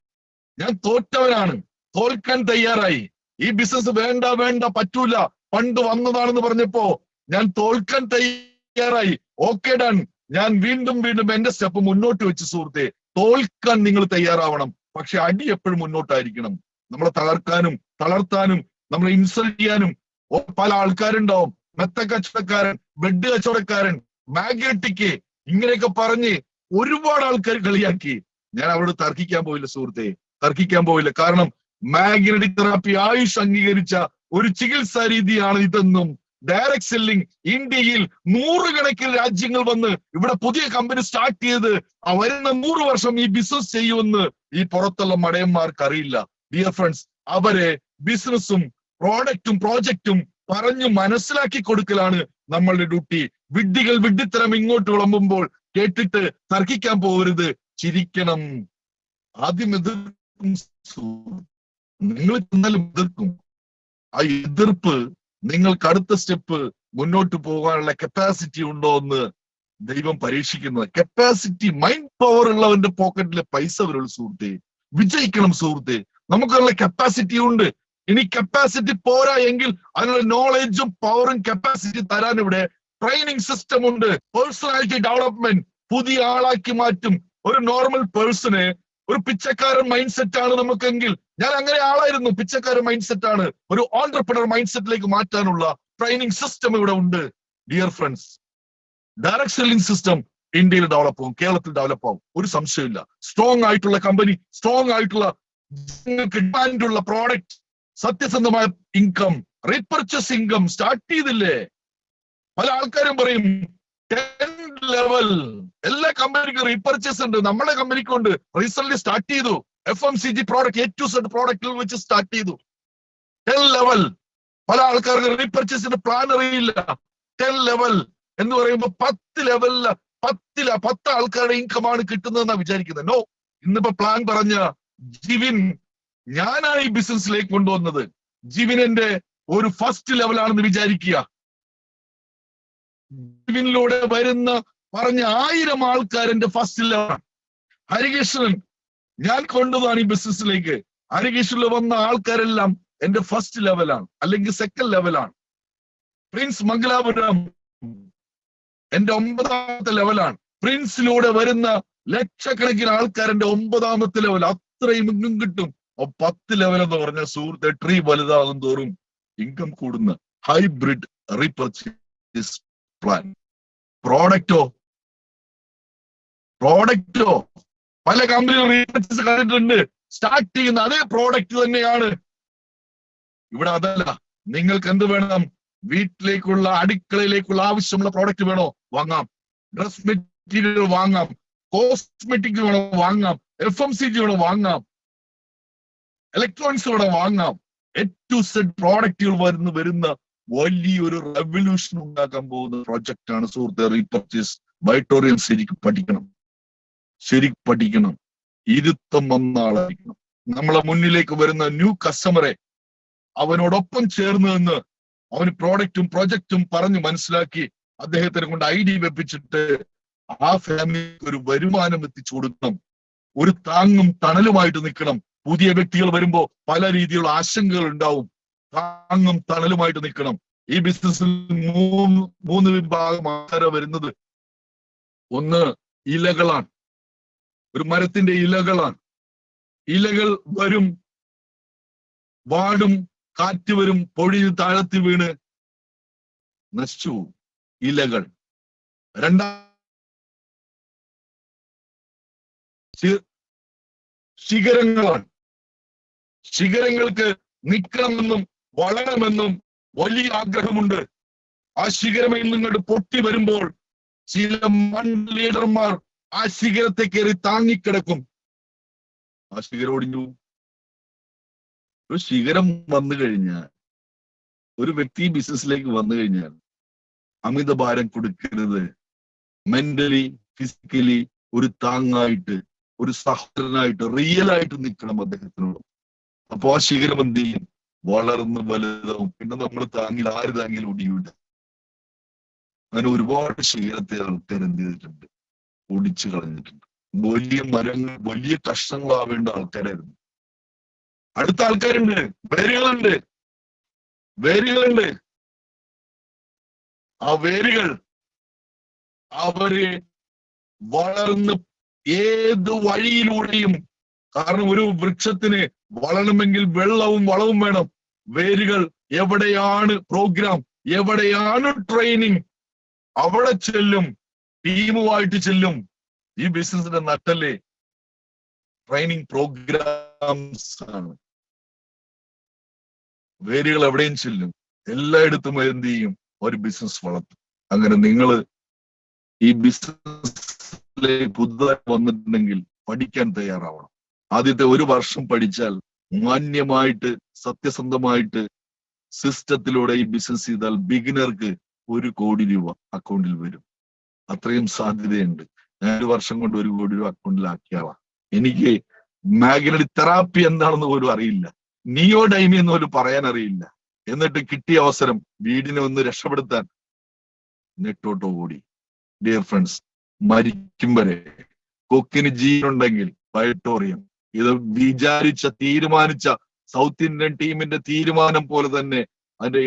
ഞാൻ തോറ്റവനാണ്, തോൽക്കാൻ തയ്യാറായി. ഈ ബിസിനസ് വേണ്ട വേണ്ട പറ്റൂല, പണ്ട് വന്നതാണെന്ന് പറഞ്ഞപ്പോ ഞാൻ തോൽക്കാൻ തയ്യാറായി. Okay done. ഞാൻ വീണ്ടും വീണ്ടും എന്റെ സ്റ്റെപ്പ് മുന്നോട്ട് വെച്ച് സുഹൃത്തെ. തോൽക്കാൻ നിങ്ങൾ തയ്യാറാവണം, പക്ഷെ അടി എപ്പോഴും മുന്നോട്ടായിരിക്കണം. നമ്മളെ തകർക്കാനും തളർത്താനും നമ്മളെ ഇൻസൾട്ട് ചെയ്യാനും പല ആൾക്കാരുണ്ടാവും. മെത്ത കച്ചവടക്കാരൻ, ബെഡ് കച്ചവടക്കാരൻ, മാഗ്നറ്റിക്, ഇങ്ങനെയൊക്കെ പറഞ്ഞ് ഒരുപാട് ആൾക്കാർ കളിയാക്കി. ഞാൻ അവിടെ തർക്കിക്കാൻ പോയില്ല സുഹൃത്തെ, തർക്കിക്കാൻ പോയില്ല. കാരണം മാഗ്നറ്റിക് തെറാപ്പി ആയുഷ് അംഗീകരിച്ച ഒരു ചികിത്സാ രീതിയാണ് ഇതെന്നും. ഡയറക്ട് സെല്ലിംഗ് ഇന്ത്യയിൽ 100 കണക്കിന് രാജ്യങ്ങൾ വന്ന് ഇവിടെ പുതിയ കമ്പനി സ്റ്റാർട്ട് ചെയ്ത് വരുന്ന 100 വർഷം ഈ ബിസിനസ് ചെയ്യുമെന്ന് ഈ പുറത്തുള്ള മടയന്മാർക്ക് അറിയില്ല. ഡിയർ ഫ്രണ്ട്സ്, അവരെ ബിസിനസ്സും പ്രോഡക്റ്റും പ്രോജക്റ്റും പറഞ്ഞു മനസ്സിലാക്കി കൊടുക്കലാണ് നമ്മളുടെ ഡ്യൂട്ടി. വിഡ്ഢികൾ വിഡ്ഢിത്തരം ഇങ്ങോട്ട് വിളമ്പുമ്പോൾ കേട്ടിട്ട് തർക്കിക്കാൻ പോകരുത്, ചിരിക്കണം. ആദ്യം എതിർക്കും, നിങ്ങൾ ചെന്നാലും എതിർക്കും. ആ എതിർപ്പ് നിങ്ങൾക്ക് അടുത്ത സ്റ്റെപ്പ് മുന്നോട്ട് പോകാനുള്ള കപ്പാസിറ്റി ഉണ്ടോ എന്ന് ദൈവം പരീക്ഷിക്കുന്നത്. കപ്പാസിറ്റി, മൈൻഡ് പവർ ഉള്ളവന്റെ പോക്കറ്റിലെ പൈസ വരുള്ളൂ സുഹൃത്തെ. വിജയിക്കണം സുഹൃത്തെ. നമുക്കുള്ള കപ്പാസിറ്റി ഉണ്ട്. ഇനി കപ്പാസിറ്റി പോരാ എങ്കിൽ അതിനുള്ള നോളജും പവറും കപ്പാസിറ്റി തരാൻ ഇവിടെ ട്രെയിനിങ് സിസ്റ്റം ഉണ്ട്. പേഴ്സണാലിറ്റി ഡെവലപ്മെന്റ് പുതിയ ആളാക്കി മാറ്റും. ഒരു നോർമൽ പേഴ്സണ് ഒരു പിച്ചക്കാരൻ മൈൻഡ് സെറ്റ് ആണ് നമുക്കെങ്കിൽ, ഞാൻ അങ്ങനെ ആളായിരുന്നു, പിച്ചക്കാരൻ മൈൻഡ് സെറ്റ് ആണ്, ഒരു ഓൺട്രപ്രണർ മൈൻഡ് സെറ്റിലേക്ക് മാറ്റാനുള്ള ട്രെയിനിങ് സിസ്റ്റം ഇവിടെ ഉണ്ട്. Dear friends, direct selling system ഇന്ത്യയിൽ ഡെവലപ്പ് ആവും, കേരളത്തിൽ ഡെവലപ്പ് ആവും, ഒരു സംശയമില്ല. സ്ട്രോങ് ആയിട്ടുള്ള കമ്പനി, സ്ട്രോങ് ആയിട്ടുള്ള ഡിമാൻഡുള്ള പ്രോഡക്റ്റ്, സത്യസന്ധമായ ഇൻകം, റീപർച്ചേസ് ഇൻകം സ്റ്റാർട്ട് ചെയ്തില്ലേ? പല ആൾക്കാരും പറയും 10 ലെവൽ എല്ലാ കമ്പനിക്കും റീപർച്ചേസ് ഉണ്ട്, നമ്മുടെ കമ്പനിക്കുണ്ട്. റീസെന്റ് സ്റ്റാർട്ട് ചെയ്തു FMCG product, A to Z പ്രോഡക്റ്റിൽ വെച്ച് സ്റ്റാർട്ട് ചെയ്തു. 10 ലെവൽ. പല ആൾക്കാർക്ക് റീപർച്ചേസിന്റെ പ്ലാൻ അറിയില്ല. 10 ലെവൽ എന്ന് പറയുമ്പോൾ 10 ലെവലില് 10 ആൾക്കാരുടെ ഇൻകമാണ് കിട്ടുന്നതെന്നാ വിചാരിക്കുന്നത്. നോ, ഇന്നിപ്പോ പ്ലാൻ പറഞ്ഞ ജിവിൻ, ഞാനാണ് ഈ ബിസിനസ്സിലേക്ക് കൊണ്ടുവന്നത്. ജിവിനെ ഒരു ഫസ്റ്റ് ലെവലാണെന്ന് വിചാരിക്കുക. ജിവിനിലൂടെ വരുന്ന പറഞ്ഞ 1000 ആൾക്കാരെന്റെ ഫസ്റ്റ് ലെവലാണ്. ഹരികൃഷ്ണൻ ഞാൻ കൊണ്ടുവന്നാണ് ഈ ബിസിനസ്സിലേക്ക്. ഹരികൃഷ്ണനിൽ വന്ന ആൾക്കാരെല്ലാം എന്റെ ഫസ്റ്റ് ലെവലാണ്, അല്ലെങ്കിൽ സെക്കൻഡ് ലെവലാണ്. പ്രിൻസ് മംഗലാപുരം എന്റെ 9ാമത്തെ ലെവലാണ്. പ്രിൻസിലൂടെ വരുന്ന ലക്ഷക്കണക്കിന് ആൾക്കാരെന്റെ 9ാമത്തെ ലെവൽ. അത്രയും ഇൻകം കിട്ടും. 10 ലെവൽ എന്ന് പറഞ്ഞ സുഹൃത്തെ, ട്രീ വലുതാകും തോറും ഇൻകം കൂടുന്ന ഹൈബ്രിഡ് റീപർച്ചേസ് പ്ലാൻ. പ്രോഡക്റ്റോ പല കമ്പനികൾ റീപർച്ചേസ് കണ്ടിട്ടുണ്ട്. സ്റ്റാർട്ട് ചെയ്യുന്ന അതേ പ്രോഡക്റ്റ് തന്നെയാണ് ഇവിടെ. അതല്ല, നിങ്ങൾക്ക് എന്ത് വേണം? വീട്ടിലേക്കുള്ള, അടുക്കളയിലേക്കുള്ള ആവശ്യമുള്ള പ്രോഡക്റ്റ് വേണോ? വാങ്ങാം. ഡ്രസ് മെറ്റീരിയൽ വാങ്ങാം. കോസ്മെറ്റിക് വേണോ? വാങ്ങാം. FMCG വേണോ? വാങ്ങാം. ഇലക്ട്രോണിക്സ് വേണോ? വാങ്ങാം. A to Z പ്രോഡക്റ്റുകൾ വരുന്ന വലിയൊരു റെവല്യൂഷൻ ഉണ്ടാക്കാൻ പോകുന്ന പ്രോജക്റ്റ് ആണ് സുഹൃത്തെ റീപർച്ചേസ്. വൈറ്റോറിയൻ ശരിക്കും പഠിക്കണം. ഇരുത്തം വന്ന ആളായിരിക്കണം. നമ്മളെ മുന്നിലേക്ക് വരുന്ന ന്യൂ കസ്റ്റമറെ അവനോടൊപ്പം ചേർന്ന് നിന്ന് അവന് പ്രോഡക്റ്റും പ്രൊജക്റ്റും പറഞ്ഞു മനസ്സിലാക്കി അദ്ദേഹത്തിനെ കൊണ്ട് ID വെപ്പിച്ചിട്ട് ആ ഫാമിലിക്ക് ഒരു വരുമാനം എത്തിച്ചു കൊടുക്കണം. ഒരു താങ്ങും തണലുമായിട്ട് നിൽക്കണം. പുതിയ വ്യക്തികൾ വരുമ്പോ പല രീതിയിലുള്ള ആശങ്കകൾ ഉണ്ടാവും. താങ്ങും തണലുമായിട്ട് നിൽക്കണം. ഈ ബിസിനസ്സിൽ മൂന്ന് വിഭാഗം ആൾക്കാരാണ് വരുന്നത്. ഒന്ന് ഇലകളാണ്, ഒരു മരത്തിന്റെ ഇലകളാണ്. ഇലകൾ വരും, വാടും, കാറ്റ് വരും, പൊഴിയിൽ താഴത്തി വീണ് നശിച്ചു ഇലകൾ. ശിഖരങ്ങളാണ്. ശിഖരങ്ങൾക്ക് നിൽക്കണമെന്നും വളരണമെന്നും വലിയ ആഗ്രഹമുണ്ട്. ആ ശിഖരമിൽ നിങ്ങോട്ട് പൊട്ടി വരുമ്പോൾ ചില ലീഡർമാർ ആ ശിഖരത്തെ കയറി താങ്ങിക്കിടക്കും. ആ ശിഖരം ഒടിഞ്ഞു. ഒരു ശിഖരം വന്നു കഴിഞ്ഞാൽ, ഒരു വ്യക്തി ബിസിനസ്സിലേക്ക് വന്നു കഴിഞ്ഞാൽ അമിത ഭാരം കൊടുക്കരുത്. മെന്റലി, ഫിസിക്കലി ഒരു താങ്ങായിട്ട്, ഒരു സഹോദരനായിട്ട്, റിയലായിട്ട് നിൽക്കണം അദ്ദേഹത്തിനോട്. അപ്പൊ ആ ശിഖരം എന്ത് ചെയ്യും? വളർന്ന് വലുതാവും. പിന്നെ നമ്മൾ ആര് താങ്ങിയാലും ഒടിയൂല. അങ്ങനെ ഒരുപാട് ശിഖരത്തെ ആൾക്കാർ എന്ത് ചെയ്തിട്ടുണ്ട്? ഒടിച്ചു കളഞ്ഞിട്ടുണ്ട്. വലിയ മരങ്ങൾ, വലിയ കഷ്ണങ്ങളാവേണ്ട ആൾക്കാരായിരുന്നു. അടുത്ത ആൾക്കാരുണ്ട്, വേരുകളുണ്ട്. ആ വേരുകൾ അവര് വളർന്ന് ഏത് വഴിയിലൂടെയും, കാരണം ഒരു വൃക്ഷത്തിന് വളരണമെങ്കിൽ വെള്ളവും വളവും വേണം. വേരുകൾ എവിടെയാണ് പ്രോഗ്രാം, എവിടെയാണ് ട്രെയിനിങ്, അവിടെ ചെല്ലും, ടീമുമായിട്ട് ചെല്ലും. ഈ ബിസിനസിന്റെ നട്ടല്ലേ ട്രെയിനിങ് പ്രോഗ്രാംസ് ആണ്. വേരുകൾ എവിടെയും ചെല്ലും, എല്ലായിടത്തും എന്ത് ചെയ്യും? ഒരു ബിസിനസ് വളർത്തും. അങ്ങനെ നിങ്ങൾ ഈ ബിസിനസ്സിലേക്ക് പുതുതായി വന്നിട്ടുണ്ടെങ്കിൽ പഠിക്കാൻ തയ്യാറാവണം. ആദ്യത്തെ 1 വർഷം പഠിച്ചാൽ മാന്യമായിട്ട്, സത്യസന്ധമായിട്ട് സിസ്റ്റത്തിലൂടെ ഈ ബിസിനസ് ചെയ്താൽ ബിഗിനർക്ക് 1 കോടി രൂപ അക്കൗണ്ടിൽ വരും. അത്രയും സാധ്യതയുണ്ട്. ഞാൻ 1 വർഷം കൊണ്ട് 1 കോടി രൂപ അക്കൗണ്ടിലാക്കിയാളാ. എനിക്ക് മാഗ്നറ്റിക് തെറാപ്പി എന്താണെന്ന് പോലും അറിയില്ല, നിയോഡൈമി എന്ന് പോലും പറയാൻ അറിയില്ല. എന്നിട്ട് കിട്ടിയ അവസരം വീടിനെ ഒന്ന് രക്ഷപ്പെടുത്താൻ നെട്ടോട്ടോ ഓടി. ഡിയർ ഫ്രണ്ട്സ്, മരിക്കും വരെ കൊക്കിന് ജീവനുണ്ടെങ്കിൽ വൈറ്റോറിയം ഇത് തീരുമാനിച്ച സൗത്ത് ഇന്ത്യൻ ടീമിന്റെ തീരുമാനം പോലെ തന്നെ അതിന്റെ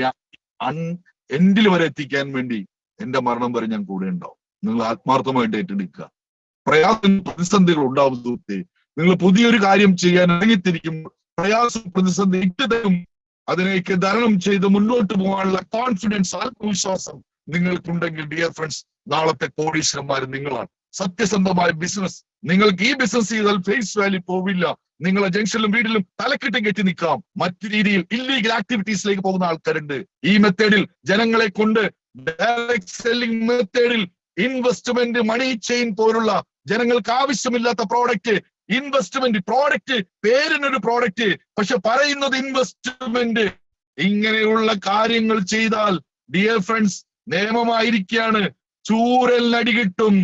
എൻഡിൽ വരെ എത്തിക്കാൻ വേണ്ടി എന്റെ മരണം വരെ ഞാൻ കൂടെ ഉണ്ടാവും. നിങ്ങൾ ആത്മാർത്ഥമായിട്ട് ഏറ്റെടുക്കുക. പ്രയാസം പ്രതിസന്ധികൾ ഉണ്ടാവും സുഹൃത്തെ. നിങ്ങൾ പുതിയൊരു കാര്യം ചെയ്യാൻ ഇറങ്ങിത്തിരിക്കുമ്പോൾ പ്രയാസം പ്രതിസന്ധി ഇട്ടുതരും. അതിനേക്ക് തരണം ചെയ്ത് മുന്നോട്ട് പോകാനുള്ള കോൺഫിഡൻസ്, ആത്മവിശ്വാസം നിങ്ങൾക്കുണ്ടെങ്കിൽ ഡിയർ ഫ്രണ്ട്സ്, നാളത്തെ കോടീശ്വരന്മാർ നിങ്ങളാണ്. സത്യസന്ധമായ ബിസിനസ്, നിങ്ങൾക്ക് ഈ ബിസിനസ് ചെയ്താൽ ഫേസ് വാല്യൂ പോവില്ല. നിങ്ങളെ ജംഗ്ഷനിലും വീട്ടിലും തലക്കെട്ടും കെട്ടി നിൽക്കാം. മറ്റു രീതിയിൽ ഇല്ലീഗൽ ആക്ടിവിറ്റീസിലേക്ക് പോകുന്ന ആൾക്കാരുണ്ട്. ഈ മെത്തേഡിൽ ജനങ്ങളെ കൊണ്ട് ഡയറക്ട് സെല്ലിംഗ് മെത്തേഡിൽ ഇൻവെസ്റ്റ്മെന്റ്, മണി ചെയിൻ പോലുള്ള ജനങ്ങൾക്ക് ആവശ്യമില്ലാത്ത പ്രോഡക്റ്റ്, പ്രോഡക്റ്റ് പേരിനൊരു പ്രോഡക്റ്റ്, പക്ഷെ പറയുന്നത് ഇൻവെസ്റ്റ്മെന്റ്. ഇങ്ങനെയുള്ള കാര്യങ്ങൾ ചെയ്താൽ ഡിയർ ഫ്രണ്ട്സ് നിയമമായിരിക്കാണ്, ചൂരലിനടി കിട്ടും.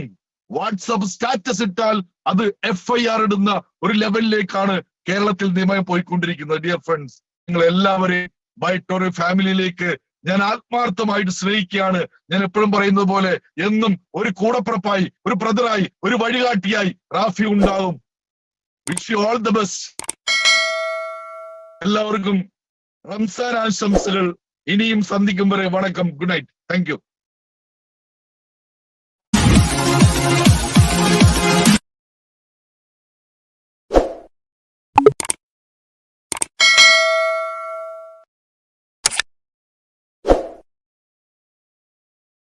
വാട്സപ്പ് സ്റ്റാറ്റസ് ഇട്ടാൽ അത് FIR ഇടുന്ന ഒരു ലെവലിലേക്കാണ് കേരളത്തിൽ നിയമം പോയിക്കൊണ്ടിരിക്കുന്നത്. ഡിയർ ഫ്രണ്ട്സ്, നിങ്ങൾ എല്ലാവരെയും വൈറ്റോറിയം ഫാമിലിയിലേക്ക് ഞാൻ ആത്മാർത്ഥമായിട്ട് സ്നേഹിക്കുകയാണ്. ഞാൻ എപ്പോഴും പറയുന്നത് പോലെ എന്നും ഒരു കൂടപ്പിറപ്പായി, ഒരു ബ്രദറായി, ഒരു വഴികാട്ടിയായി റാഫി ഉണ്ടാകും. Wish you all the best. എല്ലാവർക്കും റംസാൻ ആശംസകൾ. ഇനിയും സന്ധിക്കും വരെ വണക്കം. Good night. Thank you.